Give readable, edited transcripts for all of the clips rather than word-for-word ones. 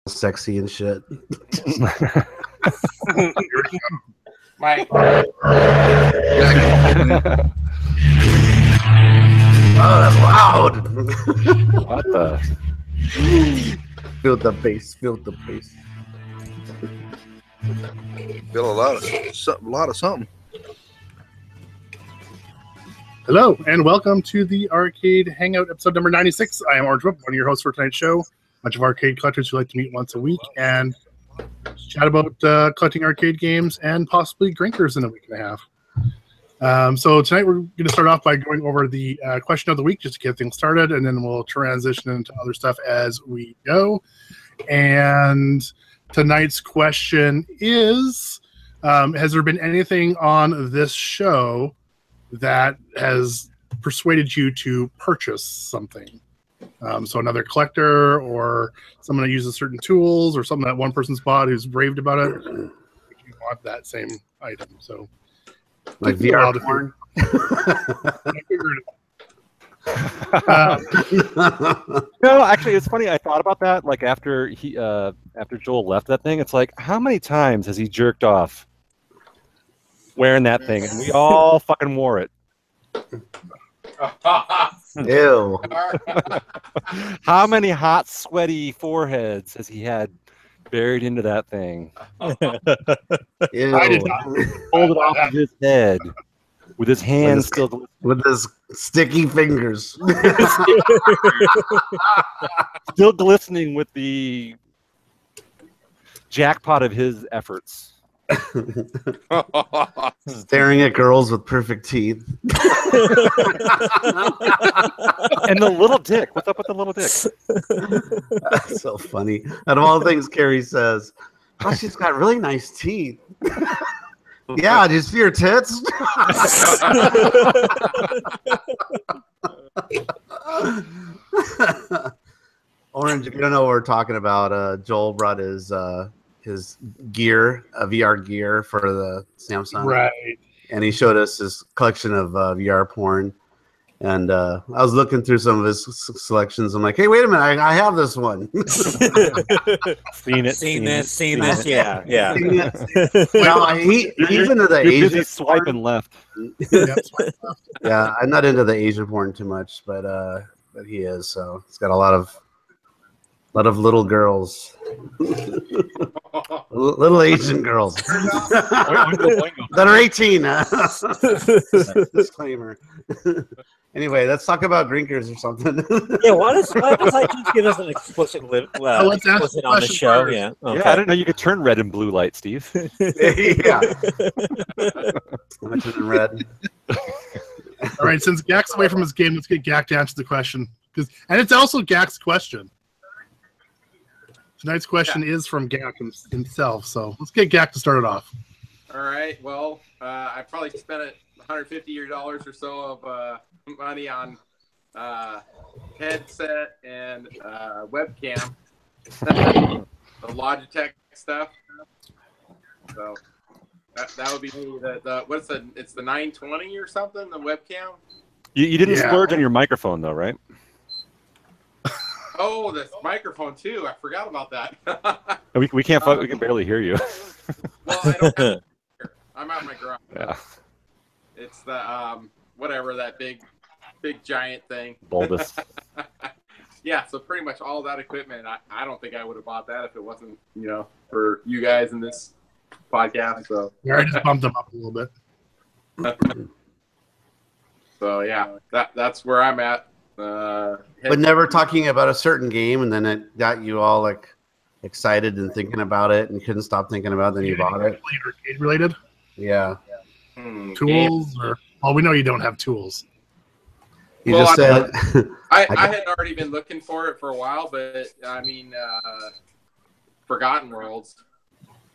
sexy and shit. Mike. Oh, that's loud. What the? Feel the bass. Feel the bass. Feel a lot of something. Hello, and welcome to the Arcade Hangout, episode number 96. I am Orange Whip, one of your hosts for tonight's show. A bunch of arcade collectors who like to meet once a week and chat about collecting arcade games and possibly drinkers in a week and a half. So tonight we're going to start off by going over the question of the week just to get things started, and then we'll transition into other stuff as we go. And tonight's question is, has there been anything on this show that has persuaded you to purchase something? So another collector or someone that uses certain tools or something that one person's bought who's raved about it. You want that same item. So like VR porn. No, actually, it's funny. I thought about that. Like after Joel left that thing, it's like, how many times has he jerked off wearing that thing? And we all fucking wore it. Ew. How many hot, sweaty foreheads has he had buried into that thing? Ew. I did not Hold it off of his head with his hands still. With his sticky fingers. Still glistening with the jackpot of his efforts. Staring at girls with perfect teeth. And the little dick. What's up with the little dick? That's so funny. Out of all things Carrie says, oh, she's got really nice teeth. Yeah, do you see her tits? Orange, if you don't know what we're talking about, Joel brought his gear, VR gear for the Samsung. Right. And he showed us his collection of VR porn. And I was looking through some of his selections. I'm like, hey, wait a minute, I have this one. Seen this, yeah. Well, he's into the You're Asian busy swiping left. Yeah, I'm not into the Asian porn too much, but he is. So he's got a lot of little girls, little Asian girls that are 18. Disclaimer. Anyway, let's talk about drinkers or something. Yeah, why does iTunes give us an explicit explicit on the show? First. Yeah, okay. Yeah, I didn't know you could turn red and blue light, Steve. Yeah. I'm gonna turn red. All right, since Gak's away from his game, let's get Gak to answer the question. And it's also Gak's question. Tonight's question is from Gak himself, so let's get Gak to start it off. All right. Well, I probably spent $150 or so of money on headset and webcam, the Logitech stuff. So that would be it's the 920 or something, the webcam. You didn't splurge on your microphone though, right? Oh, the microphone too. I forgot about that. we can't. We can barely hear you. Well, I don't have I'm out in my garage. Yeah. It's the whatever that big giant thing. Bulbous. Yeah, so pretty much all that equipment. I don't think I would have bought that if it wasn't for you guys in this podcast. So I just bumped them up a little bit. So yeah, that's where I'm at. But never talking about a certain game, and then it got you all like excited and thinking about it, and you couldn't stop thinking about it. Then you bought it. Arcade related? Yeah. Tools, or we know you don't have tools. You just said. I had already been looking for it for a while, but I mean, Forgotten Worlds.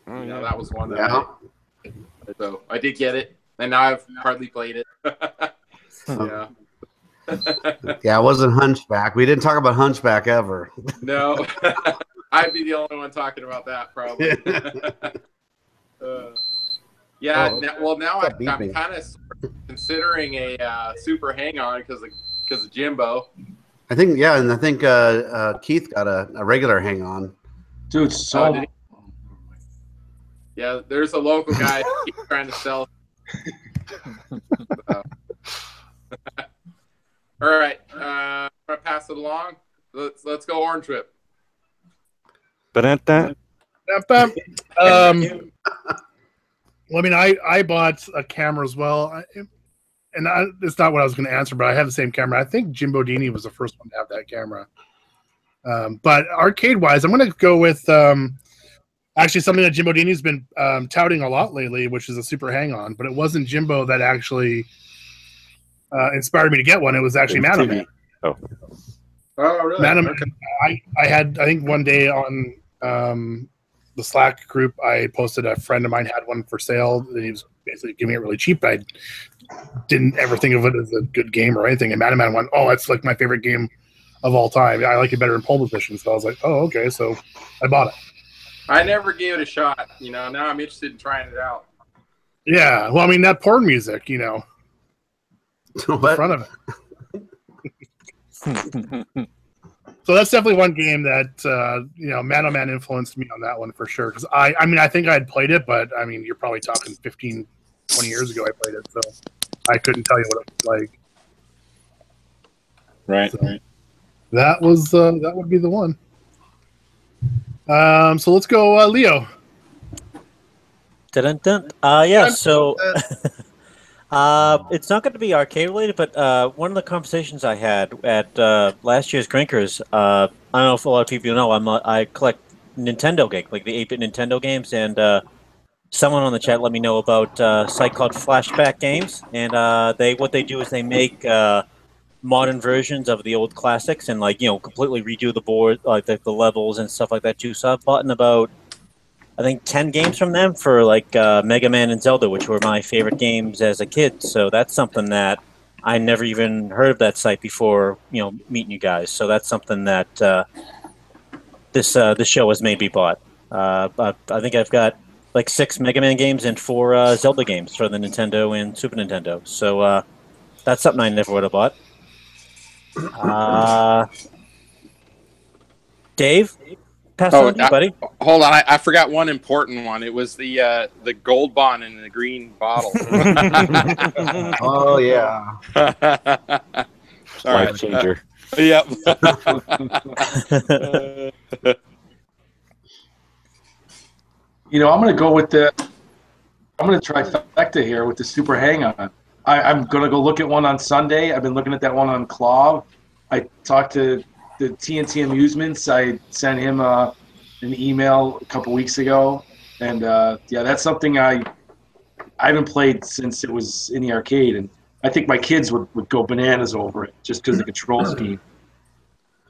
That was one that. So I did get it, and now I've hardly played it. Yeah. Yeah, it wasn't Hunchback. We didn't talk about Hunchback ever. No, I'd be the only one talking about that probably. Yeah. Now I'm kind of considering a super hang-on because of Jimbo. I think Keith got a regular hang-on. Dude, so. Yeah, there's a local guy keep trying to sell. So. All right, I'm gonna pass it along. Let's go Orange Whip. Ba-dun-dun. Well, I mean, I bought a camera as well, it's not what I was going to answer, but I have the same camera. I think Jim Bodini was the first one to have that camera. But arcade-wise, I'm going to go with actually something that Jim Bodini's been touting a lot lately, which is a Super Hang-On. But it wasn't Jimbo that actually inspired me to get one. It was actually Mano Man. Oh, really? Mano Man. I think one day on the Slack group, I posted a friend of mine had one for sale. And he was basically giving it really cheap. I didn't ever think of it as a good game or anything. And Mano Man went, "Oh, it's like my favorite game of all time. I like it better in pole position." So I was like, "Oh, okay." So I bought it. I never gave it a shot. Now I'm interested in trying it out. Yeah. Well, I mean, that porn music, in front of it. So that's definitely one game that Mano Man influenced me on that one for sure. Because I think I had played it, but I mean, you're probably talking 15, 20 years ago I played it, so I couldn't tell you what it was like. Right. So that would be the one. So let's go, Leo. Dun-dun-dun. Yeah. So. It's not going to be arcade related, but one of the conversations I had at last year's Grinkers, I don't know if a lot of people know, I collect Nintendo games, like the 8-bit Nintendo games, and someone on the chat let me know about a site called Flashback Games, and what they do is they make modern versions of the old classics and completely redo the board, like the levels and stuff like that too. So I've bought about I think 10 games from them for Mega Man and Zelda, which were my favorite games as a kid. So that's something that I never even heard of that site before, meeting you guys. So that's something that this show has made me bought. I think I've got 6 Mega Man games and 4 Zelda games for the Nintendo and Super Nintendo. So that's something I never would have bought. Dave? Pass on to you, buddy. Hold on, I forgot one important one. It was the gold bond in the green bottle. Oh yeah, life changer. Yep. I'm going to go with I'm going to try trifecta here with the Super Hang-On. I'm going to go look at one on Sunday. I've been looking at that one on Claw. I talked to the TNT Amusements. I sent him an email a couple weeks ago, and that's something I haven't played since it was in the arcade, and I think my kids would go bananas over it just because the control scheme.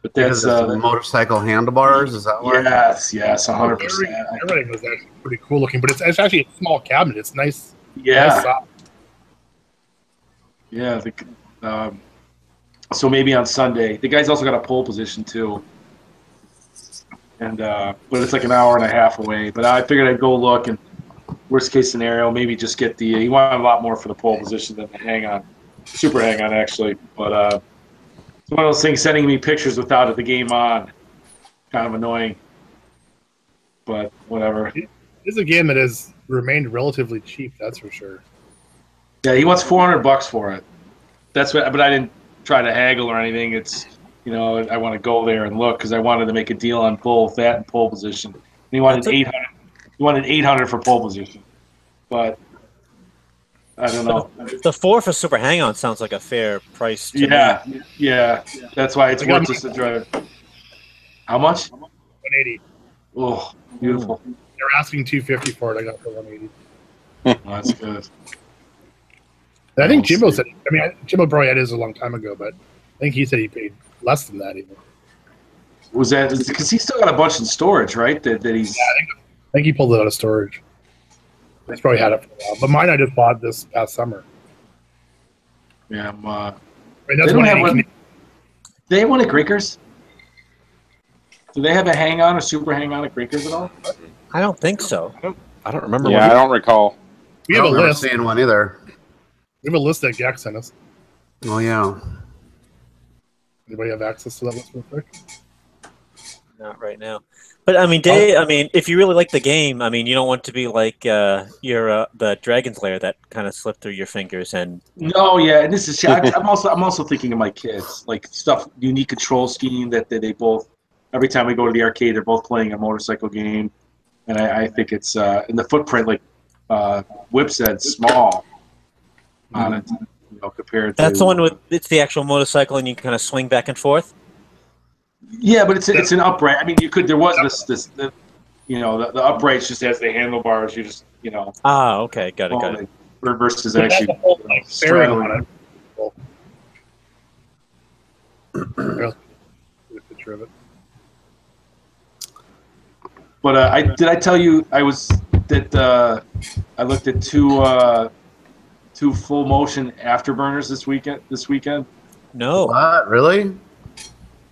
But that's the motorcycle handlebars. Is that why? Yes, 100%. Everything was actually pretty cool looking, but it's actually a small cabinet. It's nice. Yeah. Nice soft. Yeah. So maybe on Sunday. The guy's also got a pole position too, and but it's like an hour and a half away. But I figured I'd go look, and worst case scenario, maybe just get the. He wanted a lot more for the pole position than the Hang-On, Super Hang-On actually. But it's one of those things sending me pictures without the game on, kind of annoying. But whatever. It's a game that has remained relatively cheap. That's for sure. Yeah, he wants $400 for it. That's what. But I didn't try to haggle or anything. It's I want to go there and look because I wanted to make a deal on both that and pole position. And he wanted 800. He wanted 800 for pole position, but I don't know. The 4 for Super Hang-On sounds like a fair price. To me. Yeah. That's why it's worth just to drive. How much? 180. Oh, beautiful. They're asking $250 for it. I got for 180. Oh, that's good. I think Jimbo said. I mean, Jimbo probably had his a long time ago, but I think he said he paid less than that even. Was that because he's still got a bunch in storage, right? That he's. Yeah, I think he pulled it out of storage. He's probably had it for a while, but mine I just bought this past summer. Yeah, They don't have one. They have one at Grinkers. Do they have a Hang-On or Super Hang-On at Grinkers at all? I don't think so. I don't remember. Yeah, I don't recall. We have a list. Seeing one either. We have a list that Gak sent us. Oh yeah. Anybody have access to that list real quick? Not right now. But I mean, Dave. I mean, if you really like the game, I mean, you don't want to be like the Dragon's Lair that kind of slipped through your fingers. And No, yeah, and this is. I'm also thinking of my kids, like stuff, unique control scheme that they both. Every time we go to the arcade, they're both playing a motorcycle game, and I think it's in the footprint, like Whip said, small on it, compared to. That's the one with it's the actual motorcycle, and you kind of swing back and forth. Yeah, but it's an upright. I mean, you could. There was the uprights just has the handlebars. You just Ah, okay, got it. Versus actually straddling on it. Picture of it. But did I tell you I looked at two full motion afterburners this weekend? No. What? Really?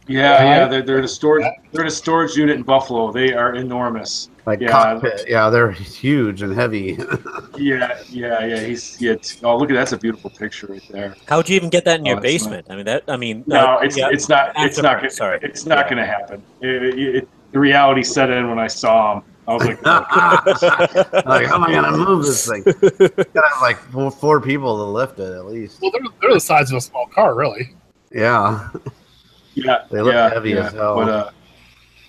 Yeah, they're in a storage. They're in a storage unit in Buffalo. They are enormous. Like cockpit. Yeah, they're huge and heavy. Yeah. Oh, look at that's a beautiful picture right there. How'd you even get that in your basement? Nice. No, it's not going to happen. The reality set in when I saw them. I was like, like, how am I gonna move this thing? Gotta have like four people to lift it at least. Well, they're the size of a small car, really. Yeah. Yeah, they look heavy as hell. But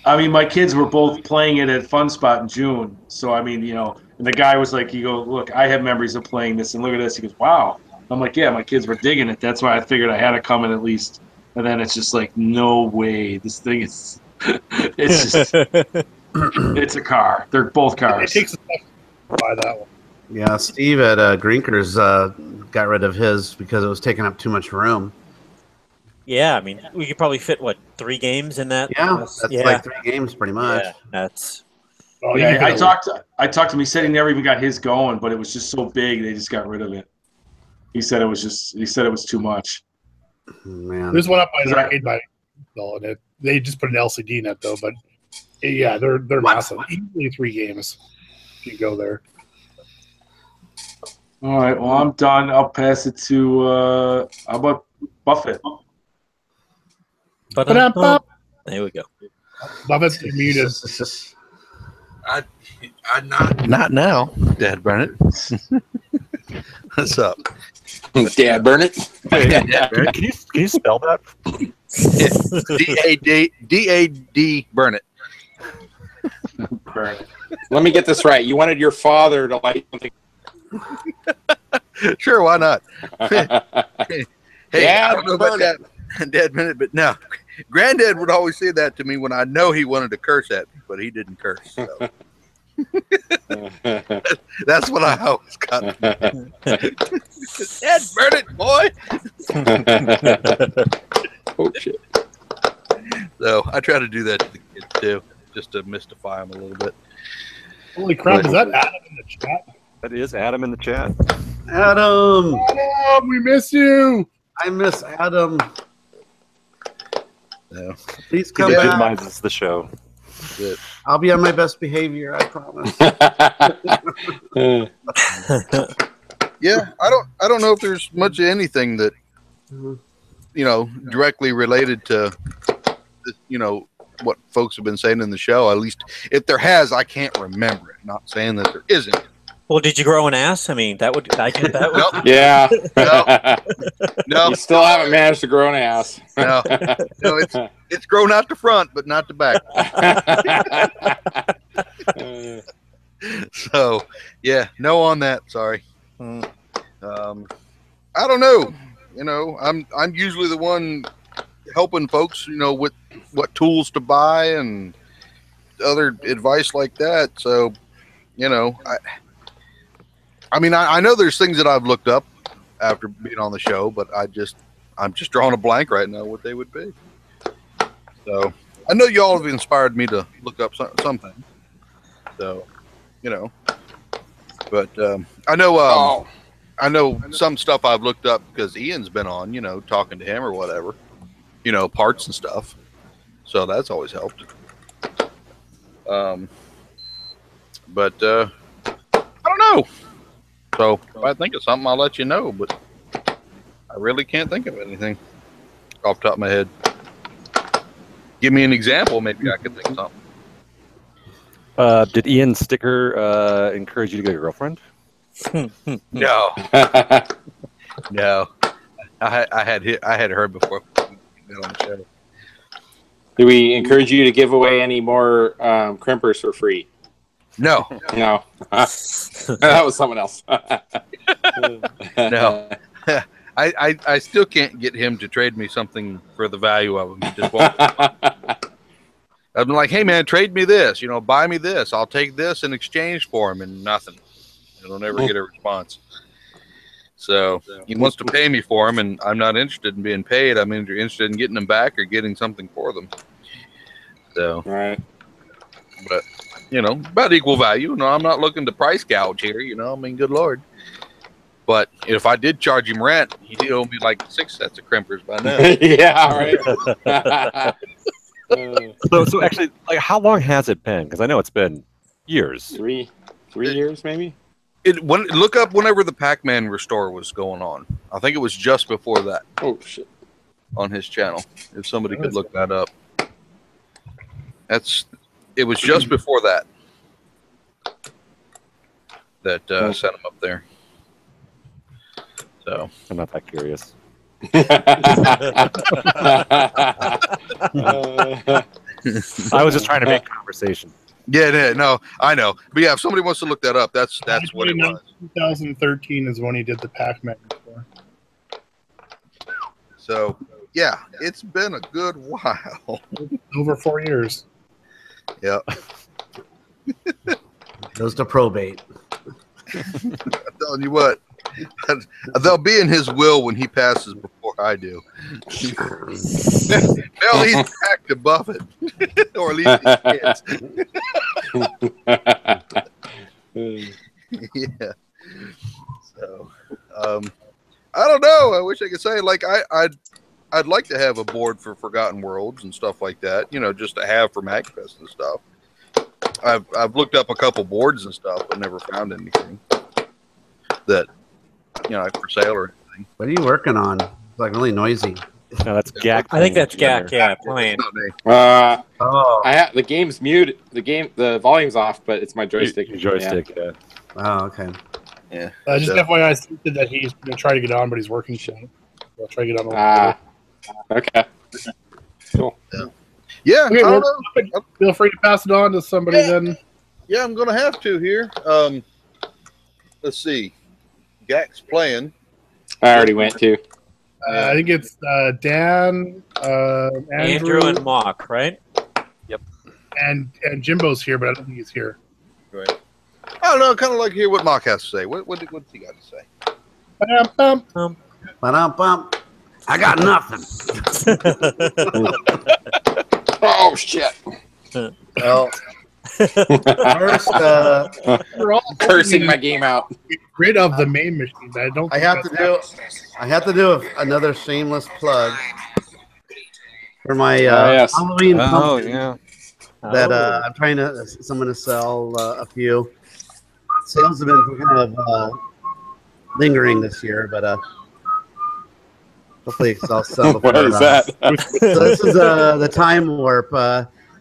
I mean, my kids were both playing it at Fun Spot in June. So I mean, and the guy was like, look, I have memories of playing this, and look at this. He goes, wow. I'm like, yeah, my kids were digging it. That's why I figured I had to come in at least. And then it's just like, no way. This thing is, it's just, it's a car. They're both cars. It takes a second to buy that one. Yeah, Steve at Grinkers got rid of his because it was taking up too much room. Yeah, I mean, we could probably fit 3 games in that. Yeah, that's like 3 games pretty much. Yeah, that's. Oh yeah, I talked to him. He said he never even got his going, but it was just so big they just got rid of it. He said it was too much. Man, there's one up by the arcade by and they just put an LCD in it though, but yeah, they're massive. Easily 3 games. You can go there. All right, well I'm done. I'll pass it to how about Buffett? There we go. Buffett's muted. I not now, Dad Burnett. What's up, Dad Burnett? Can you spell that? D-A-D Burnett. Let me get this right. You wanted your father to like something. Sure, why not? Hey, Dad, I don't know about that, Dad Burnett, but no. Granddad would always say that to me when I know he wanted to curse at me, but he didn't curse. So. That's what I always got. Dad Burnett, boy. Oh shit. So I try to do that to the kids too, just to mystify them a little bit. Holy crap! Is that Adam in the chat? That is Adam in the chat. Adam, we miss you. I miss Adam. No. Please come back. Minimizes the show. I'll be on my best behavior, I promise. Yeah, I don't know if there's much of anything that directly related to what folks have been saying in the show. At least if there has, I can't remember it. Not saying that there isn't. Well, did you grow an ass? I mean, I get that. Nope. Yeah. No. You still haven't managed to grow an ass. No, it's grown out the front, but not the back. So, yeah, no on that. Sorry. I don't know. I'm usually the one helping folks, with what tools to buy and other advice like that. So, I mean, I know there's things that I've looked up after being on the show, but I'm just drawing a blank right now what they would be. So I know y'all have inspired me to look up something. So, but I know some stuff I've looked up because Ian's been on, talking to him or whatever, parts and stuff. So that's always helped. But I don't know. So if I think of something, I'll let you know. But I really can't think of anything off the top of my head. give me an example. Maybe I could think of something. Did Ian Sticker encourage you to get a girlfriend? No, no. I had heard before we got on the show. Do we encourage you to give away any more crimpers for free? No, No. That was someone else. no. I still can't get him to trade me something for the value of them. He just won't. I'm like, hey man, trade me this. You know, buy me this. I'll take this in exchange for him, and nothing. I'll never get a response. So he wants to pay me for them, and I'm not interested in being paid. I'm interested in getting them back or getting something for them. So, right. But you know, about equal value. No, I'm not looking to price gouge here. You know, I mean, good lord. But if I did charge him rent, he'd owe me like 6 sets of crimpers by now. Yeah, right. So actually, like, how long has it been? Because I know it's been years. Three years, maybe. Look up whenever the Pac-Man restore was going on. I think it was just before that. Oh shit! On his channel, if somebody could look that up. It was just before that sent him up there. So I'm not that curious. I was just trying to make conversation. Yeah, no, I know. But yeah, if somebody wants to look that up, that's what it was. 2013 is when he did the Pac-Man before. So yeah, it's been a good while. Over 4 years. Yeah. Goes to probate. I'm telling you what. They'll be in his will when he passes before I do. Well, he's back to Buffett, or at least his kids. Yeah. So, I don't know. I wish I could say like I'd like to have a board for Forgotten Worlds and stuff like that. You know, just to have for MagFest and stuff. I've looked up a couple boards and stuff, but never found anything that. You know, for sale or anything. What are you working on? It's like really noisy. No, that's Gak. I think that's Gak. Yeah, playing. I have the game's muted. The volume's off, but it's my joystick. Your joystick. Yeah. Oh, okay. Yeah. Just FYI, stated that he's going to try to get on, but he's working. So I'll try to get on. Okay. Cool. Yeah. Okay, I don't know. Feel free to pass it on to somebody then. Yeah, I'm going to have to here. Let's see. Gak's playing. I already went to. I think it's Dan, Andrew and Mock, right? Yep. And Jimbo's here, but I don't think he's here. Right. I don't know. Kind of like to hear what Mock has to say. What's he got to say? Ba-dum-bum. I got nothing. Oh shit! Well, first, We're all Cursing my game out. get rid of the main machine. I have to do another shameless plug for my Halloween pumpkin yeah. that I'm trying to. So I'm going to sell a few. Sales have been kind of lingering this year, but hopefully I'll sell before. What is that? So this is the Time Warp.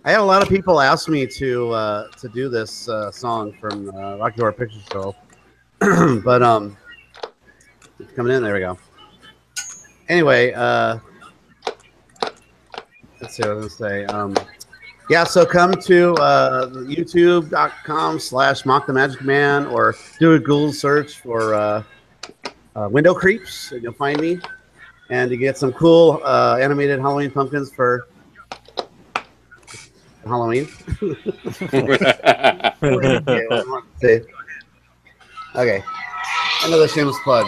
I had a lot of people ask me to do this song from Rocky Horror Picture Show, but it's coming in. There we go. Anyway, let's see what I was going to say. Yeah, so come to youtube.com/mockthemagicman or do a Google search for Window Creeps, and you'll find me. And you get some cool animated Halloween pumpkins for Halloween. Okay, another shameless plug.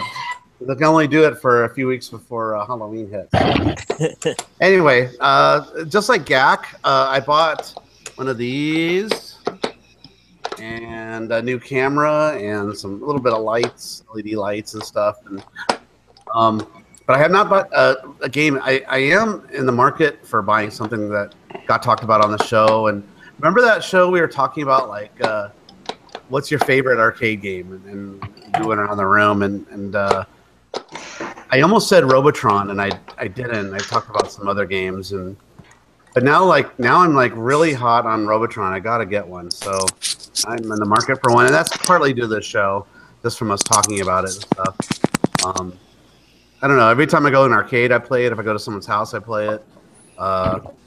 They can only do it for a few weeks before Halloween hits. Anyway, just like Gak, I bought one of these and a new camera and a little bit of lights, LED lights and stuff. And but I have not bought a game. I am in the market for buying something that got talked about on the show. And remember that show we were talking about, like, what's your favorite arcade game? And you went around the room, and I almost said Robotron, and I didn't. I talked about some other games, and But now I'm like really hot on Robotron. I gotta get one, so I'm in the market for one, and that's partly due to this show, just from us talking about it and stuff. I don't know. Every time I go to an arcade, I play it. If I go to someone's house, I play it.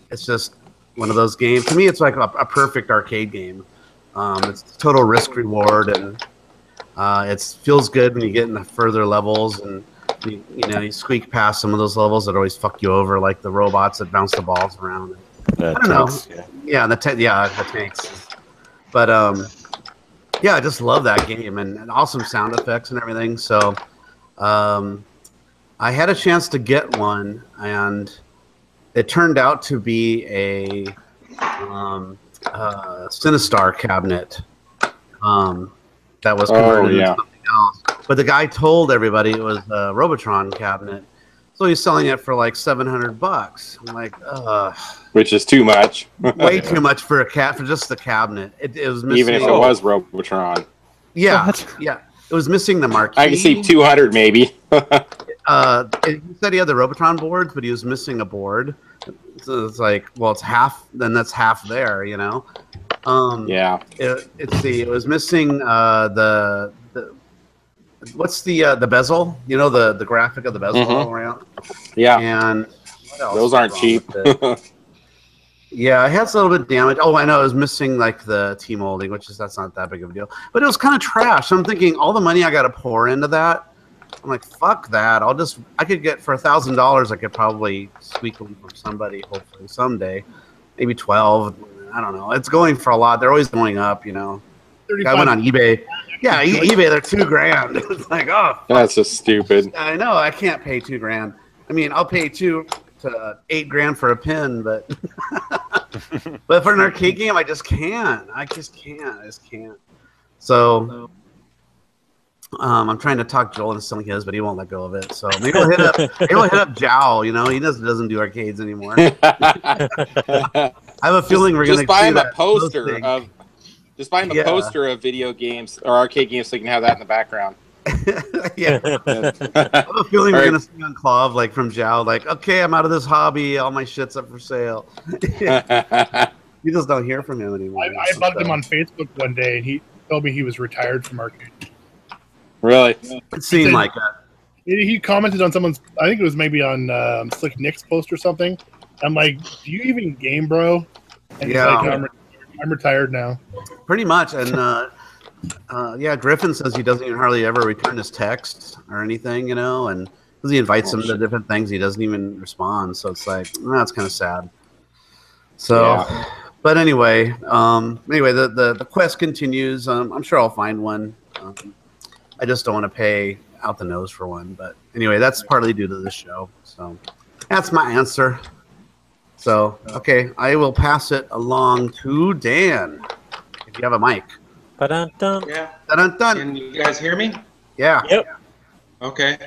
It's just one of those games. To me, it's like a perfect arcade game. It's total risk reward, and it feels good when you get in the further levels, and you squeak past some of those levels that always fuck you over, like the robots that bounce the balls around. I don't know. The tanks. But yeah, I just love that game and awesome sound effects and everything. So I had a chance to get one, and it turned out to be a Sinistar cabinet that was converted into something else. But the guy told everybody it was a Robotron cabinet, so he's selling it for like $700. I'm like, which is too much. Way too much for just the cabinet. It was missing. Even if it was Robotron. Yeah, yeah, it was missing the marquee. I can see 200 maybe. He said he had the Robotron boards, but he was missing a board. So it's like, well, it's half. Then that's half there, Yeah. It was missing the what's the bezel? The graphic of the bezel all around. Yeah. And those aren't cheap. Yeah, it has a little bit of damage. Oh, I know it was missing like the T-molding, that's not that big of a deal. But it was kind of trash. I'm thinking all the money I got to pour into that. I'm like, fuck that. I could get for $1,000. I could probably squeak one from somebody, hopefully someday, maybe 12. I don't know. It's going for a lot. They're always going up, I went on eBay. Yeah, eBay. They're $2,000. It's like, oh, that's just stupid. I know. I can't pay $2,000. I mean, I'll pay $2,000 to $8,000 for a pin, but but for an arcade game, I just can't. I just can't. So. I'm trying to talk Joel into selling his, but he won't let go of it. So maybe we'll hit up Jowl. He doesn't do arcades anymore. I have a feeling we're gonna buy him a poster of poster of video games or arcade games so you can have that in the background. Yeah. I have a feeling we're gonna see on Clav like from Jowl, like, okay, I'm out of this hobby. All my shit's up for sale. You just don't hear from him anymore. I bugged him on Facebook one day, and he told me he was retired from arcade. Really? It seemed like that. He commented on someone's, I think it was maybe on Slick Nick's post or something. I'm like, do you even game, bro? And yeah. He's like, I'm retired now. Pretty much. And yeah, Griffin says he doesn't even hardly ever return his texts or anything, and because he invites him to different things, he doesn't even respond. So it's like, that's kind of sad. So, but anyway, the quest continues. I'm sure I'll find one. I just don't want to pay out the nose for one. But anyway, that's partly due to this show. So that's my answer. So, okay, I will pass it along to Dan. If you have a mic. Ba-dun-dun. Yeah. Dun-dun-dun. Can you guys hear me? Yeah. Yep. Okay.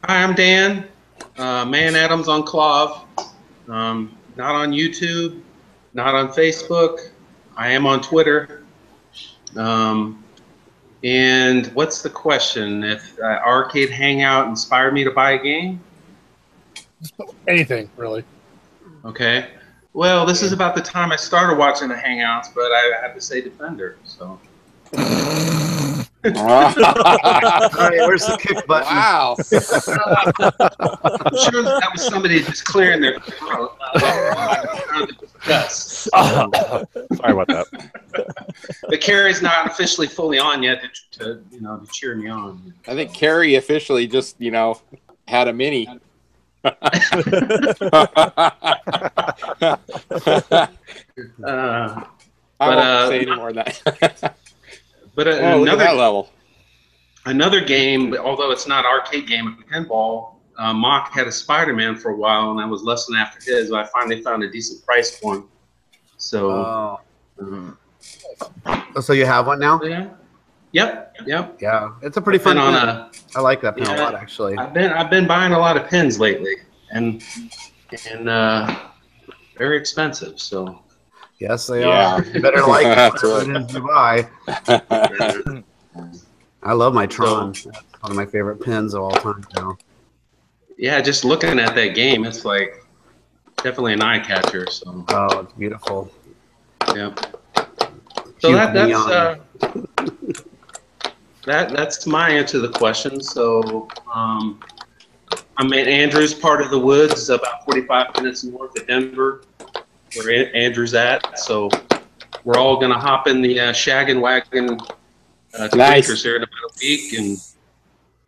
Hi, I'm Dan. Man Adams on Clav. Not on YouTube. Not on Facebook. I am on Twitter. And what's the question? If Arcade Hangout inspired me to buy a game? Anything, really. Okay. Well, this is about the time I started watching the Hangouts, but I had to say Defender, so. All right, where's the kick button? Wow. I'm sure that was somebody just clearing their throat. Sorry about that. The Carrie's not officially fully on yet to cheer me on. I think Carrie officially just, had a mini. I won't say any more than that. But look at that level. Another game, although it's not arcade game at pinball, Mock had a Spider-Man for a while, and I was lusting after his. I finally found a decent price for him. So, so you have one now? Yeah. Yep. Yeah, it's a pretty fun one. I like that pin a lot, actually. I've been buying a lot of pins lately, and very expensive. So. Yes, they are. You better like it as you buy. I love my Tron. That's one of my favorite pins of all time now. Yeah, just looking at that game, it's like definitely an eye catcher. So. Oh, it's beautiful. Yeah. So that's my answer to the question. So I'm in Andrews, part of the woods, about 45 minutes north of Denver, where Andrew's at. So we're all going to hop in the shaggin' wagon to Grinkfest here in about a week and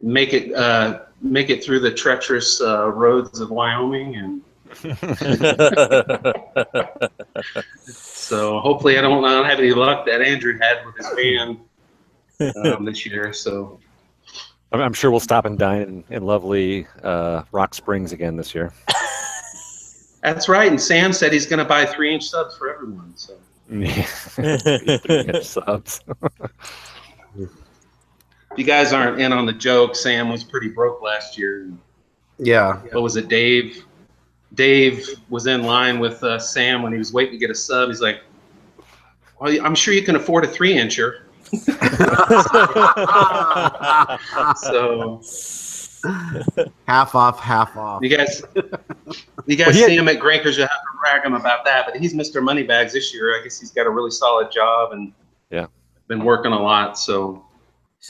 make it through the treacherous roads of Wyoming. And so hopefully I don't have any luck that Andrew had with his van this year. So. I'm sure we'll stop and dine in lovely Rock Springs again this year. That's right. And Sam said he's going to buy 3-inch subs for everyone. So. Yeah. 3-inch subs. If you guys aren't in on the joke, Sam was pretty broke last year. Yeah. What was it, Dave? Dave was in line with Sam when he was waiting to get a sub. He's like, well, I'm sure you can afford a 3-incher. So half off. You guys see him at Grinkfest, you'll have to brag him about that. But he's Mr. Moneybags this year. I guess he's got a really solid job and been working a lot. So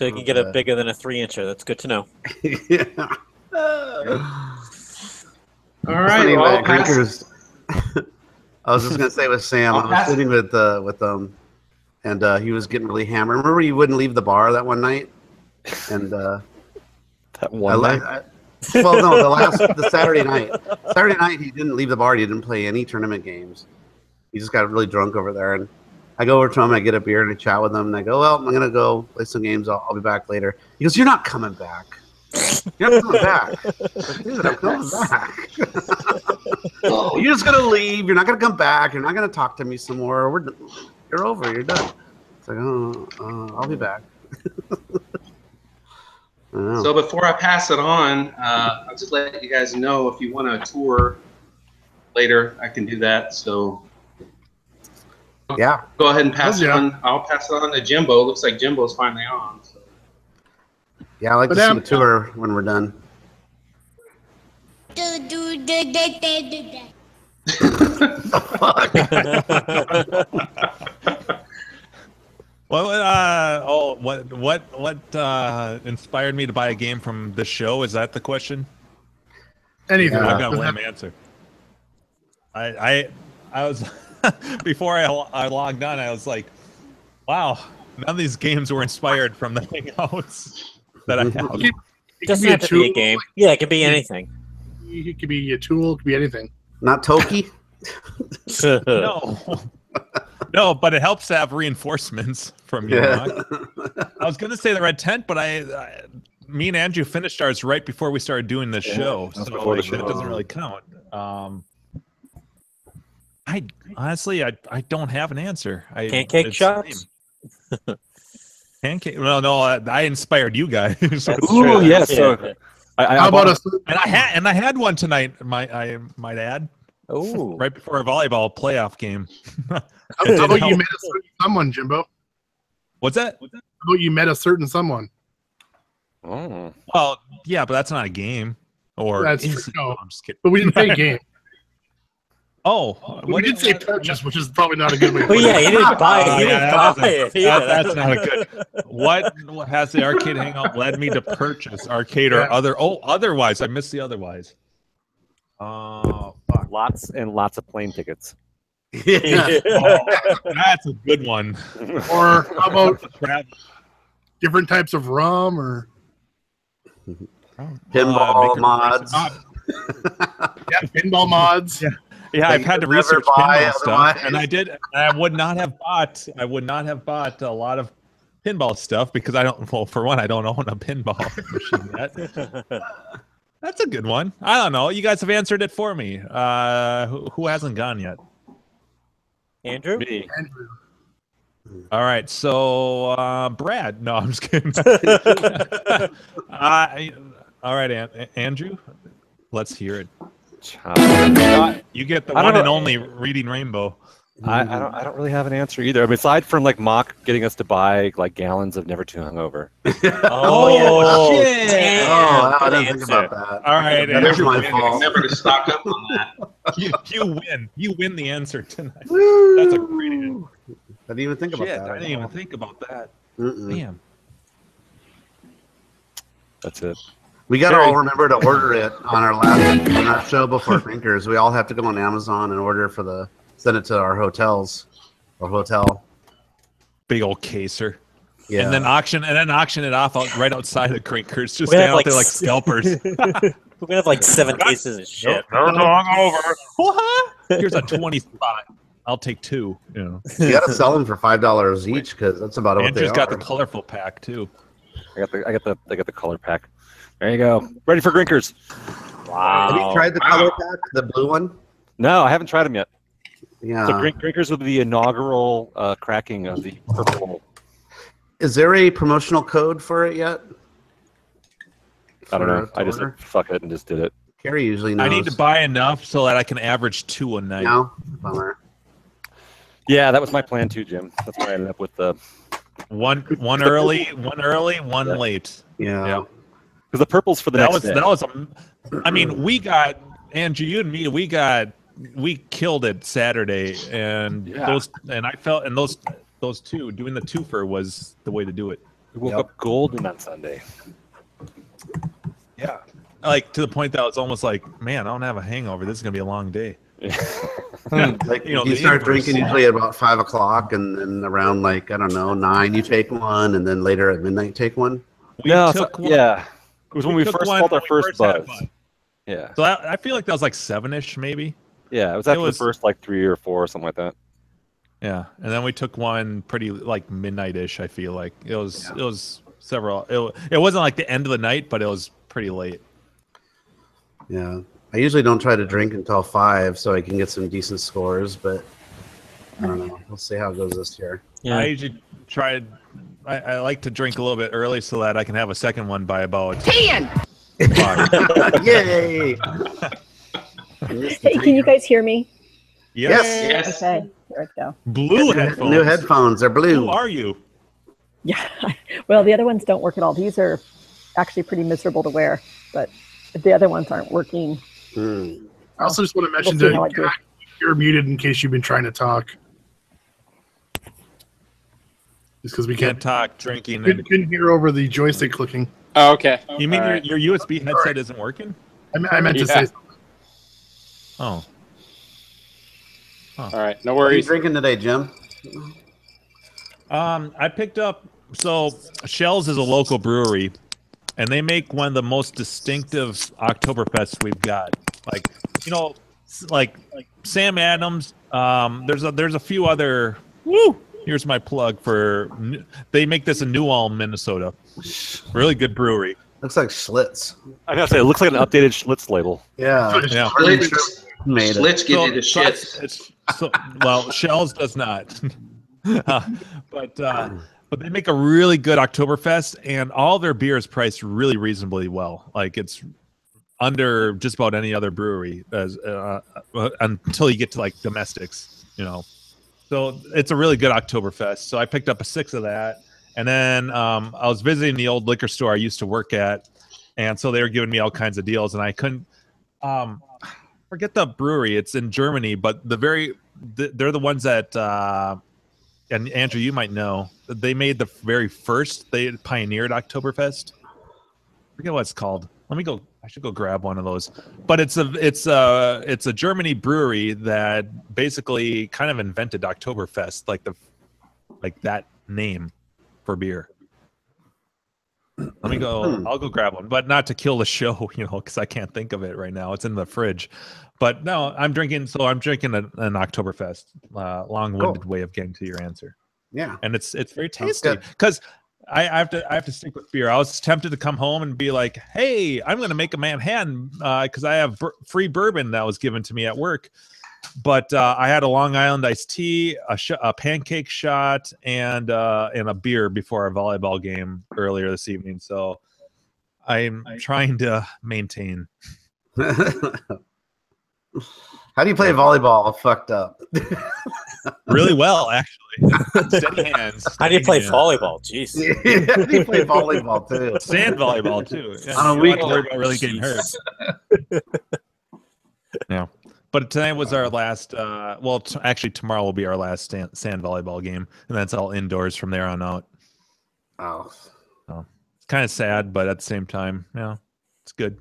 you can get a bigger than a 3-incher. That's good to know. Yeah. All right. Well, Grinkfest. I was just gonna say with Sam, I was sitting with them. And he was getting really hammered. Remember, you wouldn't leave the bar that one night, and that one night. Well, no, the Saturday night. Saturday night, he didn't leave the bar. He didn't play any tournament games. He just got really drunk over there. And I go over to him. I get a beer and I chat with him. And I go, "Well, I'm gonna go play some games. I'll be back later." He goes, "You're not coming back. You're not coming back." Like, dude, I'm coming back. You're just gonna leave. You're not gonna come back. You're not gonna talk to me some more. You're over. You're done. It's like, I'll be back. So before I pass it on, I'll just let you guys know if you want a tour later, I can do that. So yeah, go ahead and pass it on. I'll pass it on to Jimbo. Looks like Jimbo's finally on. So. Yeah, I like to see the tour when we're done. What inspired me to buy a game from the show? Is that the question? Anything. I've got one answer. I was before I logged on. I was like, wow, none of these games were inspired from the Hangouts that I have. It doesn't have to be a game. Yeah, it could be anything. It could be a tool. It could be anything. Not Toki. No, but it helps to have reinforcements from you. Yeah. I was going to say the red tent, but me and Andrew finished ours right before we started doing this show, so it doesn't really count. I honestly, I don't have an answer. Pancake shots. Pancake? Well, no, I inspired you guys. Ooh, yes. Yeah. So how about us? And I had one tonight. I might add. Oh, right before a volleyball playoff game. How about you met a certain someone, Jimbo? What's that? How about you met a certain someone? Oh. Well, yeah, but that's not a game. Or that's true. No, I'm just kidding. But we didn't say game. Oh, we did say purchase, which is probably not a good way. Well, yeah, you didn't buy it. You didn't buy it. That's not a good. What has the Arcade Hangout led me to purchase? Arcade or other? Oh, otherwise, I missed the otherwise. Oh, fuck. Lots and lots of plane tickets. Yeah. That's a good one. Or how about different types of rum or pinball mods? Yeah, pinball mods. Yeah, I've had to research pinball stuff, and I did. I would not have bought a lot of pinball stuff because I don't. Well, for one, I don't own a pinball machine yet. That's a good one. I don't know. You guys have answered it for me. Who hasn't gone yet? Andrew? Me. Andrew. All right. So, Brad. No, I'm just kidding. All right, Andrew. Let's hear it. You get the one and only Reading Rainbow. I don't really have an answer either. I mean, aside from like Mock getting us to buy like gallons of Never Too Hungover. Oh, shit! Damn, Oh, I good didn't think answer. about that. All right, That is Andrew, my fault. Remember to stock up on that. you win. You win the answer tonight. That's a great answer. I didn't even think about Shit, that. I didn't even think about that. Mm-mm. Damn. That's it. We got to all remember to order it on our show before Drinkers. We all have to go on Amazon and order send it to our hotels or hotel. Big old caser. Yeah. And then auction it off right outside the Grinkers. Just We have, stand out like, there like scalpers. We're gonna have like 7 cases of shit. What? Here's a 20 spot. I'll take 2. You know. You got to sell them for $5 each because that's about what they Andrew's are. got the colorful pack too. I got the color pack. There you go. Ready for Grinkers. Wow. Have you tried the color pack, the blue one? No, I haven't tried them yet. Yeah. So Grinkers will be the inaugural cracking of the purple. Is there a promotional code for it yet? I don't know. I just said, fuck it and just did it. Carrie usually knows. I need to buy enough so that I can average 2 a night. No? Bummer. Yeah, that was my plan too, Jim. That's why I ended up with the one early, one late. Yeah. Because the purple's for the next day. That was I mean, we got Andrew, you and me. We killed it Saturday, and I felt those two doing the twofer was the way to do it. We woke up golden on Sunday. Yeah, like to the point that it's almost like, man, I don't have a hangover. This is gonna be a long day. Like you start drinking usually at about 5 o'clock, and then around like I don't know 9 you take one, and then later at midnight take one. Yeah, it was when we first felt our first buzz. Yeah. So I feel like that was like 7-ish maybe. Yeah, it was after the first like 3 or 4 or something like that. Yeah, and then we took one pretty like midnight-ish. I feel like it was several. It wasn't like the end of the night, but it was pretty late. Yeah, I usually don't try to drink until 5 so I can get some decent scores, but I don't know. We'll see how it goes this year. Yeah. I usually try. I like to drink a little bit early so that I can have a second one by about 10. 5. Yay! Hey, can you guys hear me? Yes. Okay, here we go. Blue headphones. New headphones. They're blue. Who are you? Yeah. Well, the other ones don't work at all. These are actually pretty miserable to wear, but the other ones aren't working. I also just want to mention We'll see how I do. that you're muted in case you've been trying to talk. Just because we Can't talk, drinking. Couldn't hear over the joystick clicking. Oh, okay. You mean All right. your USB headset isn't working? I meant to say something. Oh. All right, no What are you worries. drinking today, Jim? I picked up. So Shell's is a local brewery, and they make one of the most distinctive Oktoberfests we've got. Like like Sam Adams. There's a few other. Woo! Here's my plug for. They make this in New Ulm, Minnesota. Really good brewery. Looks like Schlitz. I gotta say, it looks like an updated Schlitz label. Yeah. Yeah. Schlitz give you the shit. Well, Shell's does not. But they make a really good Oktoberfest, and all their beer is priced really reasonably well. Like it's under just about any other brewery until you get to like domestics, So it's a really good Oktoberfest. So I picked up a 6 of that, and then I was visiting the old liquor store I used to work at, and so they were giving me all kinds of deals, and I couldn't forget the brewery. It's in Germany, but they're the ones that. And Andrew, you might know, they made the very first. They pioneered Oktoberfest. I forget what it's called. Let me go. I should go grab one of those. But it's a Germany brewery that basically kind of invented Oktoberfest, like that name for beer. Let me go. I'll go grab one, but not to kill the show, because I can't think of it right now. It's in the fridge. But no, I'm drinking. So I'm drinking an Oktoberfest. Long-winded way of getting to your answer. Yeah, and it's very tasty because I have to stick with beer. I was tempted to come home and be like, "Hey, I'm going to make a Manhattan because I have free bourbon that was given to me at work." But I had a Long Island iced tea, a pancake shot, and a beer before our volleyball game earlier this evening. So I'm trying to maintain. How do you play volleyball? Fucked up. Really well, actually. Steady hands. How do you play volleyball? Jeez. How do you play volleyball too? Sand volleyball too. Yeah, On a you week. don't have to worry about really getting hurt. Yeah. But tonight was our last. Well, actually, tomorrow will be our last sand volleyball game, and that's all indoors from there on out. Oh. So, it's kind of sad, but at the same time, yeah, it's good.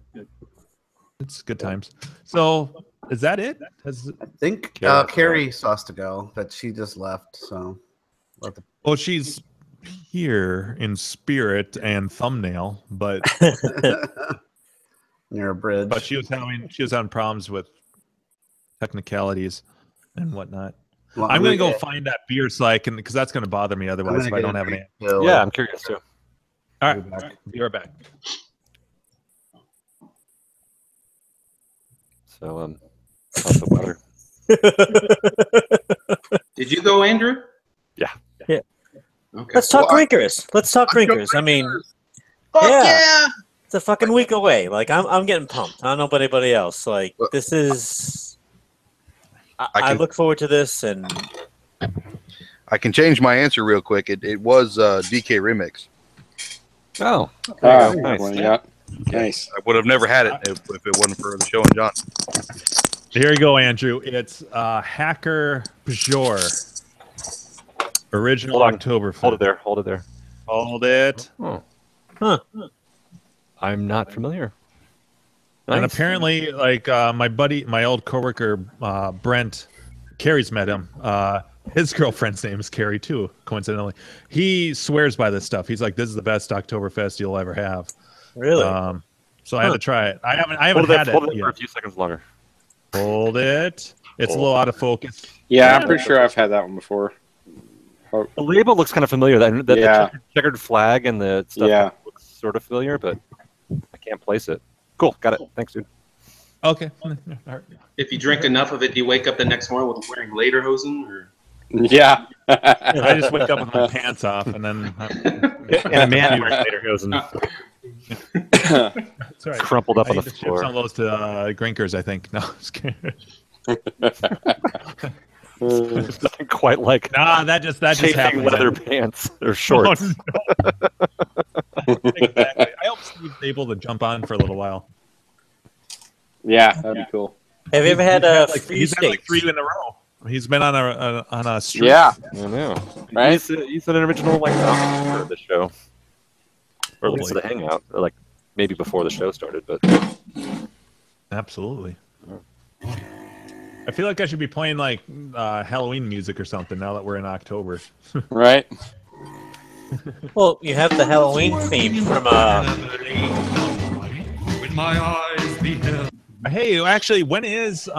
It's good times. So, is that it? I think Carrie has to go, but she just left. So, well, she's here in spirit and thumbnail, but near a bridge. But she was having problems with technicalities and whatnot. Well, I'm gonna go find that beer so I can, because that's gonna bother me otherwise if I don't have an answer. Yeah, I'm curious too. All right, be right back. So, how's the weather? Did you go, Andrew? Yeah. Yeah. Okay. Let's talk Grinkers. Let's talk Grinkers. I mean, yeah. It's a fucking week away. Like I'm getting pumped. I don't know about anybody else. Like this is. I look forward to this, and I can change my answer real quick. It was DK Remix. Oh, nice. Well, yeah. Nice. I would have never had it if it wasn't for the show and John. Here you go, Andrew. It's Hacker Pjor. Original Oktoberfest. Hold it there. Hold it there. Hold it. Oh. Huh. I'm not familiar. Nice. And apparently, like my old coworker Brent, Carrie's met him. His girlfriend's name is Carrie too. Coincidentally, he swears by this stuff. He's like, "This is the best Oktoberfest you'll ever have." Really? So I had to try it. I haven't had it Hold it yet. for a few seconds longer. Hold it. It's a little out of focus. Yeah, I'm pretty sure I've had that one before. The label looks kind of familiar. The checkered flag and the stuff looks sort of familiar, but I can't place it. Cool, got it. Thanks, dude. Okay. If you drink enough of it, do you wake up the next morning with wearing lederhosen? Or? Yeah. I just wake up with my pants off and then and a man wears lederhosen. That's right. Crumpled up on the Ship floor. some of those to Grinkers, I think. No, I'm just kidding. It's nothing quite like that just happened. Leather pants or shorts. Oh, no. Exactly. I hope Steve's able to jump on for a little while. Yeah, that'd be cool. Have you ever had he's had like 3 in a row. He's been on a streak. Yeah, I know. Right? He's an original for the show, or at least for the hangout, or like maybe before the show started. But absolutely. I feel like I should be playing like Halloween music or something now that we're in October. Right. Well, you have the Halloween theme from When my eyes beheld. Hey, actually, when is the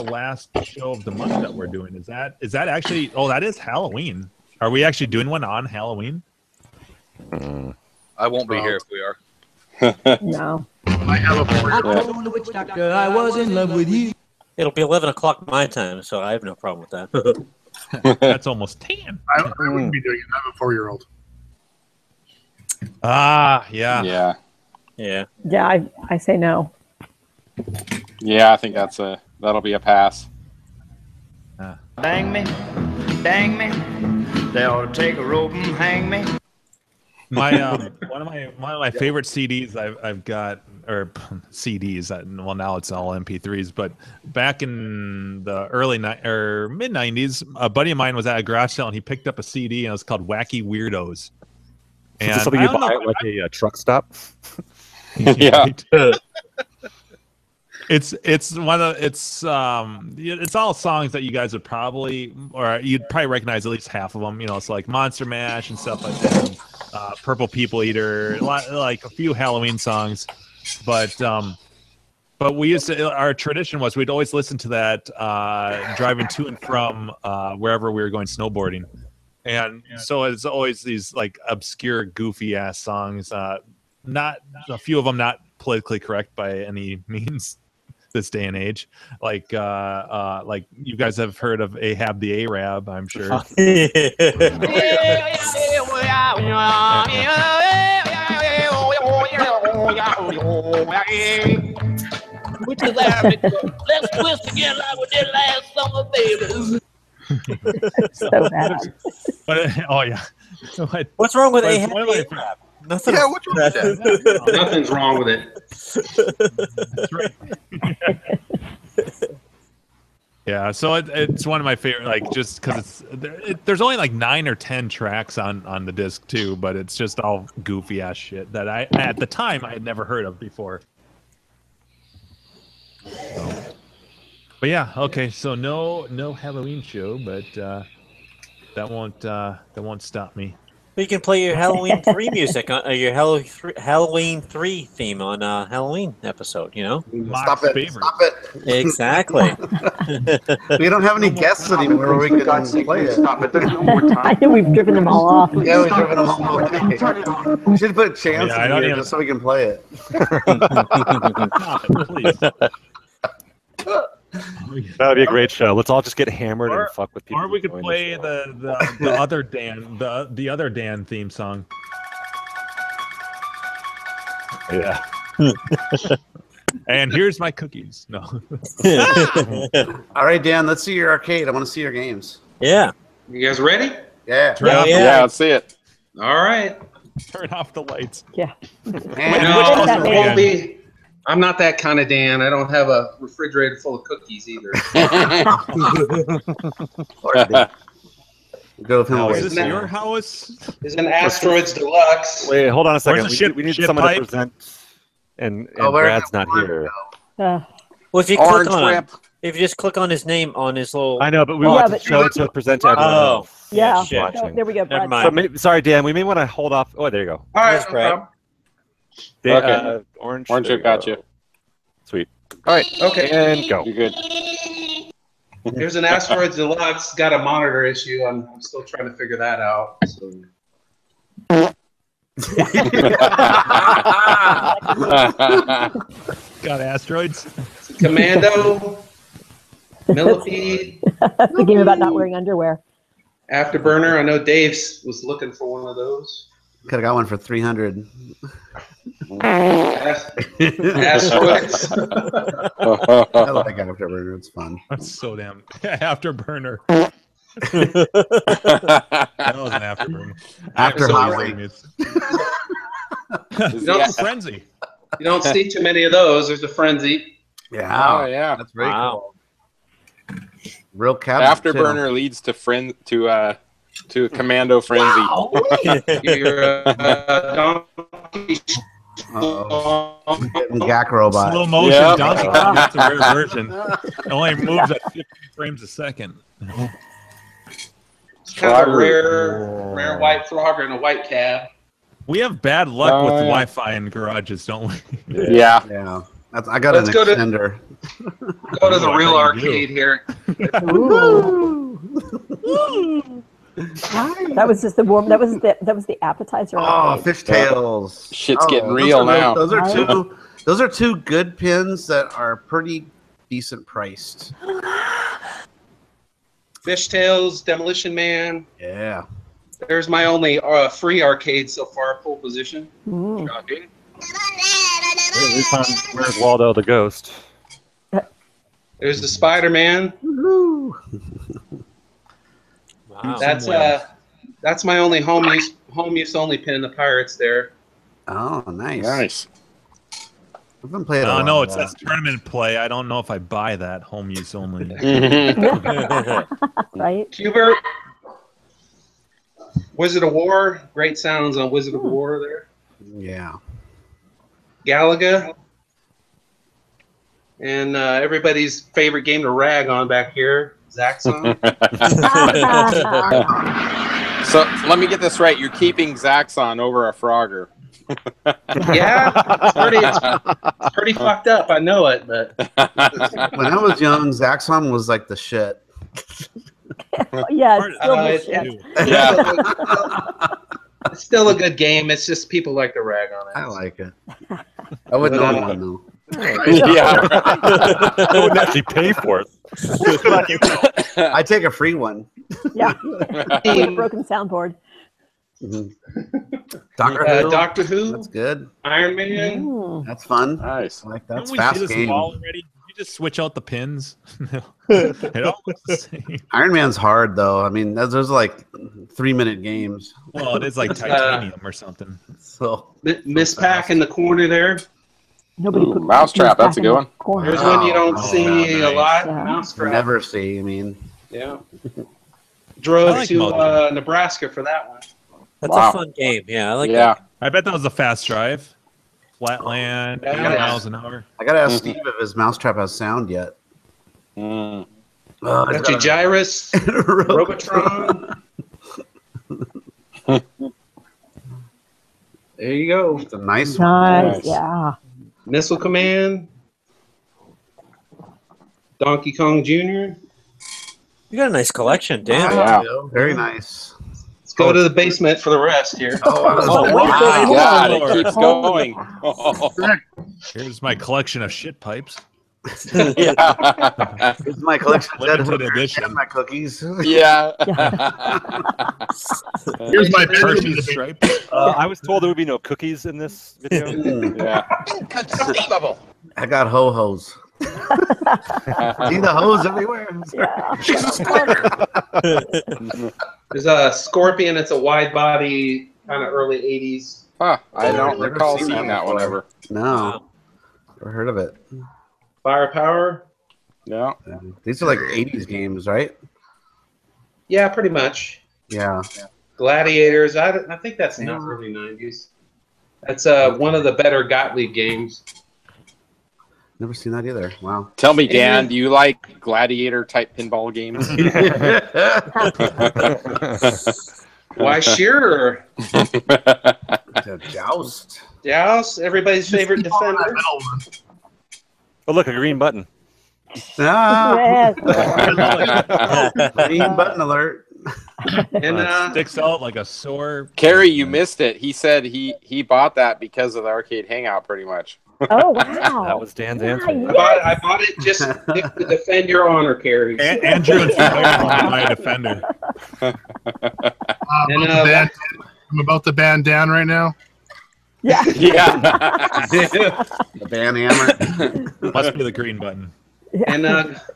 last show of the month that we're doing? Is that actually? Oh, that is Halloween. Are we actually doing one on Halloween? I won't be here if we are. No. I have a I told the witch doctor I was in love with you. It'll be 11 o'clock my time, so I have no problem with that. That's almost 10. I wouldn't be doing it. I have a 4-year-old. Ah, yeah. Yeah. Yeah. Yeah, I say no. Yeah, I think that'll be a pass. Dang me, they'll take a rope and hang me. My one of my favorite CDs I've got, or CDs. Well, now it's all MP3s. But back in the early mid '90s, a buddy of mine was at a garage sale and he picked up a CD and it was called Wacky Weirdos. And is this something you buy at like a truck stop? Yeah. It's all songs that you guys would probably, or you'd probably recognize at least half of them. You know, it's like Monster Mash and stuff like that. Purple People Eater, like a few Halloween songs, but we used to. Our tradition was we'd always listen to that driving to and from wherever we were going snowboarding, and so it's always these like obscure, goofy ass songs. Not a few of them not politically correct by any means this day and age. Like you guys have heard of Ahab the Arab, I'm sure. this Arabic. Let's twist again like we did last summer, baby. So bad. But oh yeah. What's wrong with But a one of my- Nothing. Yeah, what's wrong with that? Nothing's wrong with it. That's right. Yeah, so it's one of my favorite, like, just because there's only like 9 or 10 tracks on the disc too, but it's just all goofy ass shit that at the time I had never heard of before. So. But yeah, okay, so no Halloween show, but that won't stop me. You can play your Halloween 3 music, your Halloween 3 theme on Halloween episode, you know? Stop it. Stop it. Exactly. We don't have any guests anymore. We can play it. Stop it. There's no more time. I think we've driven them all off. Yeah, we've driven them all away. We should put Chance Yeah, I in don't here even- just so we can play it. Stop it, please. That would be a great show. Let's all just get hammered and fuck with people. Or we could play the other Dan the other Dan theme song. Yeah. And here's my cookies. No. All right, Dan, let's see your arcade. I want to see your games. Yeah. You guys ready? Yeah. Yeah, let's see it. All right. Turn off the lights. Yeah. I'm not that kind of Dan. I don't have a refrigerator full of cookies either. Go with him. Now, is this your house? Is an Asteroids Deluxe. Wait, hold on a second. Where's the We need shit someone pipe? to present, and Oh, where's Brad's the not one? here. Well, if you Orange click on whip. if you just click on his name on his little. I know, but we Yeah, want but- to show it to present to everyone Oh. else. Yeah. shit. No, there we go. Never Brad. mind. So sorry, Dan. We may want to hold off. Oh, there you go. All right, Yes, no Brad. problem. Dan, Okay. Orange. Orange there chip got you. Sweet. All right, Okay. And go. you're good. Here's an Asteroids Deluxe. Got a monitor issue. I'm still trying to figure that out. So. Got asteroids. Commando, Millipede, That's the game about not wearing underwear. Afterburner. I know Dave was looking for one of those. Could have got one for 300. Asteroids. I like Afterburner. It's fun. That's so damn afterburner. That was an afterburner. After So Highway. it's- You don't, Frenzy. you don't see too many of those. There's a Frenzy. Yeah. Oh yeah. That's very Wow. cool. Real cabinet. Afterburner leads to Commando Frenzy. Your donkey. Uh-oh. Getting Gak robot. Slow motion Yep. Donkey Kong. That's a rare version. It only moves at 50 frames a second. It's kind of a rare white Frogger and a white cab. We have bad luck with yeah. Wi-Fi in garages, don't we? Yeah. Yeah. I got Let's an go to- extender. Go to the Ooh, I real bet you do. arcade here. That was just the warm. That was the appetizer. Oh, fishtails. Shit's getting those real are now. Those are two good pins that are pretty decent priced. Fishtails, Demolition Man. Yeah. There's my only free arcade so far, full position. Mm. Shocking. We found Where's Waldo the Ghost? There's the Spider-Man. Wow. That's my only home use only pin. The Pirates there. Oh, nice. Nice. I've been playing. Oh no, it says tournament play. I don't know if I buy that home use only. Right. Hubert. Wizard of War. Great sounds on Wizard of War there. Yeah. Galaga. And everybody's favorite game to rag on back here, Zaxxon. So let me get this right. You're keeping Zaxxon over a Frogger. Yeah, it's pretty fucked up. I know it, but When I was young, Zaxxon was like the shit. Yeah, it's still the shit. Yeah. it's still a good game. It's just people like to rag on it. I like it. I wouldn't own one though. Yeah. I wouldn't actually pay for it. I take a free one. Yeah. With a broken soundboard. Doctor Who. Who? That's good. Iron Man. Mm. That's fun. Nice. I like that's Didn't we see fast this game. wall already? you just switch out the pins? It all looks the same. Iron Man's hard though. I mean, those are like 3-minute games. Well, it is like titanium or something. So Miss Pack in the corner there. Nobody put Mousetrap, that's a good one. corner. There's one you don't Oh, see a lot. Yeah. Mousetrap. Never see. I mean, Yeah. Drove I like to Mojo. Nebraska for that one. That's a fun game. Yeah, I like Yeah. that. I bet that was a fast drive. Flatland, Yeah. 80 miles an hour. I gotta ask Steve if his Mousetrap has sound yet. Mm. Oh, Got your Gyrus, Robotron. There you go. It's a nice one. Nice, yeah. Missile Command. Donkey Kong Jr. You got a nice collection, damn. Wow, very nice. Let's go to the basement for the rest here. Oh, My wow. God, it keeps going. Here's my collection of shit pipes. Yeah. Here's my collection of dead Limited hookers edition. and my cookies. Yeah. Here's my Hershey's stripe. I was told there would be no cookies in this video. Yeah. Inconceivable. I got ho-hos. See the hose everywhere? There's a Scorpion. It's a wide body, kind of early 80s. Huh, I don't Never recall seen seeing that one before. ever. No. Never heard of it. Firepower. No. These are like 80s games, right? Yeah, pretty much. Yeah. Gladiators. I think that's not early 90s. That's one of the better Gottlieb games. Never seen that either. Wow. Tell me, Dan, do you like gladiator type pinball games? Why, sure. Joust. Joust, everybody's favorite defender. Oh, look, a green button. Ah. Yes. Green button alert. And Sticks out like a sore. Carrie, you missed it. He said he bought that because of the Arcade Hangout, pretty much. Oh, wow. That was Dan's Yeah, answer. I bought it just to defend your honor, Carrie. Andrew inspired by a defender. I'm about to ban Dan right now. Yeah. Yeah. The ban hammer. Must be the green button. And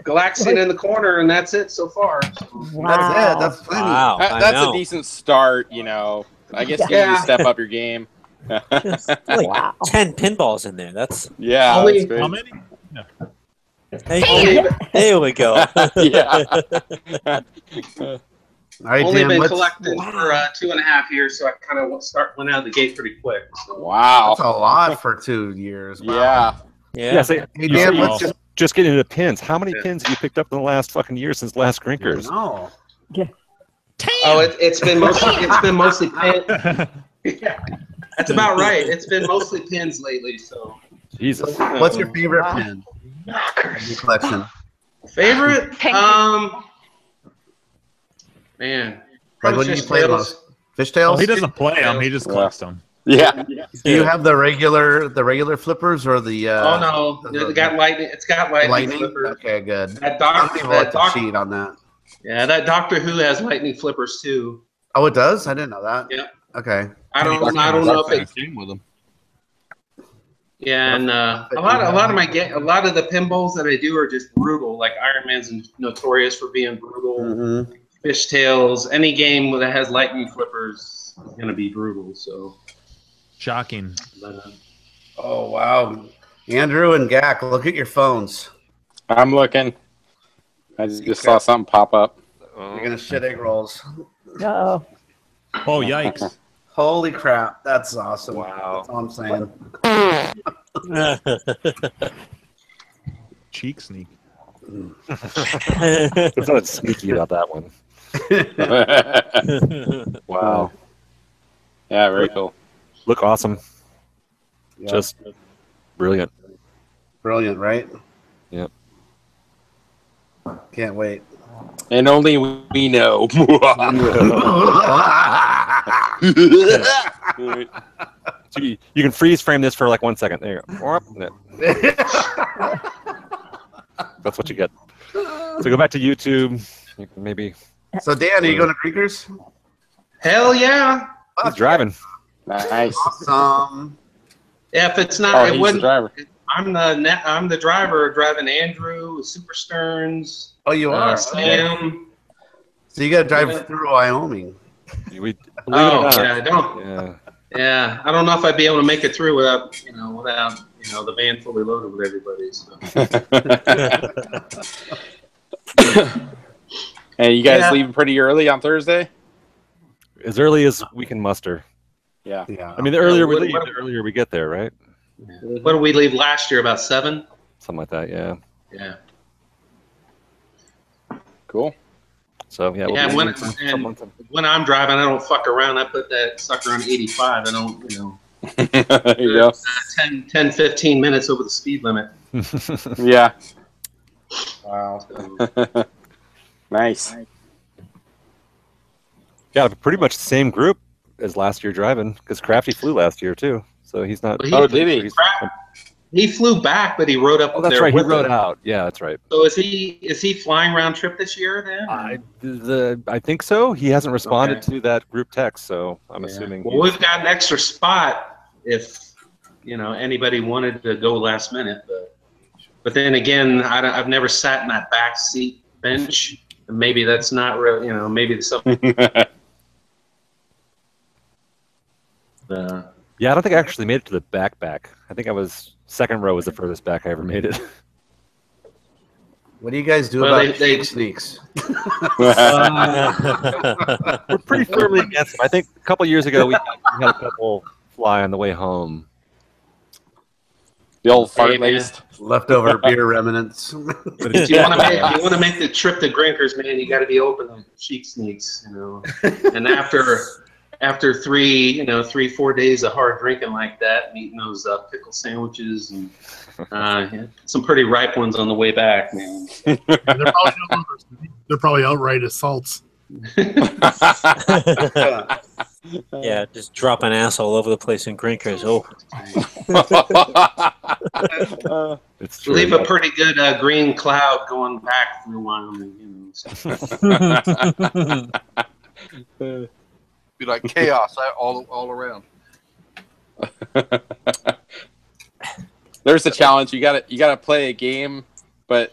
Galaxian in the corner, and that's it so far. That's it. That's plenty. Wow. That's a decent start, you know. I guess you need to step up your game. Just like 10 pinballs in there. That's Yeah. Only- that's great. How many? No. there we go. Yeah. All right, Only Dan, been what's- collecting for 2.5 years, so I kind of went out of the gate pretty quick. So. Wow. That's a lot for 2 years. Wow. Yeah. Yeah, so Hey, you Dan, said what's you just getting into pins. How many pins have you picked up in the last fucking year since last Grinkers? No. Oh, it's been mostly pin. Yeah, that's about right. It's been mostly pins lately. So Jesus. What's your favorite pin? In your collection. Favorite? Man. Like, what do you play the most? Fishtails? Well, he doesn't play them. He just collects them. Yeah. Do you have the regular flippers or the? Oh no, it got lightning. It's got lightning flippers. Okay, good. That Some people like to cheat on that. Yeah, that Doctor Who has lightning flippers too. Oh, it does? I didn't know that. Yeah. Okay. I don't know if it's. with them. Yeah, and a lot of the pinballs that I do are just brutal. Like Iron Man's notorious for being brutal. Mm-hmm. Fishtails, any game that has lightning flippers is gonna be brutal. So. Shocking. Oh wow, Andrew and Gak, look at your phones. I'm looking. I just saw something pop up. You're gonna shit egg rolls. Uh-oh. Oh, yikes. Holy crap, that's awesome. Wow. That's all I'm saying. Cheek sneak. There's nothing sneaky about that one. Wow. Yeah, very cool. Look awesome. Yeah. Just brilliant. Brilliant, right? Yep. Can't wait. And only we know. So you can freeze frame this for like 1 second. There you go. That's what you get. So go back to YouTube. You can maybe. So Dan, are you going to Grinkers? Hell yeah! He's driving. Nice. Awesome. Yeah, if it's not, Oh, it he's the wouldn't. driver. I'm the driver driving Andrew, Super Stearns. Oh, you are Sam. So you got to drive through Wyoming. Yeah, I don't. Yeah, I don't know if I'd be able to make it through without the van fully loaded with everybody. So. And you guys leaving pretty early on Thursday? As early as we can muster. Yeah. I mean, the earlier we leave, the earlier we get there, right? What did we leave last year? About 7? Something like that, yeah. Yeah. Cool. So yeah. When I'm driving, I don't fuck around. I put that sucker on 85. I don't, There you go. 10, 15 minutes over the speed limit. Yeah. Wow. Nice. Yeah, pretty much the same group as last year driving, because Crafty flew last year too, so he's not. Did he? He flew back, but he rode up. Oh, that's right. He rode out. Yeah, that's right. So is he flying round trip this year then? I think so. He hasn't responded to that group text, so I'm assuming. Well, we've got an extra spot if anybody wanted to go last minute, but then again, I've never sat in that back seat bench. Maybe that's not real. Maybe something. Yeah, I don't think I actually made it to the back. I think I was second row was the furthest back I ever made it. What do you guys do about sneaks? We're pretty firmly against them. I think a couple years ago we had a couple fly on the way home. The old fart-laced leftover beer remnants. If you want to make the trip to Grinkers, man, you got to be open to cheek sneaks, And after 3-4 days of hard drinking like that, and eating those pickle sandwiches and some pretty ripe ones on the way back, man. They're probably outright assaults. Yeah, just dropping ass all over the place in Grinkers. Oh, it's true. Leave a pretty good green cloud going back through Wyoming. Be like chaos all around. There's a challenge. You gotta play a game, but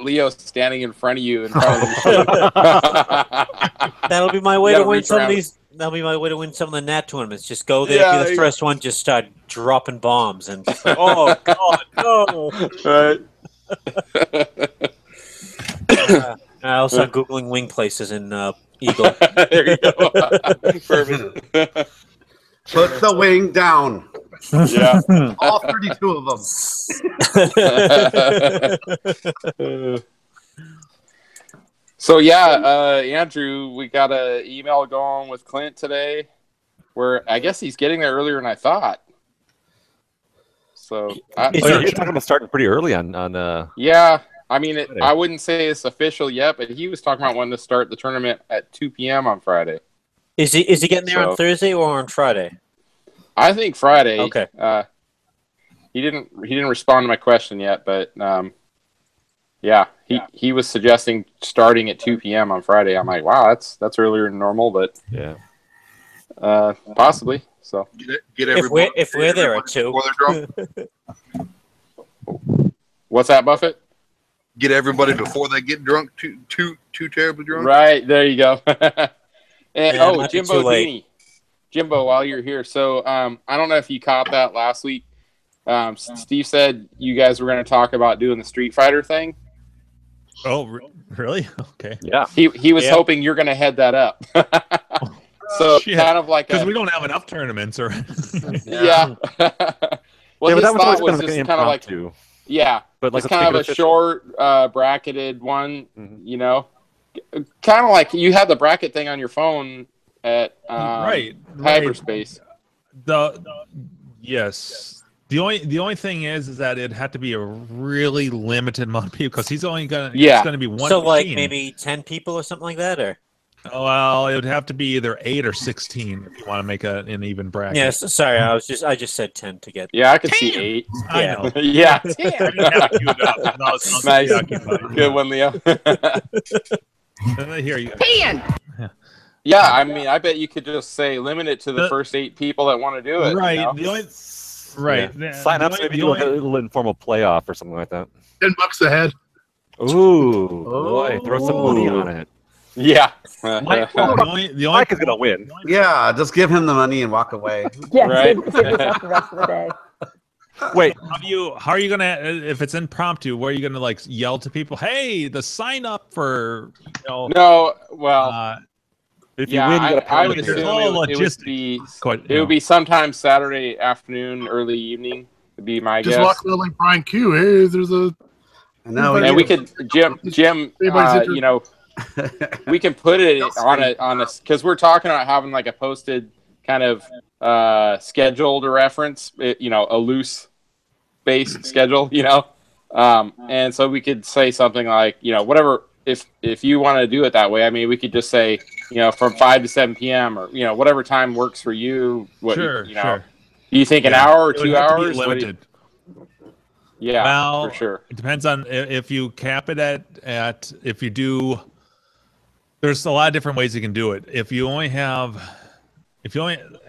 Leo's standing in front of you in front of the that'll be my way to win some of these. That'll be my way to win some of the NAT tournaments. Just go there, be the first one, just start dropping bombs, and just like, oh god, no! Right. I'll start googling wing places in Eagle. There you go. Perfect. Put the wing down. Yeah. All 32 of them. So Andrew, we got an email going with Clint today, where I guess he's getting there earlier than I thought. So you're talking about starting pretty early on. Yeah, I mean, I wouldn't say it's official yet, but he was talking about wanting to start the tournament at 2 p.m. on Friday. Is he getting there on Thursday or on Friday? I think Friday. Okay. He didn't respond to my question yet, but he was suggesting starting at 2 p.m. on Friday. I'm like, wow, that's earlier than normal, but yeah, possibly. So get everybody if we're there at 2. What's that, Buffett? Get everybody before they get drunk, too terribly drunk. Right, there you go. And Jimbo Dini. Jimbo, while you're here, so I don't know if you caught that last week. Steve said you guys were going to talk about doing the Street Fighter thing. Oh, really? Okay. Yeah. He was hoping you're going to head that up. So kind of like because we don't have enough tournaments, or yeah. Well, his thought was just kind of like but like it's kind of a short bracketed one, kind of like you have the bracket thing on your phone at Hyperspace. Yes. The only thing is that it had to be a really limited amount of people because he's only gonna it's gonna be one. So machine. like maybe 10 people or something like that, or well, it would have to be either 8 or 16 if you want to make an even bracket. Yes, sorry, I just said 10 to get. Yeah, I could see 8. I know. Yeah. 10. I didn't have it queued up. Nice. Good one, Leo. Here you go. 10. Yeah, I mean, I bet you could just say limit it to the first 8 people that want to do it. Right. You know? The only Right. Yeah. Sign up, so maybe do like a little informal playoff or something like that. $10 a head. Ooh, boy, throw some money on it. Yeah. Mike is gonna win. Yeah, just give him the money and walk away. Yeah, Right. save yourself the rest of the day. Wait, how are you gonna, if it's impromptu, where are you gonna like yell to people, hey, the sign up for, you know? No, well, if yeah, you win, you gotta I would pay. assume it would be sometime Saturday afternoon, early evening. Would be my Just guess. walk around like Brian Q. Hey, there's a. And we could, Jim, you know, we can put it on a because we're talking about having like a posted kind of schedule to reference, you know, a loose based schedule, you know, and so we could say something like, you know, whatever, if you want to do it that way, I mean, we could just say, you know, from 5 to 7 p.m. or, you know, whatever time works for you. What, sure, you know, sure. Do you think an hour or 2 hours? Limited. Yeah, well, for sure. It depends on if you cap it at if you do. There's a lot of different ways you can do it. If you only have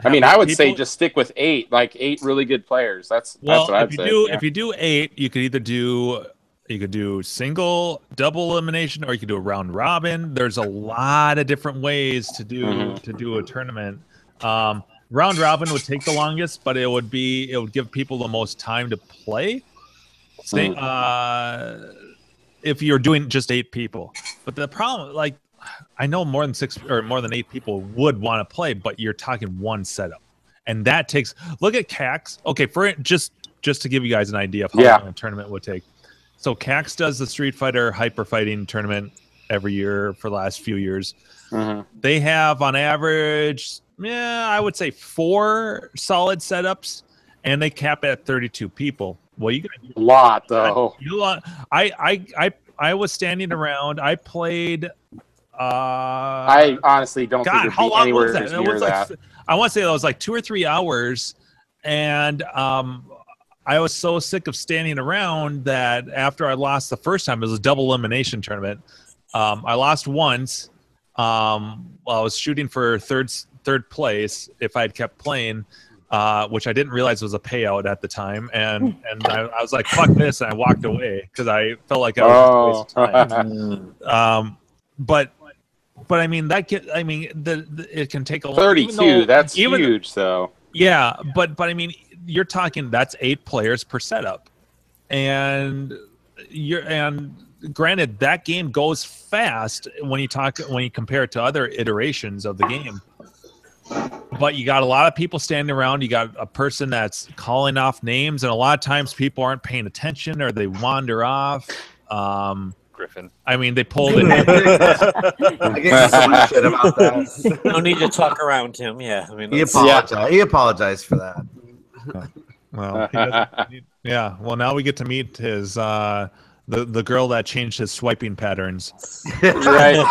I mean, I would say just stick with 8, like 8 really good players. That's what I'd say. If you do 8, you could either do single, double elimination, or you could do a round robin. There's a lot of different ways to do a tournament. Round robin would take the longest, but it would give people the most time to play. If you're doing just 8 people, but the problem, like, I know more than 6 or more than 8 people would want to play, but you're talking one setup, and that takes. Look at CAX. Okay, for just to give you guys an idea of how long a tournament would take. So CAX does the Street Fighter Hyper Fighting tournament every year for the last few years. They have on average, I would say 4 solid setups, and they cap at 32 people. Well, you got a lot though. I was standing around. I played. I honestly don't think it'd be anywhere near that. I want to say it was like 2 or 3 hours, and I was so sick of standing around that after I lost the first time, it was a double elimination tournament. I lost once. I was shooting for third place if I had kept playing, which I didn't realize was a payout at the time, and I was like, "Fuck this!" and I walked away because I felt like I was just a waste of time. But I mean it can take a long 32. That's huge, though. Yeah, but I mean, you're talking that's 8 players per setup, and granted that game goes fast when you compare it to other iterations of the game. But you got a lot of people standing around. You got a person that's calling off names, and a lot of times people aren't paying attention or they wander off. Griffin. I mean, they pulled it. I get so much shit about that. No need to talk around him. Yeah, I mean, he apologized. He apologized for that. Well, yeah. Well, now we get to meet his the girl that changed his swiping patterns. Right.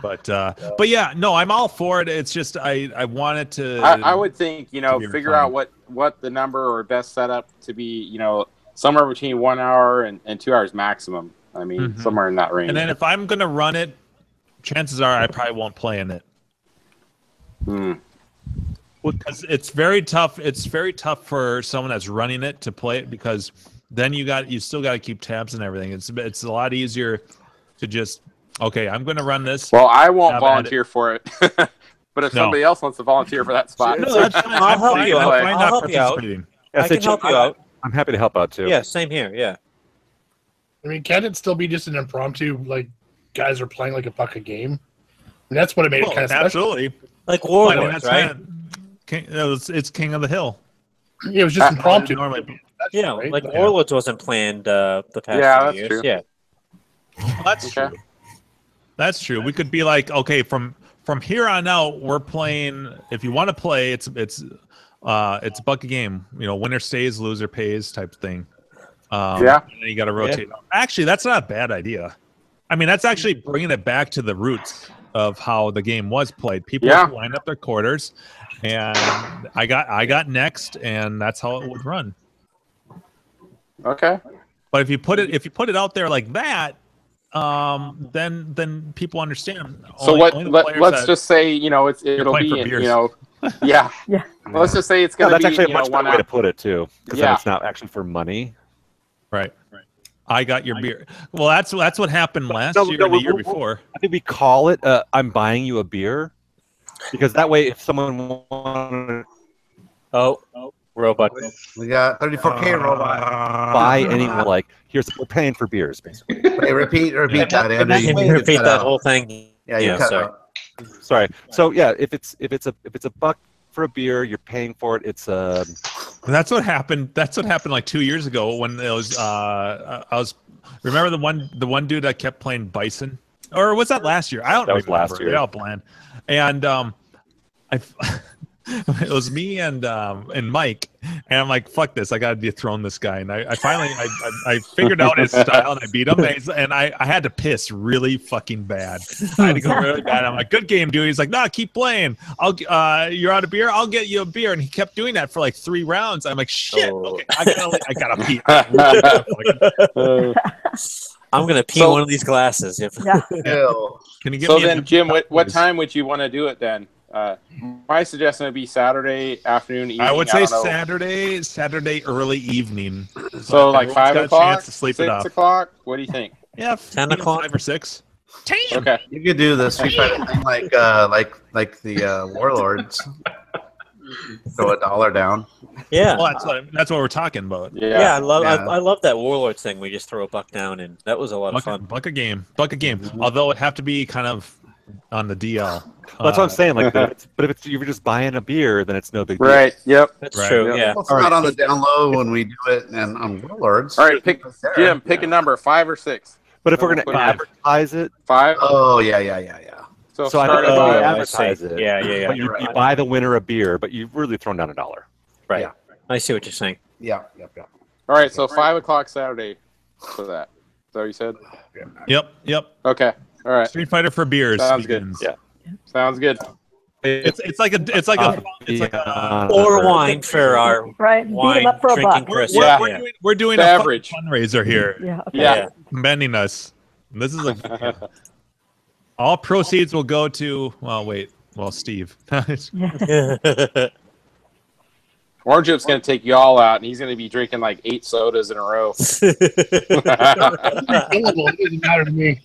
But yeah, no, I'm all for it. It's just I wanted to. I would think figure out what the number or best setup to be. Somewhere between 1 hour and 2 hours maximum. I mean, somewhere in that range. And then if I'm gonna run it, chances are I probably won't play in it. Because it's very tough. It's very tough for someone that's running it to play it, because then you still got to keep tabs and everything. It's a lot easier to just I'm going to run this. Well, I won't volunteer for it. But if somebody else wants to volunteer for that spot, I'll help you out. I'll help you out. I can help you out. I'm happy to help out too. Yeah, same here. Yeah. I mean, can it still be just an impromptu, like guys are playing like a fucking game? I mean, that's what it made it kind of special. Absolutely. Like Warlords, right? It's King of the Hill. Yeah, it was just impromptu. Normally, right? Like Warlords wasn't planned the past few years. True. Yeah, that's true. That's true. We could be like, okay, from here on out, we're playing. If you want to play, it's a bucket game. Winner stays, loser pays type thing. And then you got to rotate. Yeah. Actually, that's not a bad idea. I mean, that's actually bringing it back to the roots of how the game was played. People line up their quarters, and I got next, and that's how it would run. Okay. But if you put it out there like that, then people understand. So let's just say it'll be Yeah. Yeah. Let's just say it's Yeah, going to that's be actually a much better way to put it too, because then Yeah. it's not actually for money. Right. I got your beer. Well, that's what happened last year and the year before. I think we call it "I'm buying you a beer," because that way, if someone wanted robot, We got 34K robot. buy anyone, like, here's we're paying for beers, basically. Hey, repeat that, Andrew. Can you repeat that whole thing? Yeah, you cut sorry. out. Sorry. So yeah, if it's a buck for a beer, you're paying for it. It's That's what happened. That's what happened like 2 years ago when it was. I was remember the one dude that kept playing Bison, or was that last year? I don't. That was remember. last year. They all blend. And it was me and Mike, and I'm like, fuck this, I gotta dethrone this guy. And I finally I figured out his style and I beat him, and I had to piss really fucking bad. I had to go really bad. I'm like, good game, dude. He's like, nah, keep playing. You're out of beer, I'll get you a beer. And he kept doing that for like 3 rounds. I'm like, shit, okay, I gotta pee. I'm gonna pee one of these glasses. Can you give so me then, Jim, what time would you want to do it then? My suggestion would be Saturday afternoon, evening. I would say Saturday early evening. So like 5 o'clock, to sleep 6 it off. o'clock. What do you think? Yeah, 10 o'clock, 5 or 6. Okay, you could do the Street Fighter thing like the Warlords. Throw $1 down. Yeah, well, that's what we're talking about. Yeah, I love that Warlords thing. We just throw a buck down, and that was a lot of fun. Buck a game. Although it have to be kind of on the DL. Well, that's what I'm saying. Like, but if you're just buying a beer, then it's no big deal. Right. Yep. That's true. Yep. Yeah. Well, it's not on the down low when we do it and on Warlords. All right, Jim, pick a number, 5 or 6. But if we're going to advertise it, 5. Oh yeah. So I start think at you 5. advertise it. Yeah. But you buy the winner a beer, but you've really thrown down $1. Right. Yeah. I see what you're saying. Yeah. All right, so 5 o'clock Saturday for that. Is that what you said? Yep. Okay. All right. Street Fighter for beers. Sounds good. begins. Yeah. Sounds good. It's like a Or wine for our Right. Beat wine him up for a drinking buck. person. We're doing Beverage. a fundraiser here. Yeah. Okay. Yeah. Commending us. This is all proceeds will go to Steve. Orange Chip's going to take you all out, and he's going to be drinking like 8 sodas in a row. It doesn't matter to me.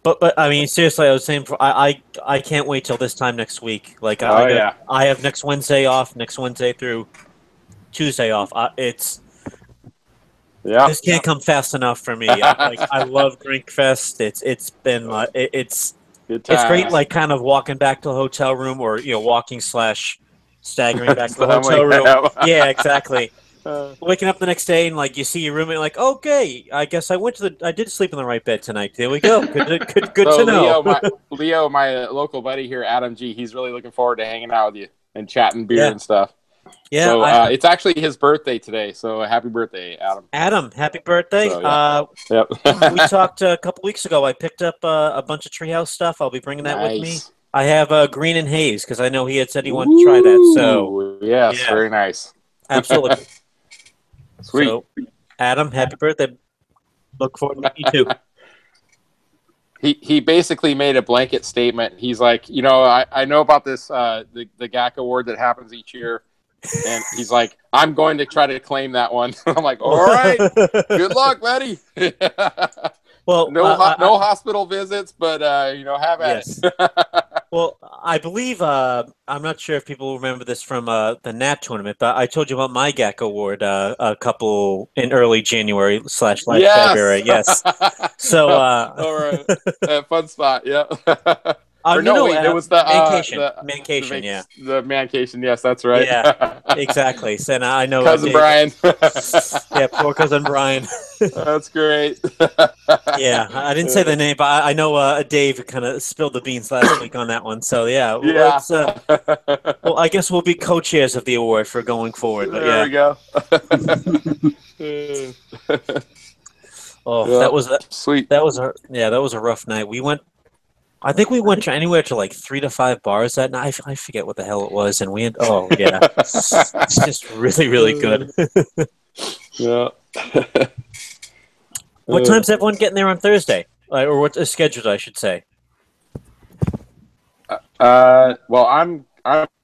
But I mean, seriously, I was saying, I can't wait till this time next week. Like, yeah. I have next Wednesday off, next Wednesday through Tuesday off. This can't come fast enough for me. I love Grinkfest. It's been it's great. Like, kind of walking back to the hotel room, or walking / staggering back to the hotel room. Yeah, exactly. Waking up the next day and like you see your roommate, like, okay, I guess I did sleep in the right bed tonight. There we go. Good to know. Leo, my local buddy here, Adam G, he's really looking forward to hanging out with you and chatting beer and stuff. Yeah, so it's actually his birthday today, so happy birthday, Adam. Adam, happy birthday. So, Yep. We talked a couple weeks ago. I picked up a bunch of Treehouse stuff. I'll be bringing that with me. I have Green and Haze because I know he had said he wanted to try that. So yes, very nice. Absolutely. Sweet. So, Adam, happy birthday. Look forward to meeting you too. He basically made a blanket statement. He's like, I know about this the GAC award that happens each year, and he's like, I'm going to try to claim that one. I'm like, all right, good luck, buddy. Well, no hospital visits, but have at it. Well, I believe I'm not sure if people remember this from the NAT tournament, but I told you about my GAC award a couple in early January / February. Yes. So all right, fun spot. Yeah. It was the Mancation. Yeah. The Mancation. Yes, that's right. Yeah, exactly. So now I know cousin Brian. Yeah, poor cousin Brian. That's great. Yeah, I didn't say the name, but I know Dave kind of spilled the beans last week on that one. So yeah. Well, I guess we'll be co-chairs of the award for going forward. But there we go. Oh, that was sweet. That was a rough night. I think we went anywhere to like 3 to 5 bars that night. I forget what the hell it was, and we had. Oh yeah, it's just really, really good. Yeah. What time's everyone getting there on Thursday, or what's scheduled? I should say. Well, I'm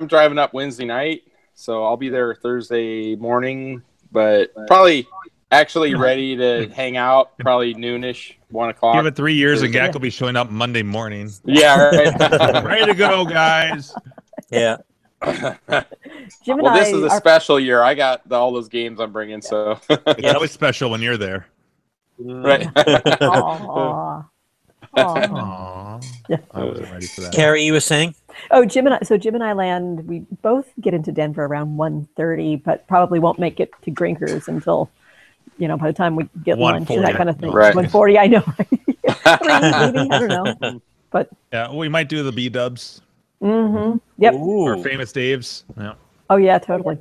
driving up Wednesday night, so I'll be there Thursday morning, but probably actually ready to hang out, probably noonish, 1 o'clock. Give it 3 years and Gak will be showing up Monday morning. Yeah, right. Ready to go, guys. Yeah. Jim and Well, this is a are- special year. I got all those games I'm bringing, so It's always special when you're there. right. Aw. Aww. Yeah. I wasn't ready for that. Carrie, you were saying? Oh, Jim and I land. We both get into Denver around 1:30, but probably won't make it to Grinkers until, by the time we get lunch and that kind of thing. Right. 1:40, I know. 3 maybe, I don't know. But Yeah, we might do the B-dubs yep. or Famous Dave's. Yeah. Oh yeah, totally.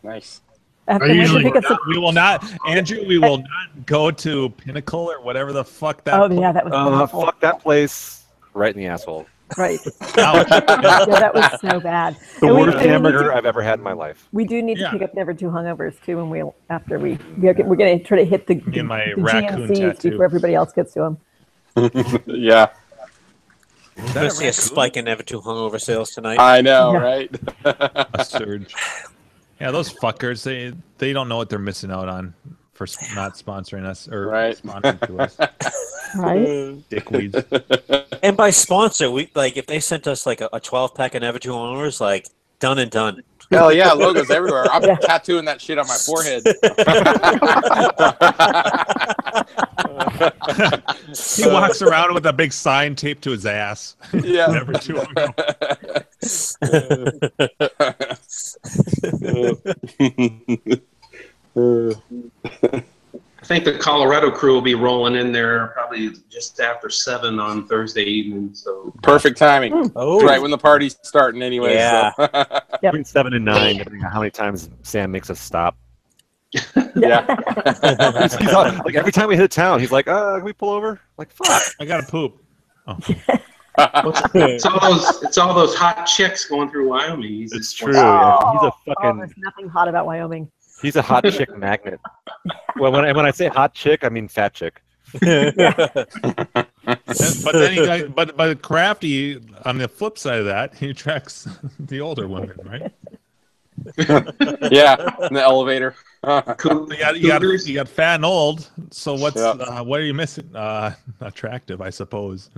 Nice. We will not, Andrew. We will not go to Pinnacle or whatever the fuck that. Oh yeah, that was awful. Fuck that place right in the asshole. Right. Ouch. Yeah, that was so bad. The And worst and hamburger I've ever had in my life. We do need to pick up Never Two Hungovers too, and we're going to try to hit the my the raccoon GNCs tattoo. before everybody else gets to them. Yeah. We're going to see a spike in Never Too Hungover sales tonight. I know, Yeah. right? A surge. Yeah, those fuckers. They don't know what they're missing out on for not sponsoring us or sponsoring to us. Right. Dickweeds. And by sponsor, we if they sent us like a 12-pack of Never Too Hungovers, like done and done. Hell yeah, logos everywhere. I'm tattooing that shit on my forehead. He walks around with a big sign taped to his ass. Yeah. Never too long. I think the Colorado crew will be rolling in there probably just after 7 on Thursday evening. So Perfect timing. Oh. Right when the party's starting anyway. Yeah. So. Between 7 and 9, depending on how many times Sam makes us stop. Yeah. He's like every time we hit a town, he's like, "Can we pull over?" Like, fuck, I gotta poop. Oh. it's all those hot chicks going through Wyoming. It's true. Yeah. He's a Oh, fucking. there's nothing hot about Wyoming. He's a hot chick magnet. Well, when I say hot chick, I mean fat chick. But then but Crafty, on the flip side of that, he attracts the older women, right? Yeah, in the elevator. You got fat and old. So what are you missing? Attractive, I suppose.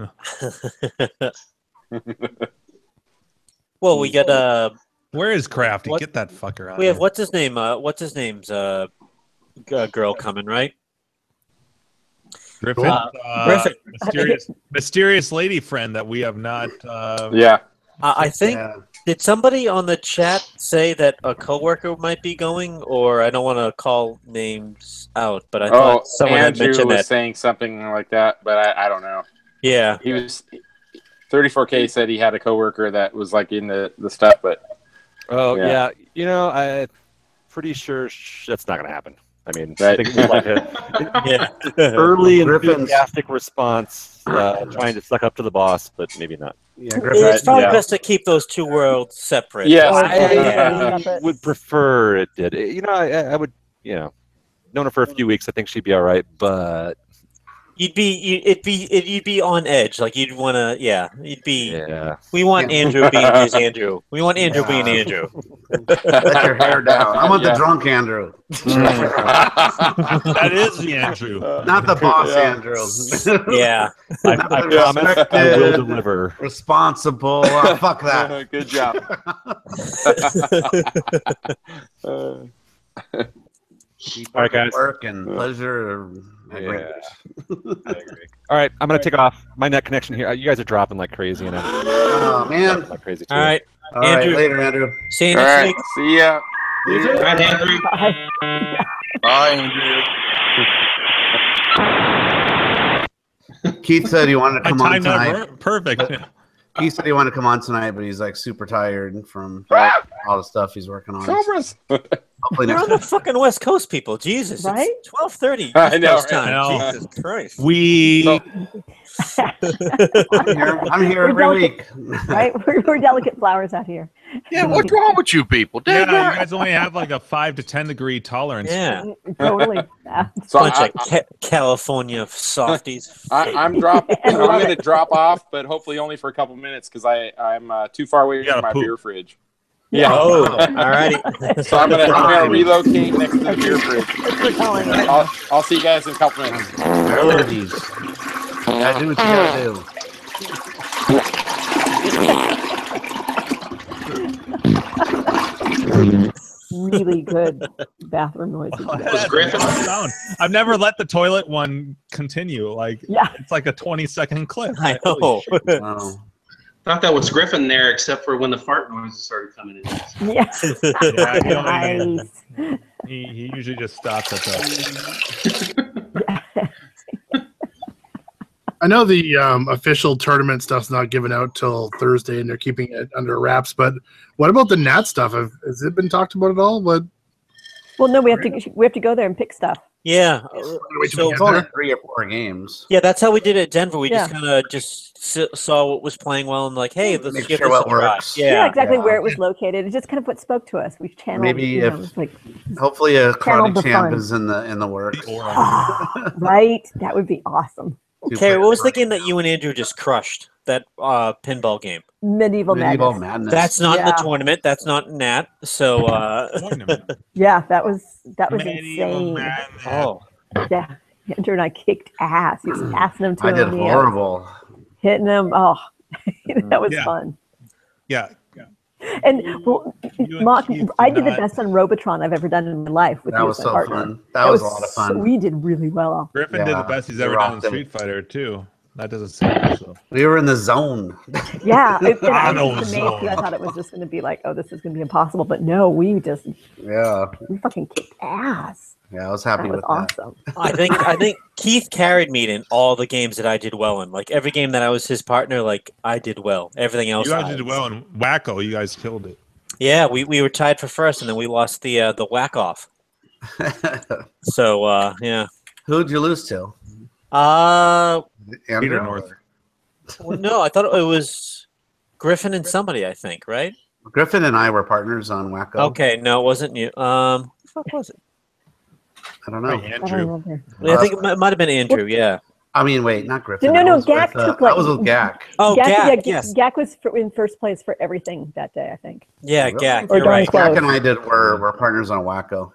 Well, we got Where is Crafty? Get that fucker out. We have what's his name's girl coming, right? Griffin. Griffin. Mysterious lady friend that we have not. Yeah. I think. Yeah. Did somebody on the chat say that a coworker might be going, or I don't want to call names out, but I thought someone had Andrew mentioned was that. saying something like that, but I don't know. Yeah, He was 34K said he had a coworker that was like in the stuff, but Oh yeah, I'm pretty sure that's not gonna happen. I mean, Right. I think it's like early enthusiastic response, trying to suck up to the boss, but maybe not. Yeah, Griffin. it's probably best to keep those two worlds separate. Yes. I would prefer it did. I would, known her for a few weeks. I think she'd be all right, but You'd be on edge. Like you'd want to, you'd be. yeah. We want Andrew being his Andrew. We want Andrew being Andrew. Let your hair down. I want the drunk Andrew. That is the Andrew. Not the boss Andrew. Yeah. I promise I will deliver. Responsible. Fuck that. Good job. All right, guys. Work and pleasure. I agree. All right, I'm gonna take off. My net connection here. You guys are dropping like crazy, and Oh man. like crazy too. All right. All right, Andrew. later, Andrew. See you All next right. week. See ya. Bye, Andrew. Bye, Andrew. Keith said he wanted to come on timed that tonight. perfect. He said he wanted to come on tonight, but he's like super tired from all the stuff he's working on. Cobras. Hopefully We're next on the fucking West Coast, people. Jesus, Right? It's 12:30. I know, West Coast right? time. I know. Jesus Christ. I'm here every delicate. week. Right? We're delicate flowers out here. Yeah, what's wrong with you people? Yeah, Damn you guys only have like a 5 to 10 degree tolerance. Yeah. Totally. Yeah. So Bunch of California softies. I'm going to drop off, but hopefully only for a couple minutes because I'm too far away from my beer fridge. Yeah. Oh, all righty. So I'm gonna relocate next to the beer fridge. I'll see you guys in a couple minutes. Yeah, do what you gotta do. Really good bathroom noises. Was Griffin sound? I've never let the toilet one continue. Like, it's like a 20-second clip. I know. Wow. Thought that was Griffin there, except for when the fart noises started coming in. Yes. Nice. He usually just stops at that. I know the official tournament stuff's not given out till Thursday, and they're keeping it under wraps. But what about the Nat stuff? Has it been talked about at all? What? Well, no, we have to go there and pick stuff. Yeah. So it's only 3 or 4 games. Yeah, that's how we did it at Denver. We just kind of saw what was playing well and like, hey, let's give this a try. Yeah, exactly where it was located. It's just kind of what spoke to us. We channeled. Maybe hopefully a karate champ is in the works. Right, that would be awesome. Okay, what was the game that you and Andrew just crushed? That pinball game. Medieval Madness. That's not in the tournament. That's not Nat. So yeah, that was insane. Oh. Yeah. Andrew and I kicked ass. He was passing them to I did horrible. Hitting them. Oh, that was fun. Yeah. And Mark, I did the best on Robotron I've ever done in my life. With that was so fun. That was a lot of fun. We did really well. Griffin did the best he's ever done in Street Fighter too. That doesn't say so. We were in the zone. Yeah, I was amazed because I thought it was just going to be like, oh, this is going to be impossible. But no, we fucking kicked ass. Yeah, I was happy with that. Awesome. I think Keith carried me in all the games that I did well in. Like every game that I was his partner, like I did well. Everything else, you guys did well in Wacko. You guys killed it. Yeah, we were tied for first, and then we lost the whack off. So yeah. Who'd you lose to? Peter North. Well, no, I thought it was Griffin and somebody. I think right. Griffin and I were partners on Wacko. Okay, no, it wasn't you. Who the fuck was it? I don't know. Andrew. I think it might have been Andrew. Yeah. I mean, wait, not Griffin. No, Gak took I was with Gak. Oh, Gak. Yes. Gak was in first place for everything that day, I think. Yeah, really? Gak. Or you're right. Gak and I were partners on Wacko.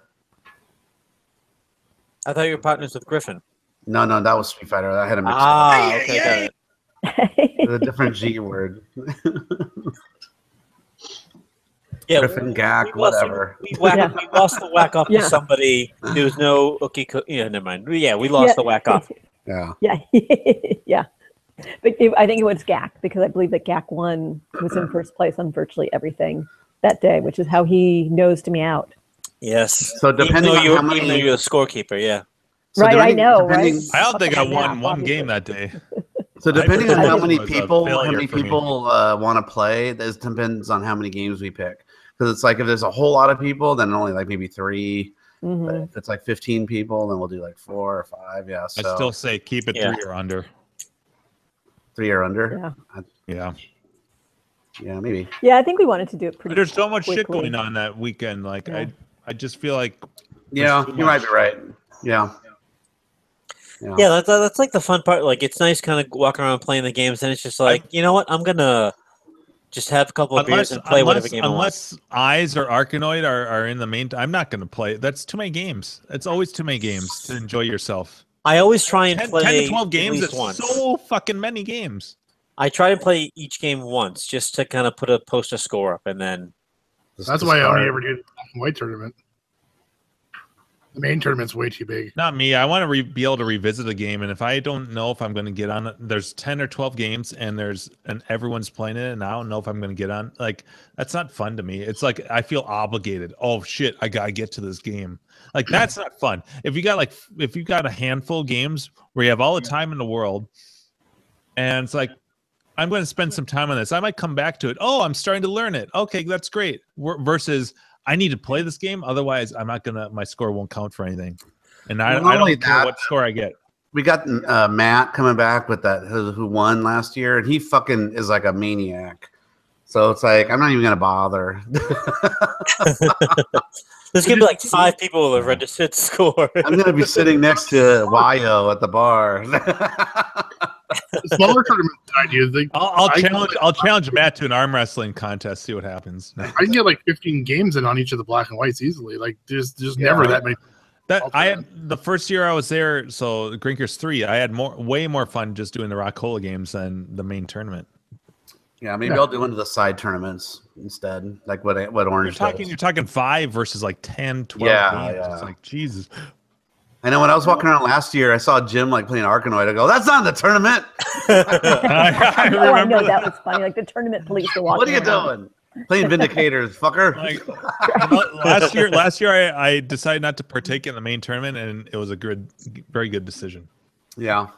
I thought you were partners with Griffin. No, that was Street Fighter. I had a mix up. Okay, got it. The different G word. Yeah, Griffin, Gak, whatever. We lost the whack off to somebody. There was no Ookie. Yeah, never mind. Yeah, we lost the whack off. Yeah. Yeah. Yeah. But I think it was Gak because I believe that Gak was in first place on virtually everything that day, which is how he nosed me out. Yes. So depending on how many, even though you're a scorekeeper, yeah. So right, I know. Right? I don't think I won one game that day. So depending on how many people want to play, this depends on how many games we pick. Because it's like if there's a whole lot of people, then only like maybe 3. Mm-hmm. But if it's like 15 people, then we'll do like 4 or 5. Yeah. So I still say keep it 3 or under. 3 or under. Yeah. Yeah, maybe. Yeah, I think we wanted to do it pretty. But there's so much quickly. shit going on that weekend. Like I just feel like. Yeah, you might be right. Yeah. Yeah, that's like the fun part. Like it's nice kind of walking around playing the games, and it's just like, you know what, I'm gonna just have a couple of beers and play whatever game I want. Unless Eyes or Arkanoid are in the main, I'm not gonna play. That's too many games. It's always too many games to enjoy yourself. I always try and play 10 to 12 games. It's once. So fucking many games. I try to play each game once just to kind of post a score up, and then. That's why I only ever do the black and white tournament. The main tournament's way too big. Not me. I want to be able to revisit a game, and if I don't know if I'm going to get on it, there's 10 or 12 games, and everyone's playing it, and I don't know if I'm going to get on. Like that's not fun to me. It's like I feel obligated. Oh shit, I gotta get to this game. Like that's not fun. If you got a handful of games where you have all the time in the world, and it's like I'm going to spend some time on this. I might come back to it. Oh, I'm starting to learn it. Okay, that's great. Versus. I need to play this game, otherwise I'm not gonna. My score won't count for anything, and I don't care what score I get. We got Matt coming back with that who won last year, and he fucking is like a maniac. So it's like I'm not even gonna bother. There's gonna be like 5 people who have registered score. I'm gonna be sitting next to Wyo at the bar. Smaller tournament idea. I'll challenge Matt to an arm wrestling contest. See what happens. I can get like 15 games in on each of the black and whites easily. Like there's never that many. I had the first year I was there, so Grinkers 3. I had way more fun just doing the Rock Cola games than the main tournament. Yeah, maybe I'll do one of the side tournaments instead, like what Orange does. You're talking 5 versus like 10, 12 games. Yeah. It's like Jesus. I know when I was walking around last year, I saw Jim like playing Arkanoid. I go, "That's not the tournament." I know that was funny. Like the tournament police are walking. What are you doing? Playing Vindicators, fucker. Last year I decided not to partake in the main tournament, and it was a very good decision. Yeah.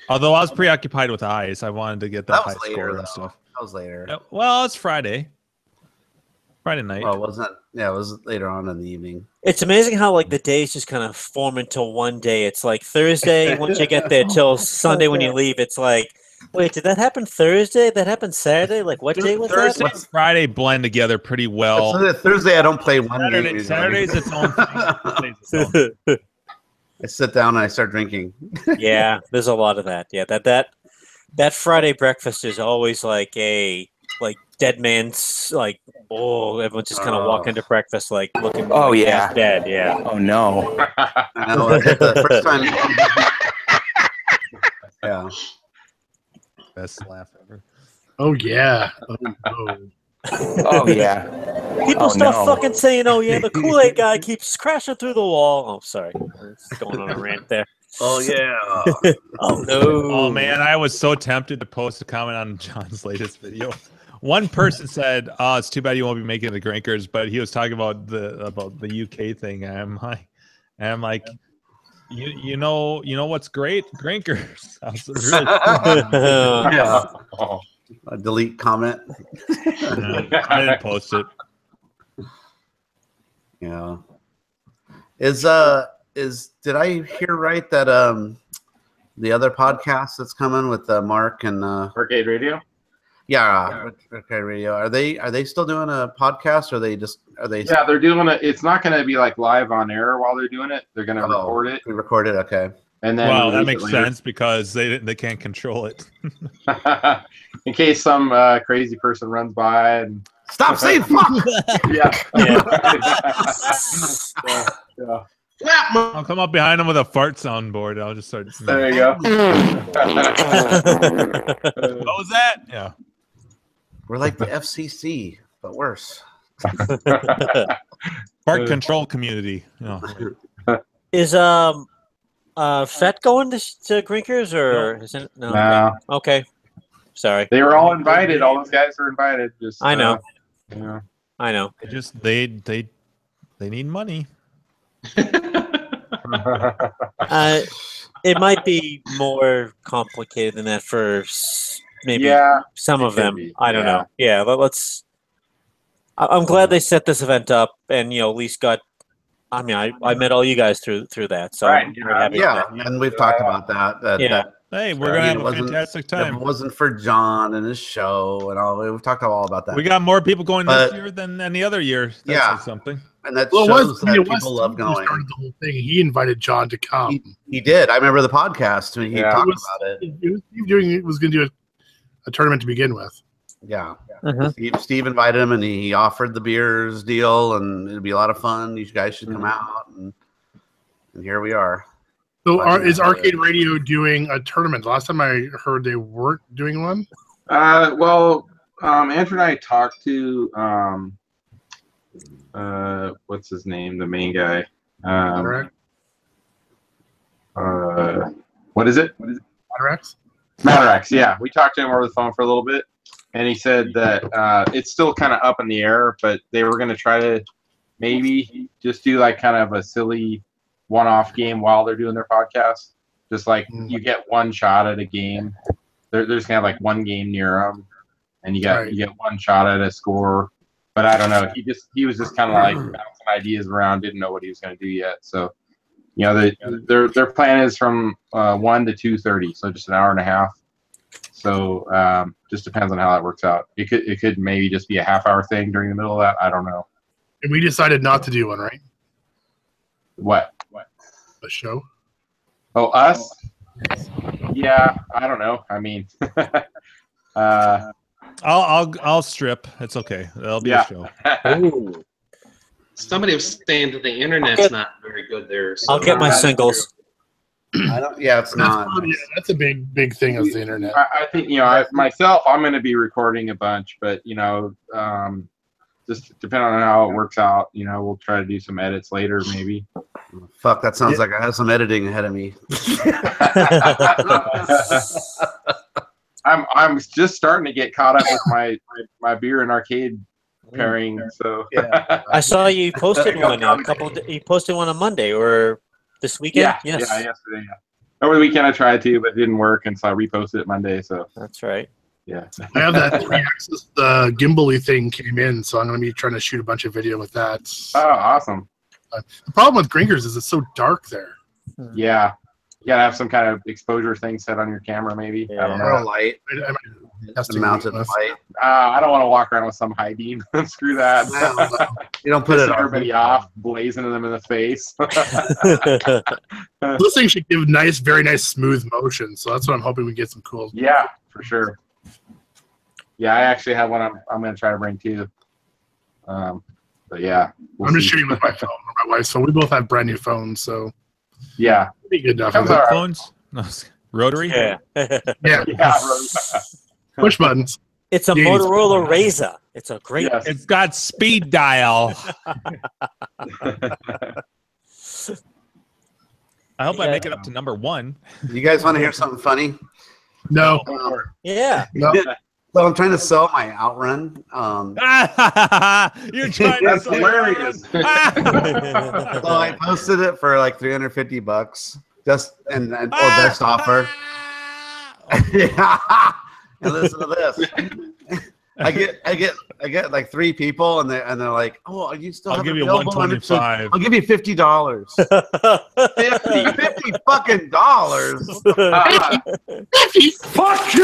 Although I was preoccupied with eyes, I wanted to get that high score and stuff. That was later. Well, it's Friday night. Well, it wasn't. Yeah, it was later on in the evening. It's amazing how like the days just kind of form into one day. It's like Thursday once you get there till Sunday when you leave. It's like, wait, did that happen Thursday? That happened Saturday? Like what day was Thursday that? and Friday blend together pretty well. Thursday I don't play one game. Saturday's its own thing. I sit down and I start drinking. Yeah, there's a lot of that. Yeah, that Friday breakfast is always like a dead man's like everyone's just kind of walking to breakfast like looking dead. Yeah. Oh no. I know, the first time. Yeah. Best laugh ever. Oh yeah. Oh, no. Oh yeah. People start fucking saying, "Oh yeah, the Kool-Aid guy keeps crashing through the wall." Oh, sorry, going on a rant there. Oh yeah. Oh no. Oh man, I was so tempted to post a comment on John's latest video. One person said, "Oh, it's too bad you won't be making the Grinkers," but he was talking about the UK thing. And I'm like, you know what's great? Grinkers. I was really yeah. A delete comment. I didn't post it. Yeah. Did I hear right that the other podcast that's coming with Mark and Arcade Radio? Yeah, Arcade Radio. Are they still doing a podcast, or are they? Yeah, they're doing it. It's not going to be like live on air while they're doing it. They're going to record it. We record it, okay. And then that makes sense because they can't control it. In case some crazy person runs by and stop saying fuck. Yeah. I'll come up behind him with a fart soundboard. I'll just start. There you go. What was that? Yeah. We're like the FCC, but worse. Fart control community. Is Fett going to Grinkers or is it no? No. Okay. Sorry. They were all invited. All those guys were invited. Just I know. Yeah. I know. They need money. It might be more complicated than that for maybe some of them. I don't know. Yeah, let's. I'm glad they set this event up, and at least got. I mean, I met all you guys through that, so right. I'm very happy. Yeah, and we've talked about that. Hey, we're gonna have a fantastic time. If it wasn't for John and his show and all, we've talked all about that. We got more people going this year than any other year. That's something. And that shows that people love going. Started the whole thing. He invited John to come. He did. I remember the podcast when he talked about it. He was going to do a tournament to begin with. Yeah. Steve invited him, and he offered the beers deal, and it'd be a lot of fun. You guys should come out, and here we are. So, is Arcade Radio doing a tournament? Last time I heard they weren't doing one. Well, Andrew and I talked to what's his name, the main guy. What is it? Matarax? Matarax, yeah. We talked to him over the phone for a little bit, and he said that it's still kind of up in the air, but they were going to try to maybe just do like kind of a silly one-off game while they're doing their podcast. Just like you get one shot at a game. There's going to have like one game near them, and you get one shot at a score. But I don't know. He was just kind of like bouncing ideas around, didn't know what he was going to do yet. So, their plan is from 1 to 2:30, so just an hour and a half. So just depends on how that works out. It could maybe just be a half-hour thing during the middle of that. I don't know. And we decided not to do one, right? What? The show? Oh, us? Yeah, I don't know. I mean, I'll strip. It's okay. That'll be a show. Somebody was saying that the internet's not very good there. So I'll get my singles. I don't. Yeah, it's not. That's a big thing of the internet. I think myself, I'm going to be recording a bunch, but just depending on how it works out, we'll try to do some edits later, maybe. Fuck, that sounds like I have some editing ahead of me. I'm just starting to get caught up with my beer and arcade pairing. So I saw you posted one you posted one on Monday or this weekend. Yeah, yesterday. Yeah. Over the weekend I tried to, but it didn't work, and so I reposted it Monday. So that's right. Yeah. I have that 3-axis gimbal-y thing came in, so I'm going to be trying to shoot a bunch of video with that. Oh, awesome. The problem with Grinkers is it's so dark there. Yeah. You gotta have some kind of exposure thing set on your camera, maybe. Yeah. I don't know. Or a light. Has to mounted light. I don't want to walk around with some high beam. Screw that. No. You don't put it on. Everybody off, blazing them in the face. Those things should give very nice smooth motion, so that's what I'm hoping we get some cool. Yeah, for sure. Yeah, I actually have one I'm going to try to bring too. But yeah. I'm just shooting with my phone or my wife's phone. We both have brand new phones, so yeah. Be good enough. Phones? No, rotary? Yeah. Yeah. Push buttons. It's a Motorola Razr. It's a great. Yes. It's got speed dial. I hope I make it up to number 1. You guys want to hear something funny? No. Yeah. No. So I'm trying to sell my Outrun. You're trying to sell hilarious. So I posted it for like $350, or best offer. Yeah. And listen to this. I get like 3 people, and they're like, "Oh, are you still?" I'll give you $125. I'll give you $50. 50 fucking dollars. 50. Fuck you.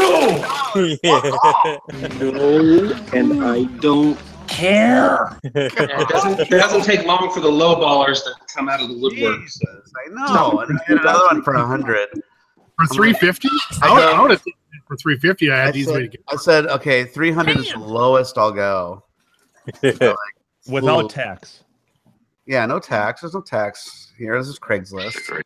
No, and I don't care. It doesn't take long for the low ballers to come out of the woodwork. I know. And I get another one for 100. For 350? I would have for 350. I had these. I said, okay, 300 is the lowest I'll go. So without tax. Yeah, no tax. There's no tax here. This is Craigslist.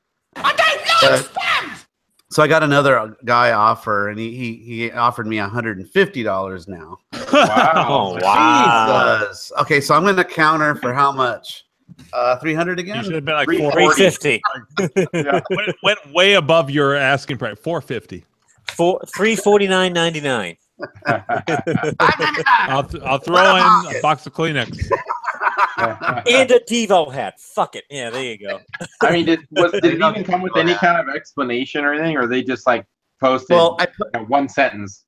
So I got another guy offer, and he offered me $150 now. Wow! Wow! Jesus. Okay, so I'm going to counter for how much? 300 again? You should have been like 350. Yeah, went way above your asking price. 450. $349.99. I'll throw in a box of Kleenex and a TiVo hat. Fuck it. Yeah, there you go. I mean, did it even come with any kind of explanation or anything, or they just like posted one sentence?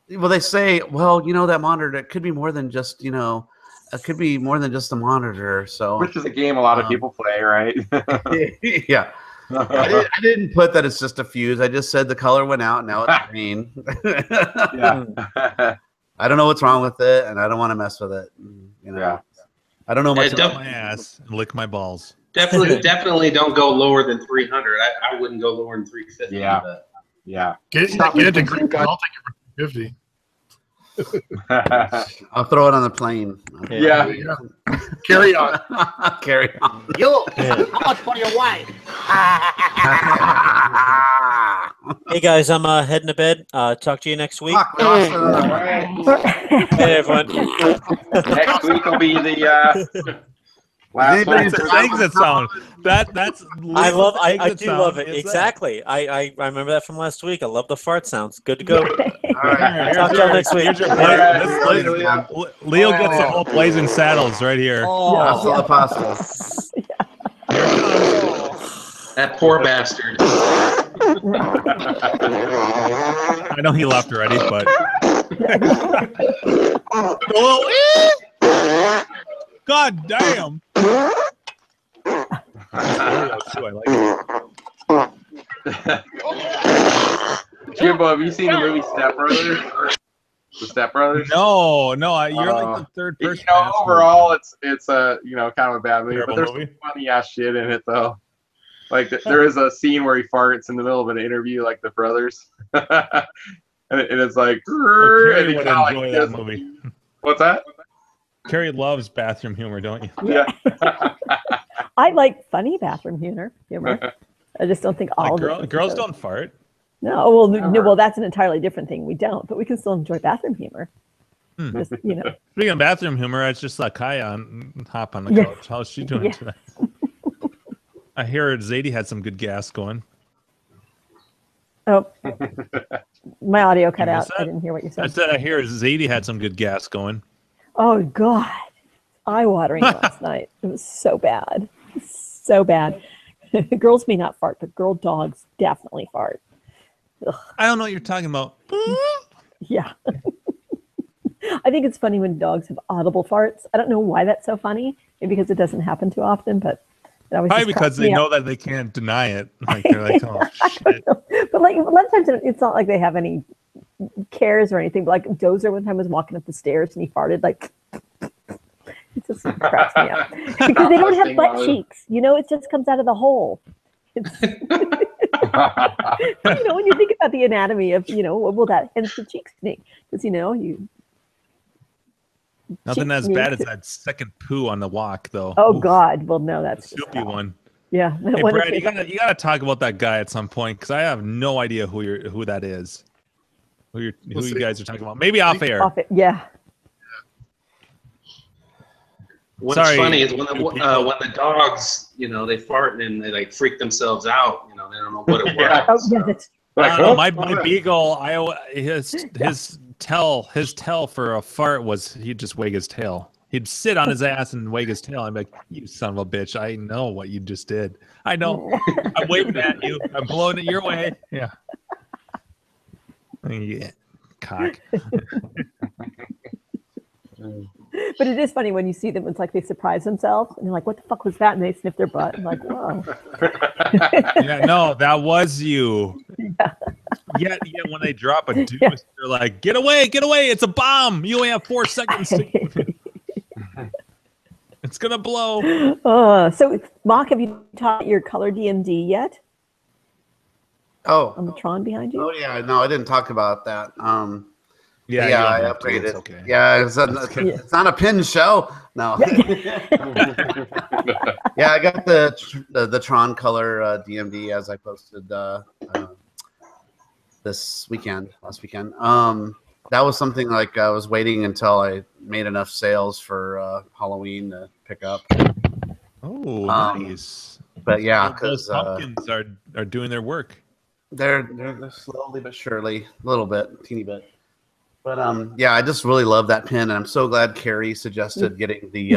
Well, they say, that monitor, it could be more than just, it could be more than just a monitor. So, which is a game a lot of people play, right? Yeah. I didn't put that it's just a fuse. I just said the color went out. Now it's green. Yeah. I don't know what's wrong with it, and I don't want to mess with it. Yeah. I don't know much about my ass and lick my balls. Definitely don't go lower than 300. I wouldn't go lower than 350. Yeah. But. Yeah. Get it to Green. I'll take it for 350. I'll throw it on the plane. Yeah. Carry on. Carry on. You, how much for your wife? Hey guys, I'm heading to bed. Talk to you next week. Right. Hey everyone. Next week will be the last exit sound. That's I do love it. Exactly. I remember that from last week. I love the fart sounds. Good to go. All right. Talk to y'all next week. Leo gets the whole Blazing Saddles right here. Oh, pasta. That poor bastard. I know he left already, but God damn. Jimbo, have you seen the movie Step Brothers? The Step Brothers? No, you're like the third person. Overall, it's a kind of a bad movie, Terrible but there's movie? some funny ass shit in it though. Like there is a scene where he farts in the middle of an interview, like the brothers, and it's like. Carrie would enjoy that movie. What's that? Carrie loves bathroom humor, don't you? Yeah. I like funny bathroom humor. I just don't think all girls don't fart. No, well, well, that's an entirely different thing. We don't, but we can still enjoy bathroom humor. Just, Speaking of bathroom humor, I just saw Kaya hop on the couch. How's she doing today? I hear Zadie had some good gas going. Oh, my audio cut out. I didn't hear what you said. I said I hear Zadie had some good gas going. Oh God, eye-watering last night. It was so bad, so bad. Girls may not fart, but girl dogs definitely fart. Ugh. I don't know what you're talking about. Yeah. I think it's funny when dogs have audible farts. I don't know why that's so funny. Maybe because it doesn't happen too often, but it always probably because they know that they can't deny it. Like they're like, oh shit. But like a lot of times it's not like they have any cares or anything. But like Dozer one time was walking up the stairs and he farted like. It just cracks me up because they don't have butt cheeks. It just comes out of the hole. It's when you think about the anatomy of, well, that hence the cheek snake, because you. Nothing as bad as that second poo on the walk, though. Oh God! Well, no, that's the soupy one. Yeah. Hey, Brad, you gotta talk about that guy at some point because I have no idea who that is. Who you guys are talking about? Maybe off air. Yeah. What's funny is when the dogs, they fart and they like freak themselves out. They don't know what it was. My beagle, his tell for a fart was he'd just wag his tail. He'd sit on his ass and wag his tail. I'm like, you son of a bitch! I know what you just did. I know. I'm waving at you. I'm blowing it your way. Yeah. Yeah, cock. But it is funny when you see them. It's like they surprise themselves and they're like, "What the fuck was that?" And they sniff their butt. I'm like, "Whoa." Yeah, no, that was you. Yeah. Yet when they drop a deuce, they're like, "Get away! Get away! It's a bomb! You only have 4 seconds. It's gonna blow." So, Mock, have you taught your color DMD yet? Oh, on the Tron behind you. Oh yeah, no, I didn't talk about that. Yeah, I upgraded. Okay. Yeah, it's not a pin show. No. Yeah, I got the Tron color DMD as I posted last weekend. That was something like I was waiting until I made enough sales for Halloween to pick up. Oh, nice. But yeah, because pumpkins are doing their work. They're slowly but surely, a little bit, teeny bit. But yeah, I just really love that pin, and I'm so glad Carrie suggested getting the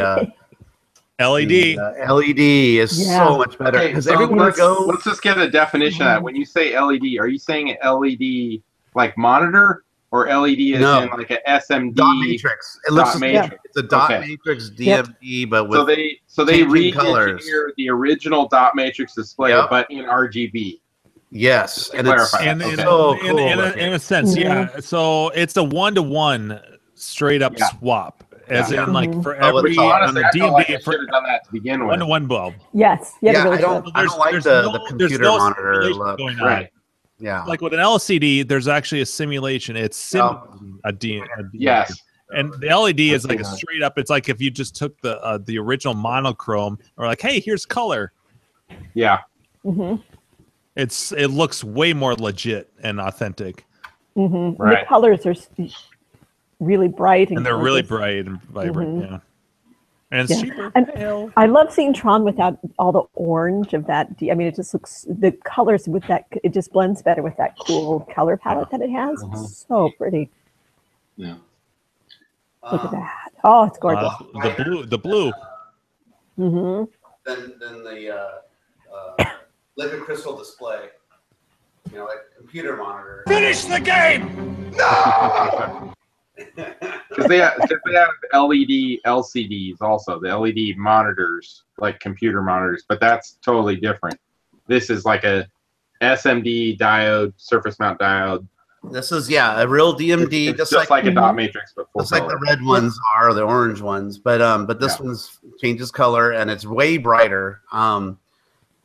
LED. LED is so much better because everywhere I go. Let's just get a definition of that. When you say LED, are you saying LED like monitor or LED is in like a SMD dot matrix? It looks it's a dot matrix DMD, but with so they re-engineer the original dot matrix display, but in RGB. Yes, and it's in a sense, yeah. So it's a 1-to-1 straight up swap, as in like for every on the DMD for done that to begin with. 1-to-1 bulb. Yes, I don't like the computer monitor look. Going on. Right. Yeah, like with an LCD, there's actually a simulation. It's a DMD. Yes. And the LED is like a straight up. It's like if you just took the original monochrome, or like, hey, here's color. Yeah. Mm-hmm. It looks way more legit and authentic. Mm-hmm. Right. The colors are really bright and they're really bright and vibrant. Yeah, and it's cheaper. And I love seeing Tron without all the orange of that. I mean, it just looks the colors with that. It just blends better with that cool color palette that it has. It's so pretty. Yeah. Look at that. Oh, it's gorgeous. The blue. Mm-hmm. Then the liquid crystal display, like computer monitor. Finish the game! No! Because they have LED LCDs also, the LED monitors, like computer monitors, but that's totally different. This is like a SMD diode, surface mount diode This is a real DMD, It's just like a dot matrix, but full just like the color. red ones are, or the orange ones. But this one's changes color and it's way brighter. And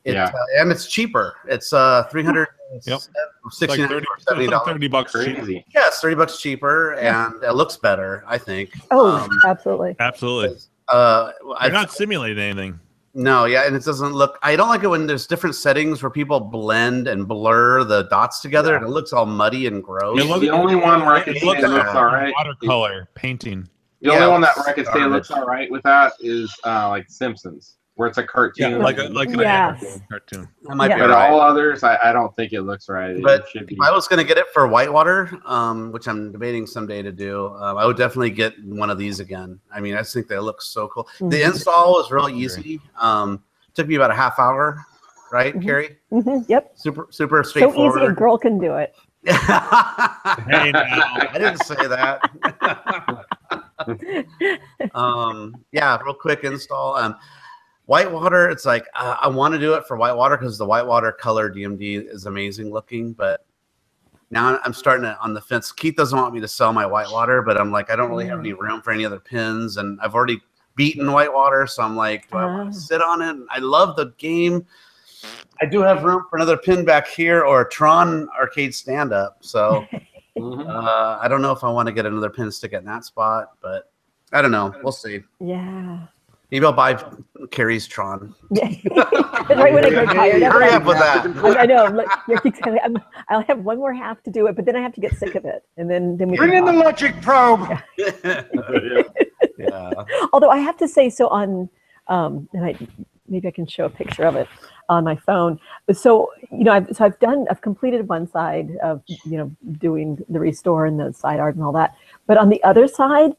it's cheaper. It's $369 $30 $30 Crazy. Yeah, it's $30 cheaper, and it looks better, I think. Oh, absolutely. Absolutely. You're not simulating anything. No, and it doesn't look. I don't like it when there's different settings where people blend and blur the dots together, and it looks all muddy and gross. The only one where I can say it looks all right. Watercolor painting. The only one that where I can say it looks all right with that is like Simpsons, where it's a cartoon. Yeah, like an cartoon. That might be But right. all others, I don't think it looks right. But It should be. if I was going to get it for whitewater, which I'm debating someday to do, I would definitely get one of these again. I mean, I just think they look so cool. The install was really easy. Took me about a half hour, right, Carrie? Yep. Super So straightforward. easy, a girl can do it. Hey, now. I didn't say that. Real quick install. Whitewater, it's like I want to do it for whitewater because the whitewater color DMD is amazing looking, but now I'm starting to on the fence. Keith doesn't want me to sell my whitewater, but I'm like, I don't really have any room for any other pins, and I've already beaten whitewater, so I'm like, do I want to sit on it? I love the game. I do have room for another pin back here or a Tron arcade stand-up, so I don't know if I want to get another pin to stick at that spot, but I don't know. We'll see. Yeah. Maybe I'll buy Carrie's Tron. Right when I get tired. Hurry up with that. I know. Exactly. I'll have one more half to do it, but then I have to get sick of it, and then we Bring in the logic probe. Although I have to say, so on, and maybe I can show a picture of it on my phone. So I've completed one side of doing the restore and the side art and all that, but on the other side,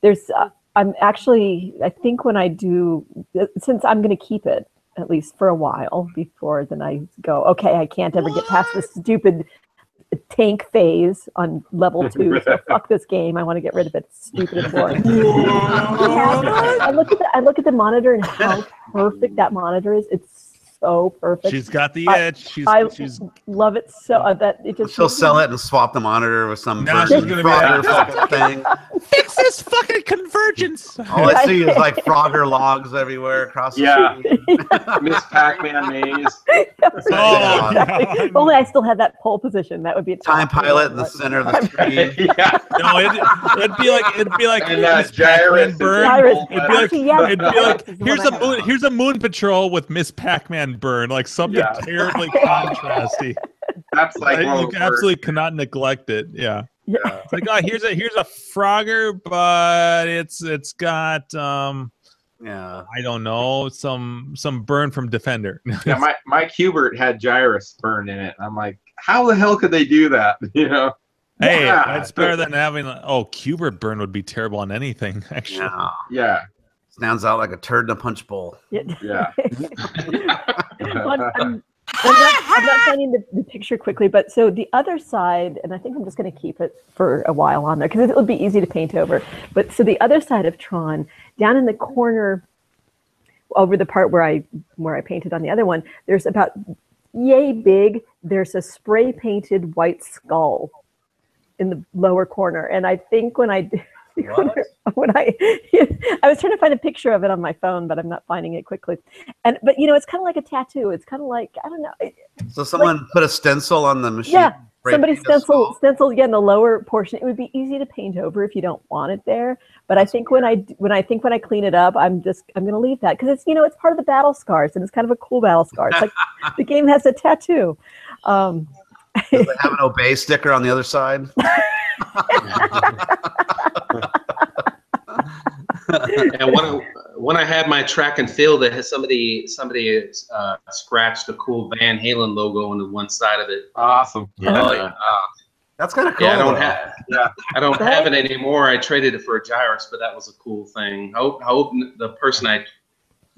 there's I'm actually, I think when I do, since I'm going to keep it at least for a while before then I go, okay, I can't ever get past this stupid tank phase on level 2, so fuck this game. I want to get rid of it. It's stupid and boring. I look at the monitor and how perfect that monitor is. It's so perfect. She's got the edge. She's love it so that it just. She'll sell it and swap the monitor with some Now she's gonna be Frogger like, fucking thing. Fix this fucking convergence. All I see is like Frogger logs everywhere across the street. Miss Pac-Man maze. If only I still had that pole position. That would be a Time pilot in the center of the screen. No, it'd be like And that gyrus. It'd be like here's a moon patrol with Miss Pac-Man burn, like something terribly contrasty. That's like you absolutely cannot neglect it. Yeah. It's like, oh, here's a Frogger, but it's got I don't know, some burn from Defender. Yeah, Mike Hubert had gyrus burn in it. I'm like, how the hell could they do that? You know? Hey, that's better than having Hubert burn would be terrible on anything, actually. Yeah. Sounds out like a turd in a punch bowl. Yeah. I'm not finding the picture quickly, but so the other side, and I think I'm just going to keep it for a while on there because it would be easy to paint over. But so the other side of Tron, down in the corner, over the part where I painted on the other one, there's about yay big. There's a spray painted white skull in the lower corner, and I think when I was trying to find a picture of it on my phone, but I'm not finding it quickly. But it's kind of like a tattoo. It's kind of like, I don't know. So someone put a stencil on the machine. Yeah, somebody stenciled in the lower portion. It would be easy to paint over if you don't want it there. But I think when I clean it up, I'm going to leave that because it's part of the battle scars and it's kind of a cool battle scar. It's like the game has a tattoo. Does it have an obey sticker on the other side? And when I had my track and field, that has somebody scratched a cool Van Halen logo on the one side of it. Awesome. That's kind of cool. Yeah, I don't have it anymore. I traded it for a gyrus, but that was a cool thing. I hope the person I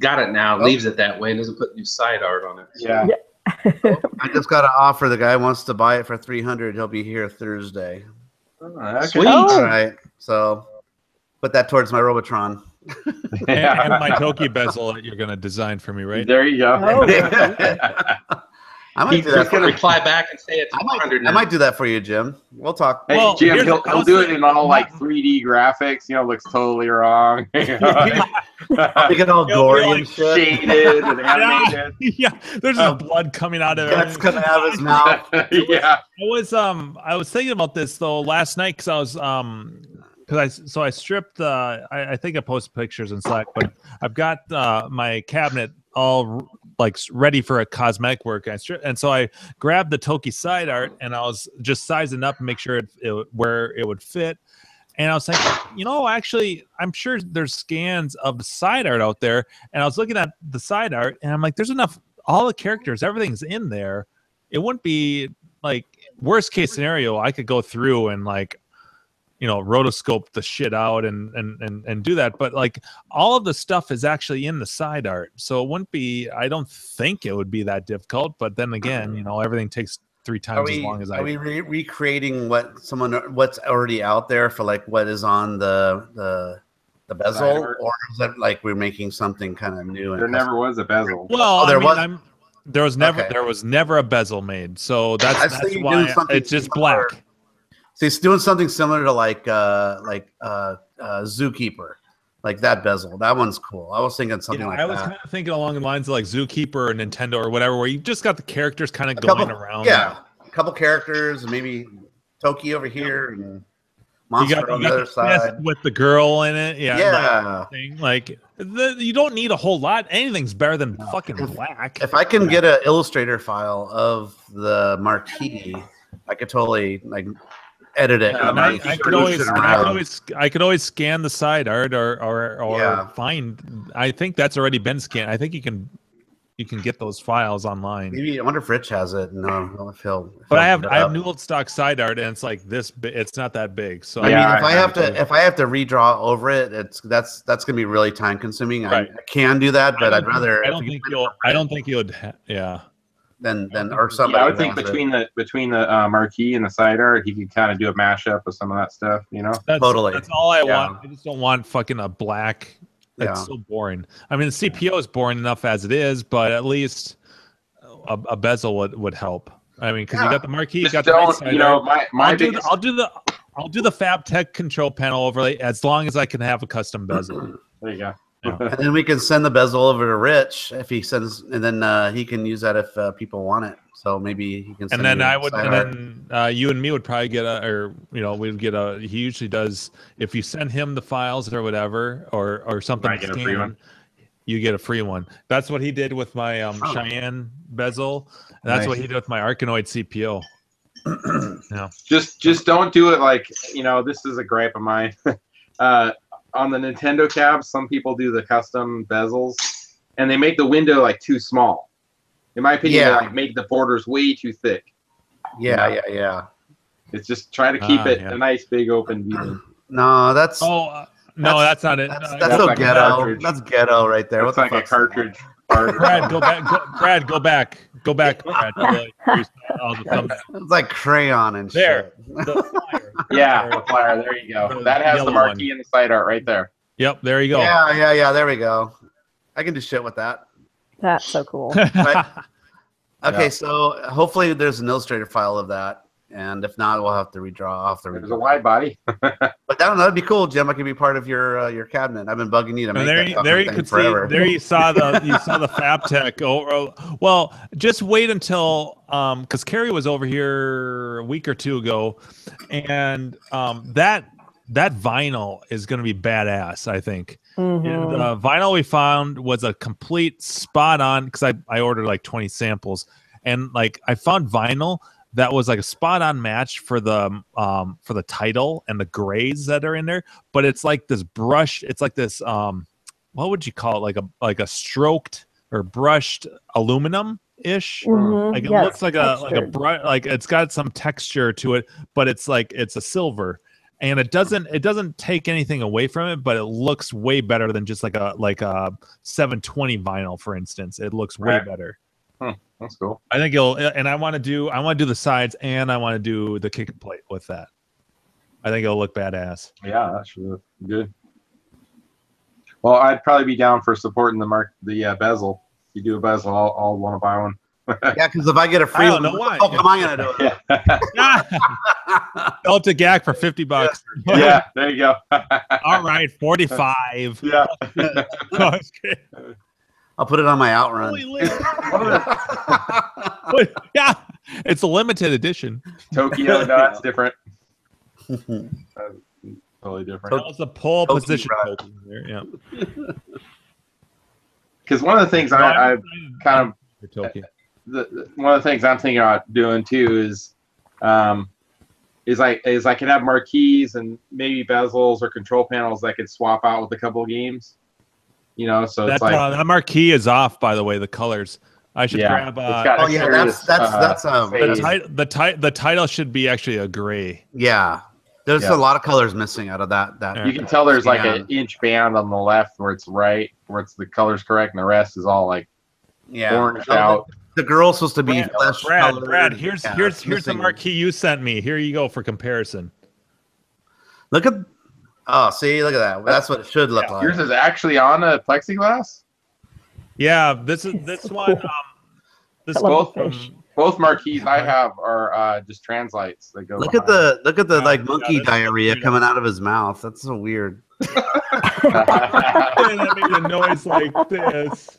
got it now leaves it that way and doesn't put new side art on it. Yeah. I just got an offer. The guy wants to buy it for $300. He'll be here Thursday. Sweet. All right. So put that towards my Robotron. And my Toki bezel that you're going to design for me, right? There you go. I might do that. He's gonna reply back and say it's I 400 might do that for you, Jim. We'll talk. Hey, Well, Jim, he'll I was do it thinking- in all like 3D graphics. You know, looks totally wrong. You know, Make it all He'll be gory like and shit. shaded and animated. Yeah, there's just blood coming out of it. That's coming out of his mouth. Yeah. I was thinking about this though last night because I was I stripped I think I posted pictures in Slack, but I've got my cabinet all like ready for a cosmetic work. And so I grabbed the Toki side art and I was just sizing up and make sure where it would fit. And I was like, actually, I'm sure there's scans of the side art out there. And I was looking at the side art and I'm like, there's enough, all the characters, everything's in there. It wouldn't be like worst case scenario. I could go through and like, rotoscope the shit out and do that. But like all of the stuff is actually in the side art. So it wouldn't be, I don't think it would be that difficult. But then again, everything takes 3 times as long as I. Are we recreating what's already out there for like what is on the bezel, or is that like we're making something kind of new? There never was a bezel. Well, there was never a bezel made. So that's why it's just black. So he's doing something similar to like Zookeeper, like that bezel. That one's cool. I was thinking something like that. I was kind of thinking along the lines of like Zookeeper or Nintendo or whatever, where you just got the characters kind of going around. Yeah, a couple characters, maybe Toki over here and Monster on the other side with the girl in it. Yeah. You don't need a whole lot. Anything's better than fucking black. If I can get an Illustrator file of the marquee, I could totally like edit it. I could always scan the side art or find. I think that's already been scanned. I think you can get those files online. Maybe I wonder if Rich has it. No, if he'll. But I have new old stock side art, and it's like this. It's not that big. So I mean, if I have to redraw over it, that's gonna be really time consuming. Right. I can do that, but I'd rather. I don't think you would. Yeah. Then or somebody. Yeah, I would think between the marquee and the side art, he could kind of do a mashup of some of that stuff. Totally. That's all I want. I just don't want fucking a black. It's so boring. I mean, the CPO is boring enough as it is, but at least a bezel would help. I mean, because you got the marquee, you got the right side art. I'll do the Fab Tech control panel overlay as long as I can have a custom bezel. There you go. Yeah. And then we can send the bezel over to Rich if he sends, and then he can use that if people want it. So maybe he can. Send you and me would probably get we'd get a. He usually does if you send him the files or whatever or something. You get a free one. That's what he did with my Cheyenne bezel. And that's what he did with my Arkanoid CPO. Yeah. Just don't do it like this is a gripe of mine. On the Nintendo cabs, some people do the custom bezels, and they make the window like too small. In my opinion, they like make the borders way too thick. Yeah. It's just try to keep it a nice big open view. No, that's that's not it. That's so ghetto. That's ghetto right there. It's like a cartridge. Brad, go back. Brad, go back. Go back, Brad. It's like crayon and there. shit. The flyer. Yeah, the flyer. There you go. That has the marquee and the side art right there. Yep, there you go. Yeah. There we go. I can do shit with that. That's so cool. Okay, so hopefully there's an Illustrator file of that, and if not, we'll have to redraw off the. There's a wide body. But that'd be cool, Jim. I could be part of your cabinet. I've been bugging you to make that there you could forever. See. There you saw the FabTech. Well, just wait until because Carrie was over here a week or two ago, and that vinyl is going to be badass. I think the vinyl we found was a complete spot on because I ordered like 20 samples, and like I found vinyl that was like a spot on match for the title and the grays that are in there, but it's like this brush. It's like this what would you call it? Like a stroked or brushed aluminum ish. Like it looks like a brush. Like it's got some texture to it, but it's a silver, and it doesn't take anything away from it, but it looks way better than just like a 720 vinyl, for instance. It looks way better. That's cool. I think I want to do the sides, and I want to do the kick plate with that. I think it'll look badass. Yeah, that should look good. Well, I'd probably be down for supporting the bezel. If you do a bezel, I'll want to buy one. Yeah, because if I get a free, I don't know why. How am I gonna do it? Sell it to Gag for $50. Yeah, there you go. All right, 45. Yeah. I'll put it on my outrun. Yeah, it's a limited edition. Tokyo, no, that's different. Totally different. That was the pole position. There, yeah. Because one of the things I kind of one of the things I'm thinking about doing too is I can have marquees and maybe bezels or control panels that I could swap out with a couple of games. You know, so that, it's like that marquee is off. By the way, the colors. I should grab. The title should be actually a gray. Yeah, there's a lot of colors missing out of that. You can tell there's like an inch band on the left where it's right, where it's the color's correct, and the rest is all like orange out. The girl's supposed to be flesh colored. Brad, here's the marquee you sent me. Here you go for comparison. Look at see, look at that. That's what it should look like. Yours is actually on a plexiglass. Yeah, this one. Both marquees I have are just translights that go. Look at the like monkey diarrhea coming out of his mouth. That's so weird. That made a noise like this.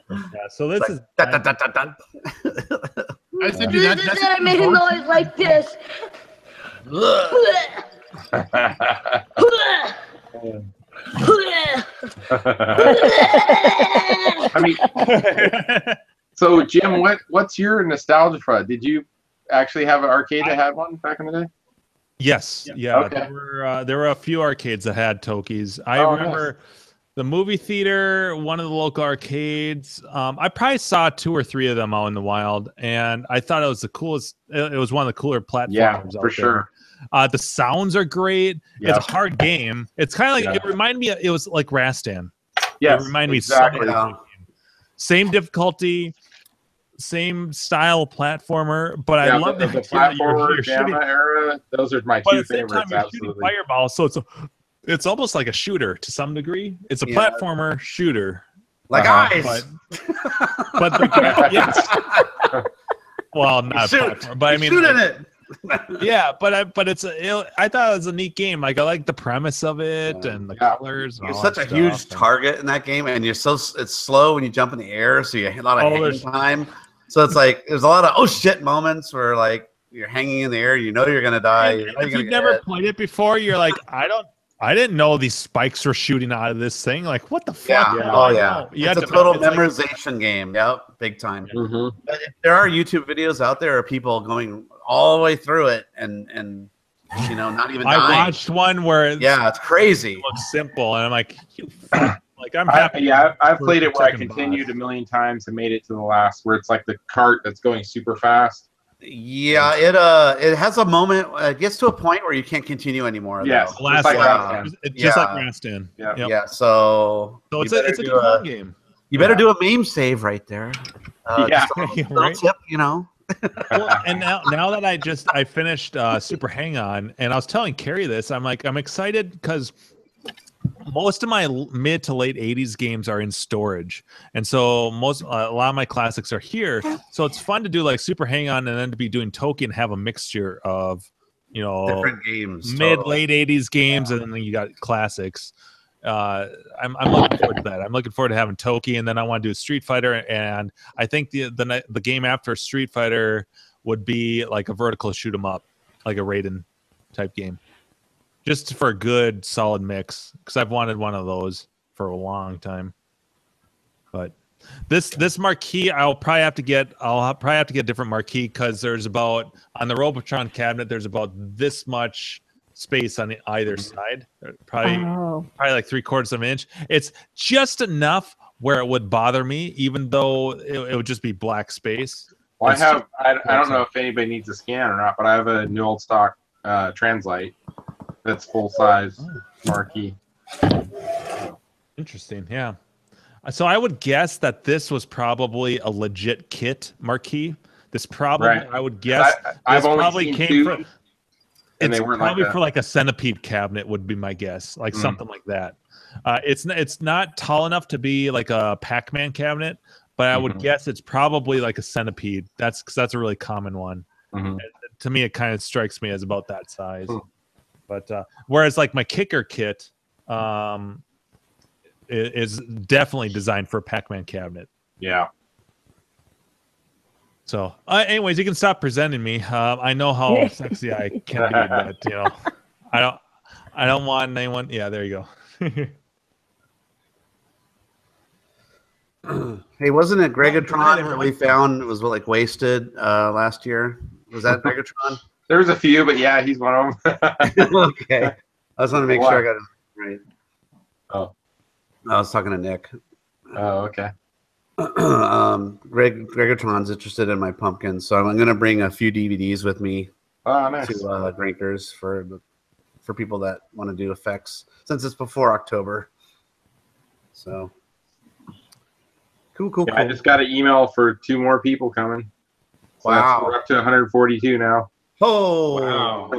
Yeah, so this is. I said that made a noise like this. I mean, so Jim, what's your nostalgia for? Did you actually have an arcade that had one back in the day? Yes, yeah. Okay. There were a few arcades that had Tokies. I remember the movie theater, one of the local arcades. I probably saw 2 or 3 of them out in the wild, and I thought it was the coolest. It was one of the cooler platforms. Yeah, out for there. Sure. The sounds are great. Yeah. It's a hard game. It's kind of like it reminded me. It was like Rastan. Yes, it reminded exactly. me. Same difficulty, same style platformer, but I love the platformer Gamma era. Those are my 2 favorites. Absolutely. Fireball, so it's almost like a shooter to some degree. It's a platformer shooter, like eyes. But yes. Well, not platformer, but I mean, shooting it. Yeah, but I thought it was a neat game. Like I like the premise of it and the colors. And you're such a huge target in that game, and it's slow when you jump in the air, so you have a lot of hanging time. So it's like there's a lot of moments where like you're hanging in the air, you know you're gonna die. If you've never played it before, you're like, I didn't know these spikes were shooting out of this thing. Like, what the fuck? Yeah. Oh, yeah. It's a total memorization game. Yep, big time. Mm-hmm. But there are YouTube videos out there of people going all the way through it and not even dying. I watched one where it's crazy. It looks simple, and I'm like, I'm happy. I've played it where I continued a million times and made it to the last, where it's like the cart that's going super fast. Yeah, it has a moment. It gets to a point where you can't continue anymore. Yes, just like Grandstand. Yeah. So it's a good fun game. You better do a meme save right there. Right. Tip, Well, and now that I finished Super Hang-On, and I was telling Carrie this, I'm excited because most of my mid to late 80s games are in storage, and so a lot of my classics are here. So it's fun to do like Super Hang-On and then to be doing Toki and have a mixture of different games, late 80s games, and then you got classics. I'm looking forward to that. I'm looking forward to having Toki, and then I want to do Street Fighter, and I think the game after Street Fighter would be like a vertical shoot 'em up, like a Raiden type game. Just for a good, solid mix, because I've wanted one of those for a long time. But this marquee, I'll probably have to get a different marquee because there's about on the Robotron cabinet there's about this much space on either side, probably like 3/4 of an inch. It's just enough where it would bother me, even though it would just be black space. Well, I don't know if anybody needs a scan or not, but I have a new old stock Translite. That's full size marquee. Interesting, yeah. So I would guess that this was probably a legit kit marquee. This probably, I would guess, I've this only probably seen came 2, from. and It's they weren't probably like that. for like a centipede cabinet would be my guess, like something like that. It's not tall enough to be like a Pac-Man cabinet, but I would guess it's probably like a centipede. That's because that's a really common one. To me, it kind of strikes me as about that size. But whereas like my kicker kit is definitely designed for a Pac-Man cabinet. Yeah. So, anyways, you can stop presenting me. I know how sexy I can be, but you know, I don't want anyone. Yeah, there you go. Hey, wasn't it Gregatron that we found was like wasted last year? Was that Gregatron? There was a few, but yeah, he's one of them. Okay, I just want to make sure I got it right. Oh, I was talking to Nick. Oh, okay. Gregatron's interested in my pumpkins, so I'm going to bring a few DVDs with me nice. to Drinkers for people that want to do effects, since it's before October. So cool. Yeah, I just got an email for 2 more people coming. So wow, we're up to 142 now. Oh, wow.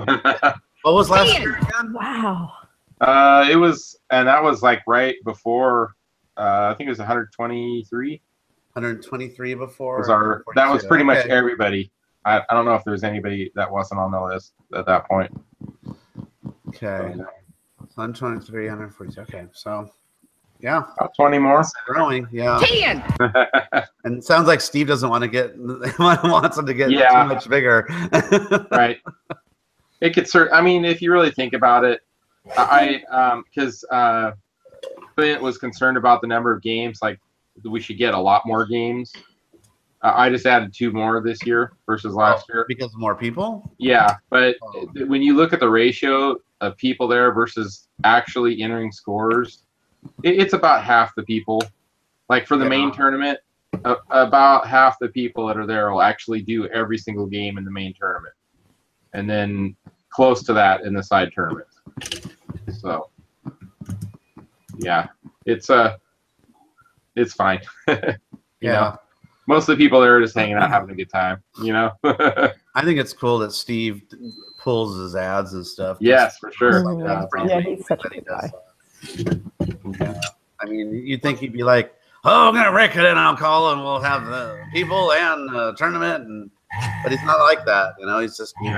What was last year again? Wow. It was, and that was like right before. I think it was 123. 123 before. That was pretty much everybody. I don't know if there was anybody that wasn't on the list at that point. Okay. 123, 142. Okay, so yeah, about 20 more. It's growing, yeah. 10. And it sounds like Steve doesn't want to get wants them to get too much bigger. Right. It could I mean, if you really think about it, because Clint was concerned about the number of games, like we should get a lot more games. I just added 2 more this year versus last year. Because more people? Yeah, but when you look at the ratio of people there versus actually entering scores, it's about half the people. Like for the main tournament, about half the people that are there will actually do every single game in the main tournament. And then close to that in the side tournaments. So yeah, it's fine. You know, most of the people there are just hanging out, having a good time. You know, I think it's cool that Steve pulls his ads and stuff. Yes, for sure. Yeah, he's such a good guy. Yeah. I mean, you'd think he'd be like, "Oh, I'm gonna wreck it and I'll call and we'll have the people and the tournament," but he's not like that. You know, he's just he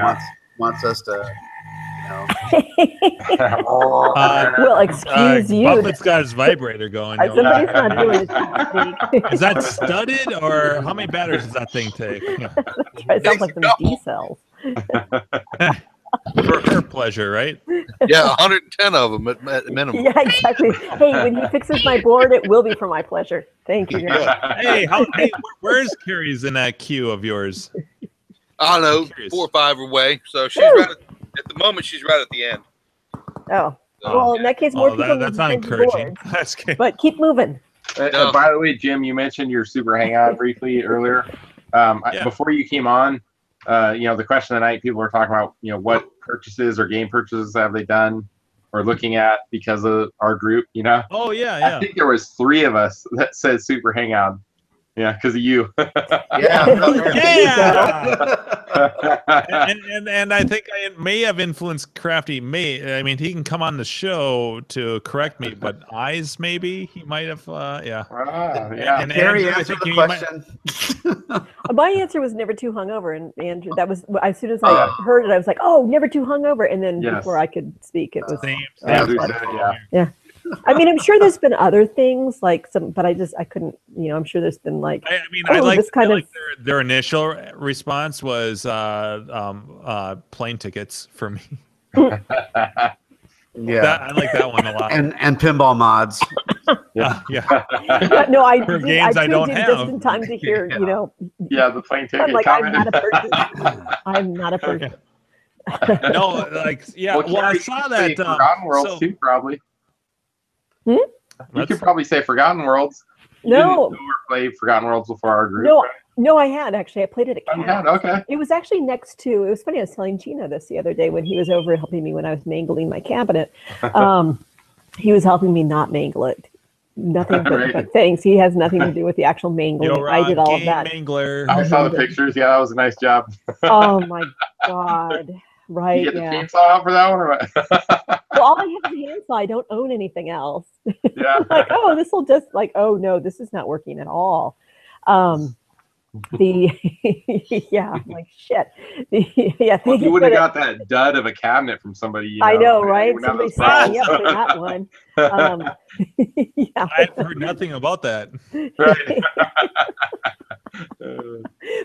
wants us to. Well, excuse you. Buffett's got his vibrator going. Somebody's not doing it. Is that studded, or how many batteries does that thing take? It sounds like some D cells. For her pleasure, right? Yeah, 110 of them at minimum. Yeah, exactly. Hey, when he fixes my board, it will be for my pleasure. Thank you. Hey, where's Carrie's in that queue of yours? I don't know, 4 or 5 away. So she's right at the moment. She's right at the end. Oh, well, in that case, more people. That's not encouraging. That's good. But keep moving. By the way, Jim, you mentioned your Super Hangout briefly earlier. Before you came on, you know, the question of the night, people were talking about, you know, what purchases or game purchases have they done or looking at because of our group, you know? Oh, yeah. I think there was 3 of us that said Super Hangout. Yeah, because of you. Yeah. And I think I may have influenced Crafty. I mean, he can come on the show to correct me, but eyes maybe he might have. Yeah. Yeah. Carrie, answer the question. My answer was never too hungover, and Andrew. That was as soon as I heard it, I was like, "Oh, never too hungover," and then before I could speak, it was same. Yeah. I mean, I'm sure there's been other things like some, but I couldn't. You know, I'm sure there's been like. I mean, I like their initial response was plane tickets for me. Yeah, I like that one a lot. And pinball mods. Yeah. No, I for games I don't have. Just in time to hear, you know. Yeah, the plane ticket. I'm like, I'm not a person. I'm not a person. No, like Well, I saw that Forgotten Worlds too, probably. Hmm? You could probably say Forgotten Worlds. You didn't play Forgotten Worlds before our group. No, I had actually. I played it at CAT. Okay. It was actually next to. It was funny. I was telling Gina this the other day when he was over helping me when I was mangling my cabinet. He was helping me not mangle it. Nothing but things. He has nothing to do with the actual mangling. I did all of that. Mangler. I saw the pictures. Yeah, that was a nice job. Oh my God. Right. You get the chainsaw out for that one, or what? Well, all I have is a handsaw. I don't own anything else. Yeah. Like, oh, this will just like, oh no, this is not working at all. The yeah, I'm like shit. Yeah, Well, you would have got that dud of a cabinet from somebody. You know, I know, right? Wouldn't have Somebody those set me problems. up for that one. Yeah. I've heard nothing about that. Right.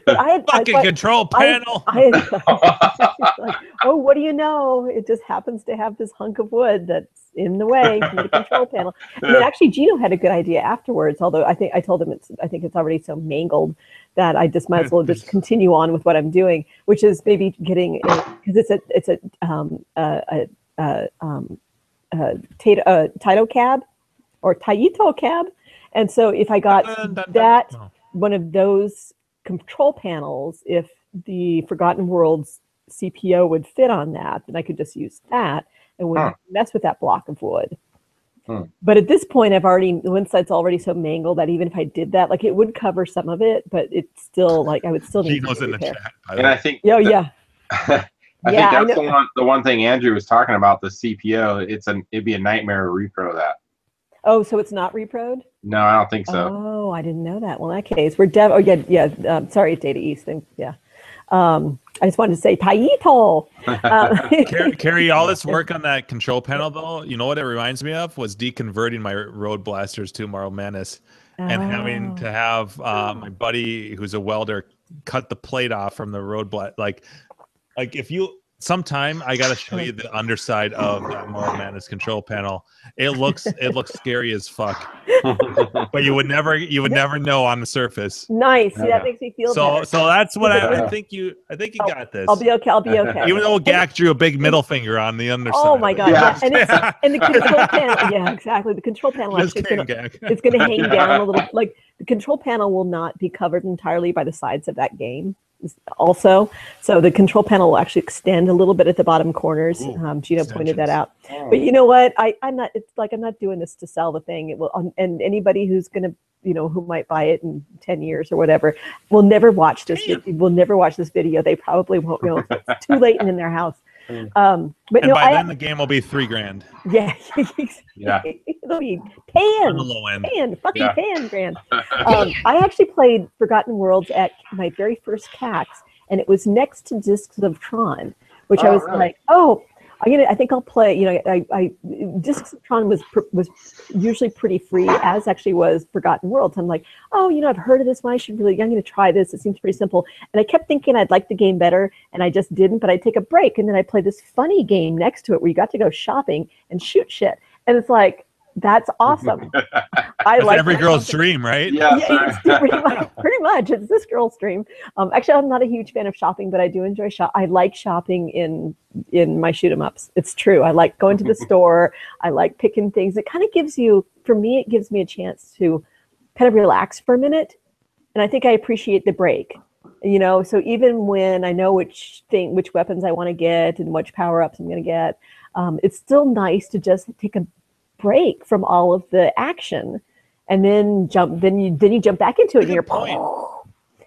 But I had Fucking control panel. Like, oh, what do you know? It just happens to have this hunk of wood that's in the way from the control panel. And then actually, Gino had a good idea afterwards. Although I told him I think it's already so mangled that I just might as well just continue on with what I'm doing, which is maybe getting because it's a Taito cab or Taito cab, and so if I got that. One of those control panels, if the Forgotten Worlds CPO would fit on that, then I could just use that and wouldn't mess with that block of wood. But at this point, the inside's already so mangled that even if I did that, like it would cover some of it, but it's still like I would still need to in the repair. chat. And I think I think that's the one thing Andrew was talking about, the CPO. It'd be a nightmare to repro that. Oh, so it's not reproed? No, I don't think so. Oh, I didn't know that. Well, in that case, we're sorry, Data East. Yeah. I just wanted to say Taito. Carrie, all this work on that control panel, though, you know what it reminds me of was deconverting my Road Blasters to Morrow Menace and having to have my buddy who's a welder cut the plate off from the Road Blast. Like if you. Sometime I gotta show you the underside of that Morrow Madness control panel. It looks scary as fuck, but you would never know on the surface. Nice. See, that makes me feel better. So that's what I think you got this. I'll be okay. Even though Gak drew a big middle finger on the underside. Oh my god! Yeah. And the control panel. Yeah, exactly. The control panel actually it's gonna hang down a little. Like the control panel will not be covered entirely by the sides of that game. Also, so the control panel will actually extend a little bit at the bottom corners. Gino pointed that out. But you know what? I'm not. It's like I'm not doing this to sell the thing. It will, and anybody who's gonna, who might buy it in 10 years or whatever, will never watch this. Will never watch this video. They probably won't know. It's too late and in their house. But by then the game will be $3,000. Yeah, yeah. It'll be fucking grand. I actually played Forgotten Worlds at my very first CAX, and it was next to Discs of Tron, which I was like, I think I'll play. Discs of Tron was usually pretty free, as actually was Forgotten Worlds. I'm like, I've heard of this one. I'm going to try this. It seems pretty simple. And I kept thinking I'd like the game better, and I just didn't. But I'd take a break, and then I played this funny game next to it where you got to go shopping and shoot shit. And it's like, that's awesome. I like every girl's dream, right? Yeah, it's pretty much. It's this girl's dream. Actually, I'm not a huge fan of shopping, but I do enjoy I like shopping in my shoot 'em ups. It's true. I like going to the store. I like picking things. It kind of gives me a chance to kind of relax for a minute, and I think I appreciate the break. So even when I know which weapons I want to get and which power ups I'm going to get, it's still nice to just take a break from all of the action and then you jump back into it and you're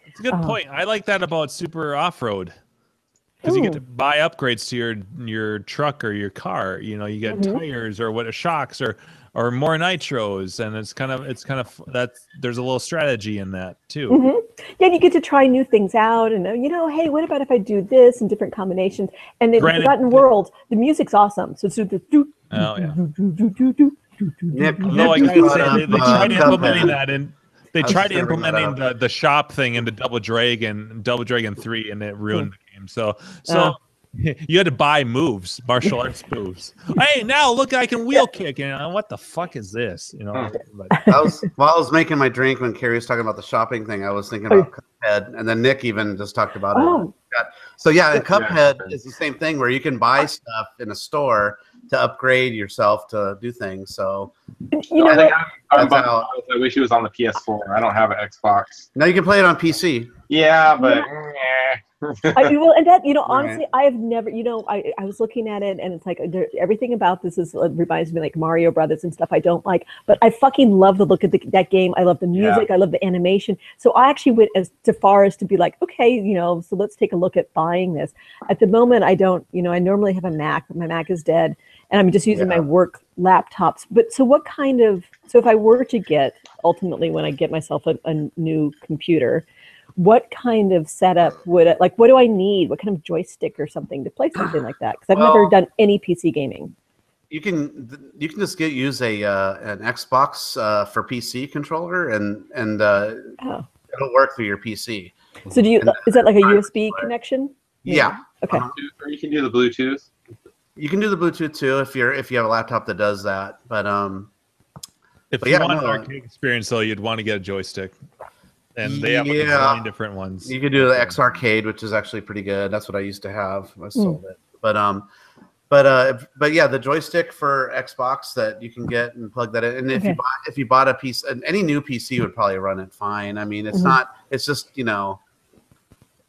it's a good point. I like that about Super Off-Road because you get to buy upgrades to your truck or your car. You get tires or shocks or more nitros, and it's kind of that there's a little strategy in that too. Yeah, and you get to try new things out, and hey, what about if I do this in different combinations? And in Forgotten World, the music's awesome. So it's oh yeah. No, I gotta say they tried implementing that, and they tried implementing the shop thing into Double Dragon 3, and it ruined the game. So you had to buy martial arts moves. Hey, now look, I can wheel kick. What the fuck is this? While I was making my drink when Carrie was talking about the shopping thing, I was thinking about Cuphead, and then Nick even just talked about it. So yeah, and Cuphead is the same thing where you can buy stuff in a store to upgrade yourself to do things. So I wish it was on the PS4. I don't have an Xbox. Now you can play it on PC. Yeah, but honestly, I have never. I was looking at it, and it's like everything about this reminds me like Mario Brothers and stuff I don't like. But I fucking love the look of that game. I love the music. I love the animation. So I actually went as far as to be like, okay, so let's take a look at buying this. At the moment, I don't. I normally have a Mac, but my Mac is dead. and I'm just using my work laptops. But so what kind of, so if I were to get, ultimately when I get myself a new computer, what kind of setup would it, like, what do I need? What kind of joystick or something to play something like that? Because I've never done any PC gaming. You can just use a an Xbox for PC controller, and it'll work through your PC. So is that like a USB connection? Yeah. Okay. Or you can do the Bluetooth. You can do the Bluetooth too if you have a laptop that does that. But if you want an arcade experience though, you'd want to get a joystick. And they have like 9 different ones. You could do the X Arcade, which is actually pretty good. That's what I used to have. I sold it. But yeah, the joystick for Xbox that you can get and plug that in. And if you bought a piece, any new PC would probably run it fine. I mean, it's not. It's just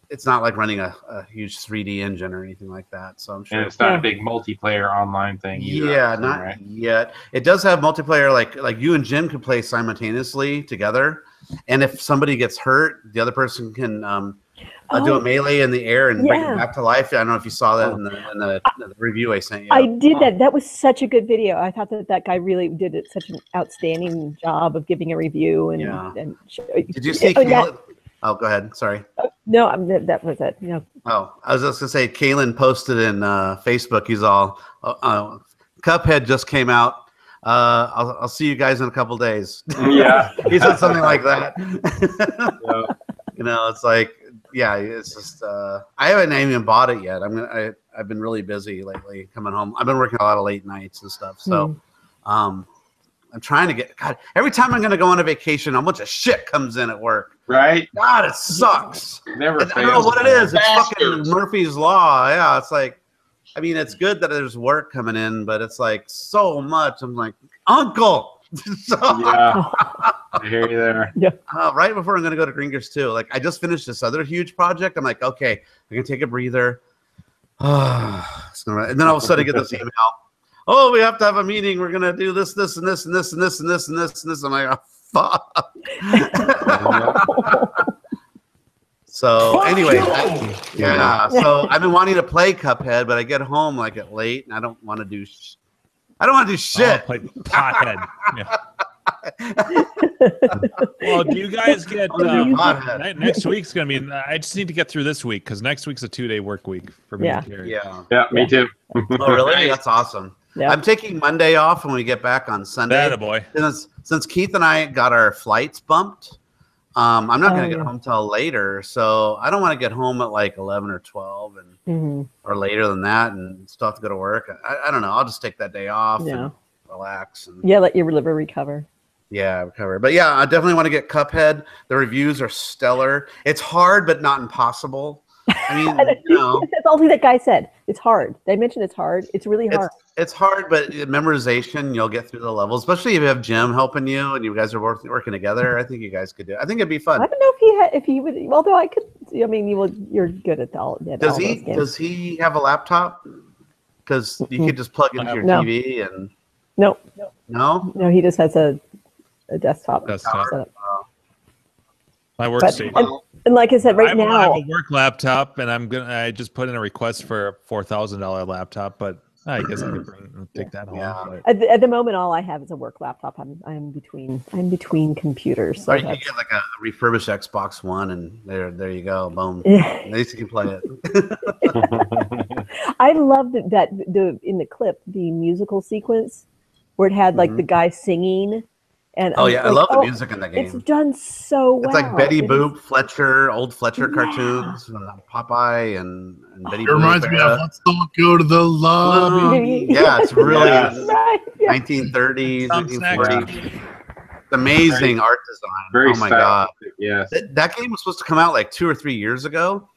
it's not like running a huge 3D engine or anything like that. So I'm sure. And it's not a big multiplayer online thing either. Yeah, not yet. It does have multiplayer, like you and Jim can play simultaneously together. And if somebody gets hurt, the other person can do a melee in the air and bring it back to life. I don't know if you saw that in the review I sent you. I did that. That was such a good video. I thought that guy really did such an outstanding job of giving a review. And did you see Kaylin? Oh, go ahead. Sorry. No, that was it. Oh, I was just going to say, Kaylin posted in Facebook. He's all, Cuphead just came out. I'll see you guys in a couple days. Yeah. He said something like that. It's like, it's just I haven't even bought it yet. I've been really busy lately coming home. I've been working a lot of late nights and stuff. So I'm trying to get, God, every time I'm going to go on a vacation, a bunch of shit comes in at work. Right? God, it sucks. Never I don't know what it is. It's fucking Murphy's Law. Yeah, it's like, I mean, it's good that there's work coming in, but it's like so much. I'm like, Uncle. Yeah, I hear you there. Yeah. Right before I'm going to go to Grinkfest too. Like, I just finished this other huge project. I'm like, okay, I'm going to take a breather. And then all of a sudden I get this email. Oh, we have to have a meeting. We're going to do this, this, and this, and this, and this, and this, and this, and this. I'm like, oh, fuck. So anyway, so I've been wanting to play Cuphead, but I get home like at late, and I don't want to do. I don't want to do shit. Play Pothead. Well, do you guys get next week's gonna be? I just need to get through this week because next week's a 2-day work week for me. Yeah, me too. Oh, really? That's awesome. Yeah. I'm taking Monday off when we get back on Sunday. That a boy. Since Keith and I got our flights bumped, I'm not going to get home till later. So I don't want to get home at like 11 or 12 or later than that and still have to go to work. I don't know. I'll just take that day off and relax. And, let your liver recover. Yeah, recover. But yeah, I definitely want to get Cuphead. The reviews are stellar. It's hard, but not impossible. I mean, that's all that guy said. It's hard. They mentioned it's hard. It's really hard. It's hard, but memorization, you'll get through the levels, especially if you have Jim helping you and you guys are working together. I think you guys could do it. I think it'd be fun. I don't know if he would, although I could, I mean, you're good at all. Does he have a laptop? Because you could just plug into your TV and. No. No? No, he just has a desktop. My workstation. And like I said, right now I have a work laptop, and I just put in a request for a $4,000 laptop, but I guess I could take that home. Yeah. At the moment, all I have is a work laptop. I'm between computers. So or you can get like a refurbished Xbox One, and there you go, boom. At least you can play it. I loved that in the clip, the musical sequence where it had like the guy singing. And I love the music in that game. It's done so well. It's like Betty Boop, Fletcher, old Fletcher cartoons, Popeye, and Betty Boop. It reminds me of Let's All Go to the Lobby. Yeah, it's really 1930s, 1940s. Amazing art design. Oh my god! Yes, that game was supposed to come out like 2 or 3 years ago,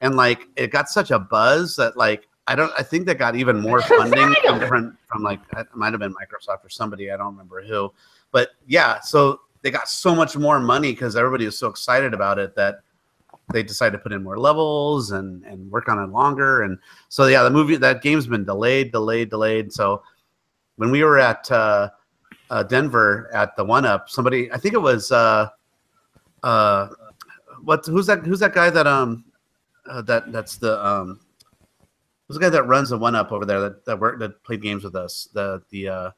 and like it got such a buzz that like I think they got even more funding from like it might have been Microsoft or somebody, I don't remember who. But yeah, so they got so much more money because everybody was so excited about it that they decided to put in more levels and work on it longer. And so yeah, that game's been delayed. So when we were at Denver at the 1UP, somebody, I think it was who's that guy that that's the There's a guy that runs a 1UP over there that played games with us. The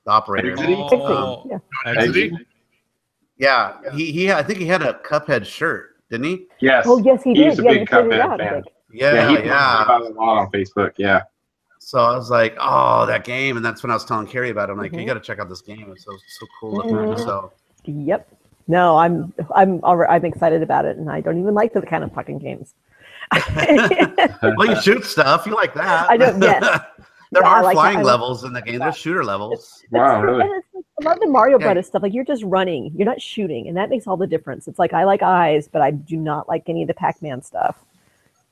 operator. Yeah, he I think he had a Cuphead shirt, didn't he? Yes. Oh, yes, he did. He's a big Cuphead fan. Yeah, he about a lot on Facebook. Yeah. So I was like, oh, that game, and that's when I was telling Carrie about it. I'm like, you got to check out this game. It's so cool looking. So. Yep. No, I'm excited about it, and I don't even like the kind of fucking games. Well, you shoot stuff. You like that? I don't. Yes. There are like flying levels in the game. There's shooter levels. Wow, really? I love the Mario Brothers stuff. Like, you're just running. You're not shooting, and that makes all the difference. It's like I like eyes, but I do not like any of the Pac-Man stuff.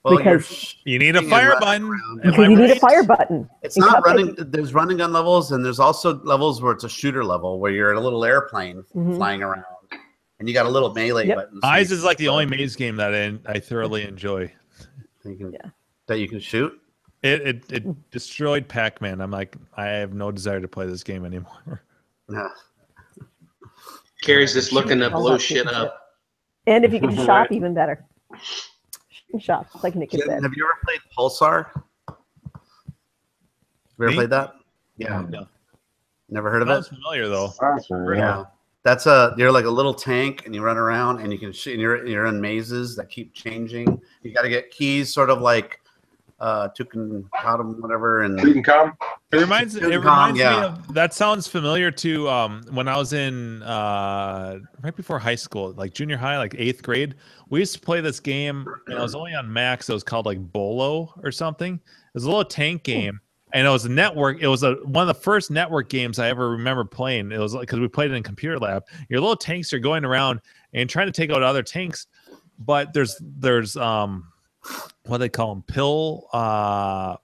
Well, because you need a fire button. Because you need a fire button. It's not running. There's running gun levels, and there's also levels where it's a shooter level where you're in a little airplane flying around, and you got a little melee button. Eyes is like the only maze game that I thoroughly enjoy. That you can shoot. It destroyed Pac-Man. I'm like, I have no desire to play this game anymore. Yeah. Carrie's just looking to blow shit up. And if you can shop, even better. Shop, like Nick said. Have you ever played Pulsar? Have you ever played that? Yeah. No. Never heard of it? Sounds familiar though. Yeah. That's you're like a little tank, and you run around, and you can shoot. And you're in mazes that keep changing. You got to get keys, sort of like Tucumcadum, whatever, and Tucumcadum. It reminds me of that. Sounds familiar to when I was in right before high school, like junior high, like 8th grade. We used to play this game, and it was only on Max. It was called like Bolo or something. It was a little tank game. And it was a network. It was one of the first network games I ever remember playing. It was like, because we played it in computer lab. Your little tanks are going around and trying to take out other tanks, but there's what they call them, pill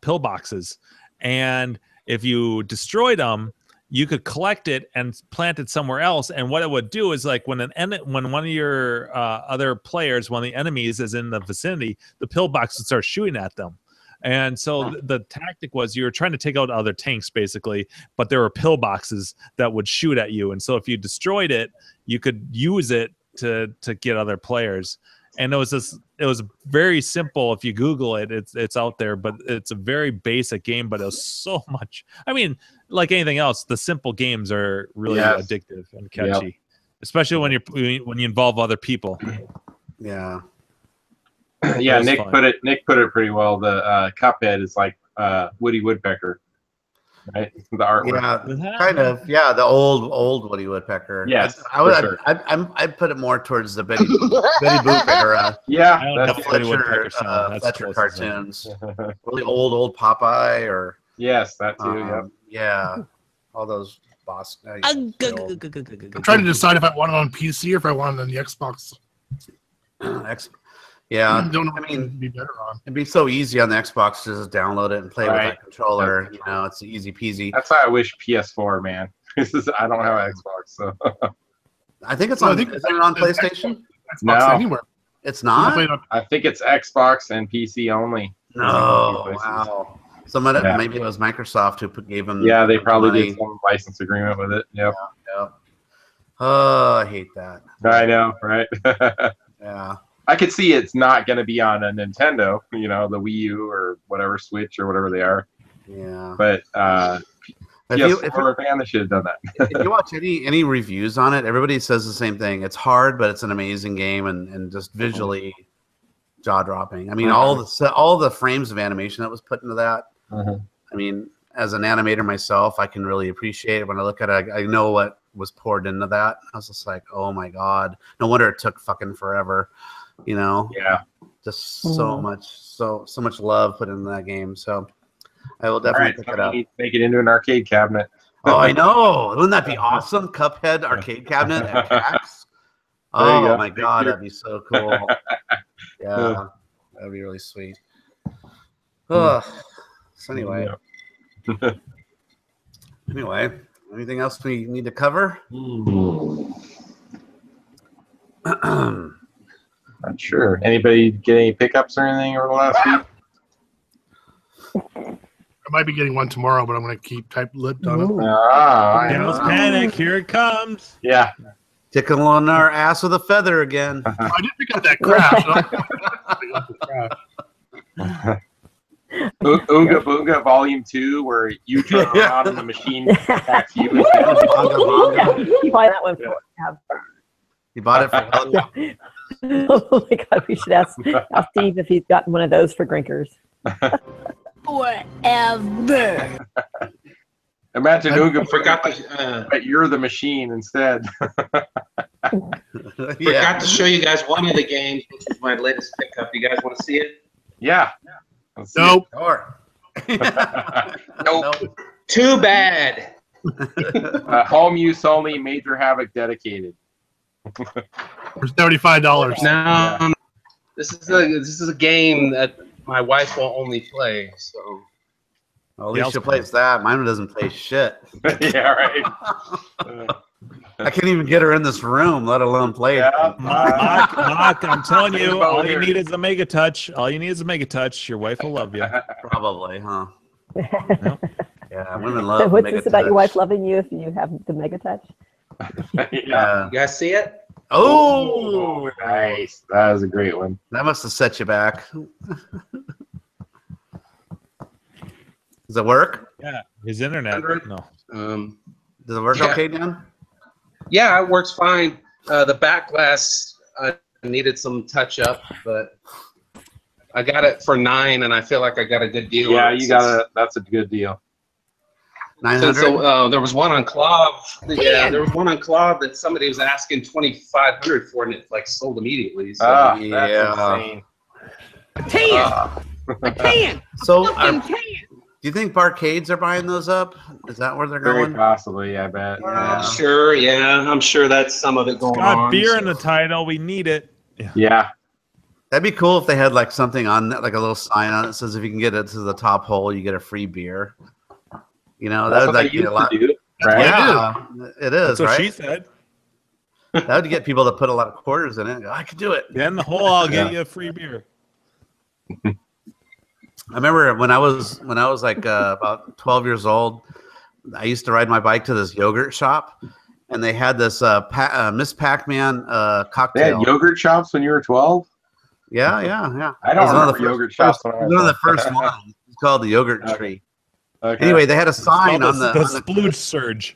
boxes, and if you destroyed them, you could collect it and plant it somewhere else. And what it would do is, like, when one of your other players, one of the enemies, is in the vicinity, the pill box would start shooting at them. And so the tactic was you were trying to take out other tanks, basically, but there were pill boxes that would shoot at you. And so if you destroyed it, you could use it to get other players. And it was very simple. If you Google it, it's out there, but it's a very basic game, but it was so much. I mean, like anything else, the simple games are really addictive and catchy, especially when you involve other people. Yeah. Yeah, Nick put it pretty well. The Cuphead is like Woody Woodpecker, right? The artwork. Yeah, kind of. Yeah, the old Woody Woodpecker. Yes, I'd put it more towards the Betty Boop era. Yeah, that's Fletcher cartoons. Really old Popeye, or that too. Yeah, all those boss. I'm trying to decide if I want it on PC or if I want it on the Xbox. Yeah, I mean, it'd be better on. It'd be so easy on the Xbox to just download it and play with that controller. You know, it's easy peasy. That's why I wish PS4, man. I don't have an Xbox, so. I think it's on. Is it on PlayStation? Xbox anywhere. It's not. I think it's Xbox and PC only. No, wow. Maybe it was Microsoft who gave them. Yeah, they probably did some license agreement with it. Yep. Yeah. Oh, I hate that. I know, right? Yeah. I could see it's not going to be on a Nintendo, the Wii U or whatever, Switch or whatever they are. Yeah. But if you were a fan, they should have done that. If you watch any reviews on it, everybody says the same thing. It's hard, but it's an amazing game and just visually jaw-dropping. I mean, all the frames of animation that was put into that. I mean, as an animator myself, I can really appreciate it. When I look at it, I know what was poured into that. I was just like, oh my God. No wonder it took fucking forever. Yeah, just so much love put into that game. So I will definitely pick it up. Make it into an arcade cabinet. Oh, I know. Wouldn't that be awesome? Cuphead arcade cabinet at PAX. Oh my God, that'd be so cool. Yeah, that'd be really sweet. So anyway, anything else we need to cover? Not sure. Anybody get any pickups or anything over the last week? I might be getting one tomorrow, but I'm going to keep tight-lipped on it. Don't panic. Here it comes. Yeah. Tickle on our ass with a feather again. I did pick up that crash. I'm Oonga Boonga Volume 2, where you turn around and the machine attacks you. You buy that one for have fun. You bought it for Oh my god, we should ask Steve if he's gotten one of those for Grinkers. Forever. Imagine Oonga forgot Boonga, but you're the machine instead. Forgot to show you guys one of the games, which is my latest pickup. You guys want to see it? Yeah. Nope. Sure. Nope. Too bad. Home use only, Major Havoc dedicated. For $75. No, this is a game that my wife will only play. So. Well, at least she plays that. Mine doesn't play shit. Yeah, right. I can't even get her in this room, let alone play. Mark, I'm telling you, all you need is a Mega Touch. All you need is a Mega Touch. Your wife will love you. Probably, huh? Yeah, women love What's Mega this about Touch. your wife loving you if you have the Mega Touch? Yeah. You guys see it? Oh, nice. That was a great one. That must have set you back. Does it work? Yeah, his internet. No. Does it work okay, Dan? Yeah, it works fine. The back glass needed some touch up, but I got it for $9, and I feel like I got a good deal. Yeah, you got it. That's a good deal. 900. So there was one on Clav. Yeah, there was one on Clav that somebody was asking $2,500 for, and it like sold immediately. So That's yeah. insane. A tan. So, Fucking tan. do you think barcades are buying those up? Is that where they're Very going? possibly, I bet. Yeah. Sure, yeah, I'm sure that's some of it going Got on. beer in the title. We need it. Yeah. That'd be cool if they had like something on that, like a little sign on it that says if you can get it to the top hole, you get a free beer. You know, that That's would what like they get a lot. used to do, right? Yeah, it is, That's what right? she said. That would get people to put a lot of quarters in it. I could do it. Then the hole, I'll get you a free beer. I remember when I was like about 12 years old, I used to ride my bike to this yogurt shop, and they had this Miss Pac-Man cocktail. They had yogurt shops when you were 12? Yeah. I don't remember yogurt shops when I was one of the first ones. It's called the Yogurt Tree. Okay. Anyway, they had a sign on the splooge surge.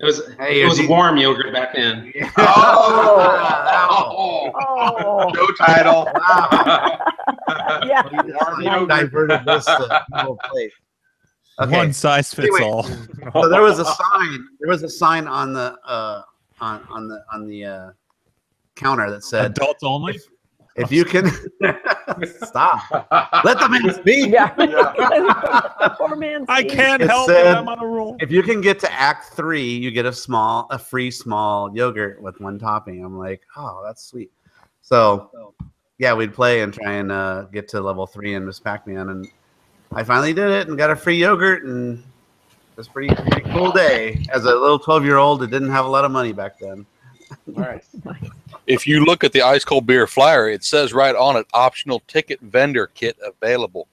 It was warm yogurt back then. Oh. No title. Yeah. Diverted this to no place. Okay. One size fits Anyway, all. So there was a sign. There was a sign on the counter that said adults only. If you can stop, let the man speak. Yeah. Poor man. I can't It help it. said, I'm on a roll. if you can get to Act 3, you get a free small yogurt with one topping. I'm like, oh, that's sweet. So, yeah, we'd play and try and get to level 3 in Miss Pac-Man, and I finally did it and got a free yogurt, and it was a pretty cool day. As a little 12-year-old, that didn't have a lot of money back then. All right. If you look at the ice cold beer flyer, it says right on it, optional ticket vendor kit available.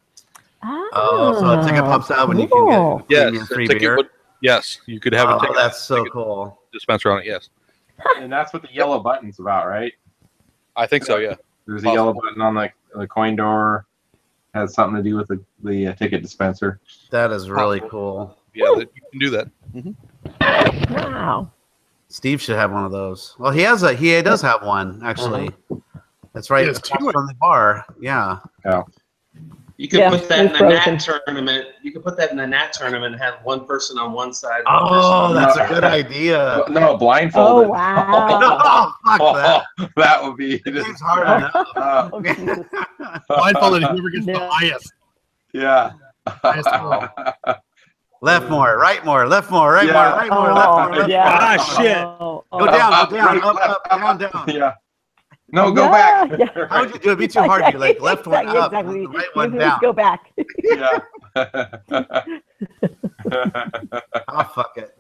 Oh, so a ticket pops out when you cool. can get Yes, free a ticket beer. yes, you could have a ticket. That's so cool. Dispenser on it. Yes, And that's what the yellow button's about, right? I think so. Yeah. There's a yellow button on the coin door. Has something to do with the ticket dispenser. That is really cool. Yeah, you can do that. Wow. Steve should have one of those. Well, he does have one actually. That's right. Yes, Across from the bar. Yeah. Yeah. You could Yeah, put that in it's the broken. NAT tournament. You could put that in the NAT tournament and have one person on one side. Oh, one that's person a good idea. No, blindfolded. Oh, wow. Oh, fuck That would be. It's hard enough. Blindfolded, whoever gets the No. highest. Yeah. highest score. Left more, right more, left more, right Yeah. more, right more, left more, left yeah. more. Ah, shit. Go down, up, down, down. Yeah. No, go back. Yeah. How would you do it? It'd be too hard. You'd be like left one up, Exactly. right one You down. Go back. Yeah. Oh, fuck it.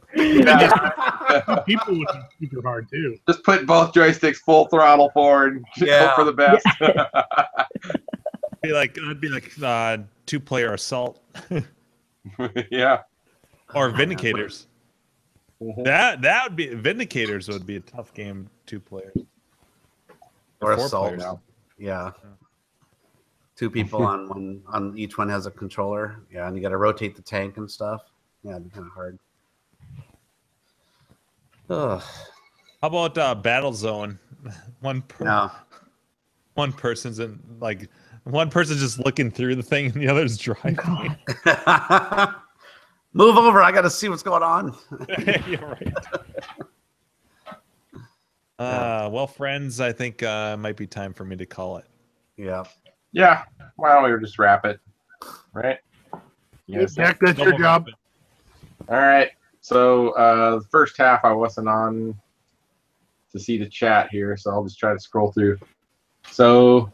People would be super hard too. Just put both joysticks full throttle forward. Yeah. Hope for the best. It'd be like 2-player assault Yeah. or Vindicators. That would be Vindicators would be a tough game. 2 players Or 4 assault. players. Yeah. 2 people on one, on each one has a controller. Yeah, and you got to rotate the tank and stuff. Yeah, it'd be kind of hard. Ugh. How about Battlezone? One person's in like one person's just looking through the thing and the other's driving. Move over! I got to see what's going on. You're right. Well, friends, I think it might be time for me to call it. Yeah. Yeah. Why don't we just wrap it? Right? Yes. Jack, that's your job. All right. So the first half I wasn't on to see the chat here, so I'll just try to scroll through. So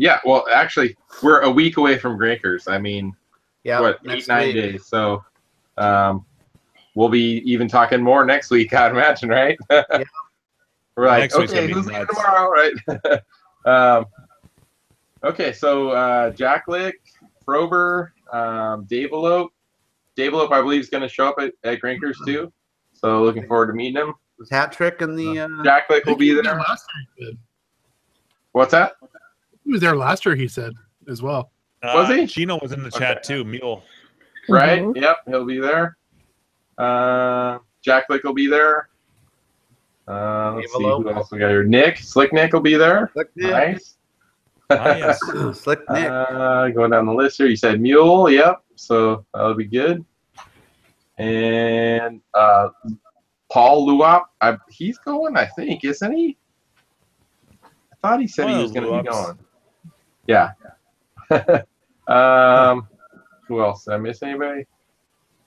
yeah, well, actually, we're a week away from Grinkers. I mean, yeah, what, 8-9 days? So we'll be even talking more next week, I'd imagine, right? Yeah. We're like, next okay, who's here tomorrow, right? Okay, so Jack Lick, Frober, Dave Elope. Dave Elope, I believe, is going to show up at Grinkers too. So looking forward to meeting him. Was Hat Trick in the Jack Lick will be there. Last year, he said. What's that? He was there last year, he said, as well. Was he? Gino was in the chat too. Mule. Right? Yep, he'll be there. Jack Lick will be there. Let's see who else we got here. Nick, Slick Nick will be there. Slick Nick. Nice. Yes. Slick Nick. Going down the list here, you said Mule. Yep. So that'll be good. And Paul Luop, he's going, I think, isn't he? I thought he said he was going to be going. Yeah. Who else? Did I miss anybody?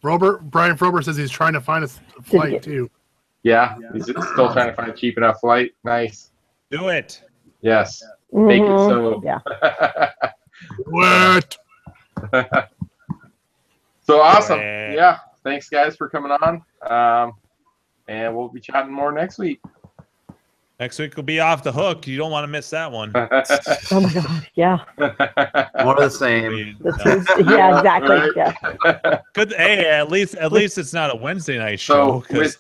Brian Frober says he's trying to find a flight too. Yeah, he's still trying to find a cheap enough flight. Nice. Do it. Yes. Make it so. Yeah. What? So awesome. Yeah. Thanks, guys, for coming on. And we'll be chatting more next week. Next week will be Off the Hook. You don't want to miss that one. Oh my god, yeah. More of the same. Yeah, exactly. Right. Yeah. Good. Hey, at least it's not a Wednesday night show. So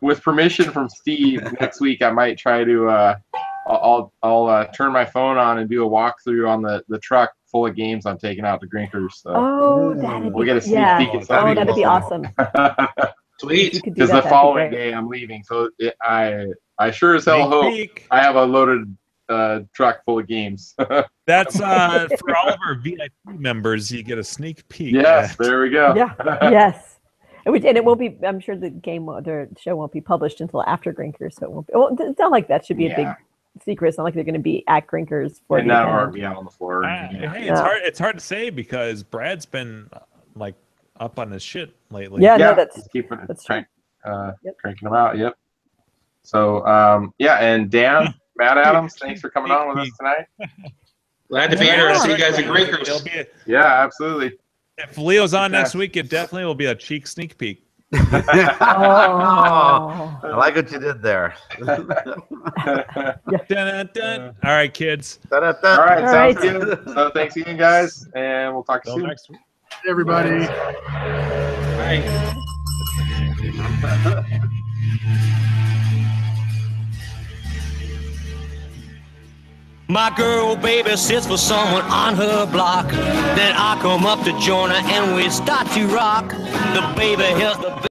with permission from Steve, next week I might try to I'll turn my phone on and do a walkthrough on the truck full of games I'm taking out to Grinkers. So we'll get a sneak peek at that. Oh, that'd be awesome. Sweet. Because the following day I'm leaving, so I sure as hell hope I have a loaded truck full of games. That's for all of our VIP members. You get a sneak peek. Yes, there we go. Yeah. Yes. And it won't be. I'm sure the show won't be published until after Grinkers, so it won't be. Well, it's not like that should be a big secret. It's not like they're going to be at Grinkers for and now be out on the floor. Hey, it's hard to say because Brad's been like up on his shit lately. Yeah, no, that's cranking them out. Yep. So and Dan, Matt Adams, thanks for coming on with us tonight. Glad to be here. See you guys at Grinkers. Yeah, absolutely. If Leo's on next week, it definitely will be a cheek sneak peek. I like what you did there. Dun, dun. All right, kids. All right, sounds good. So thanks again, guys, and we'll talk to you soon. Next week. Hey, everybody. Bye. My girl baby sits for someone on her block. Then I come up to join her and we start to rock. The baby hears the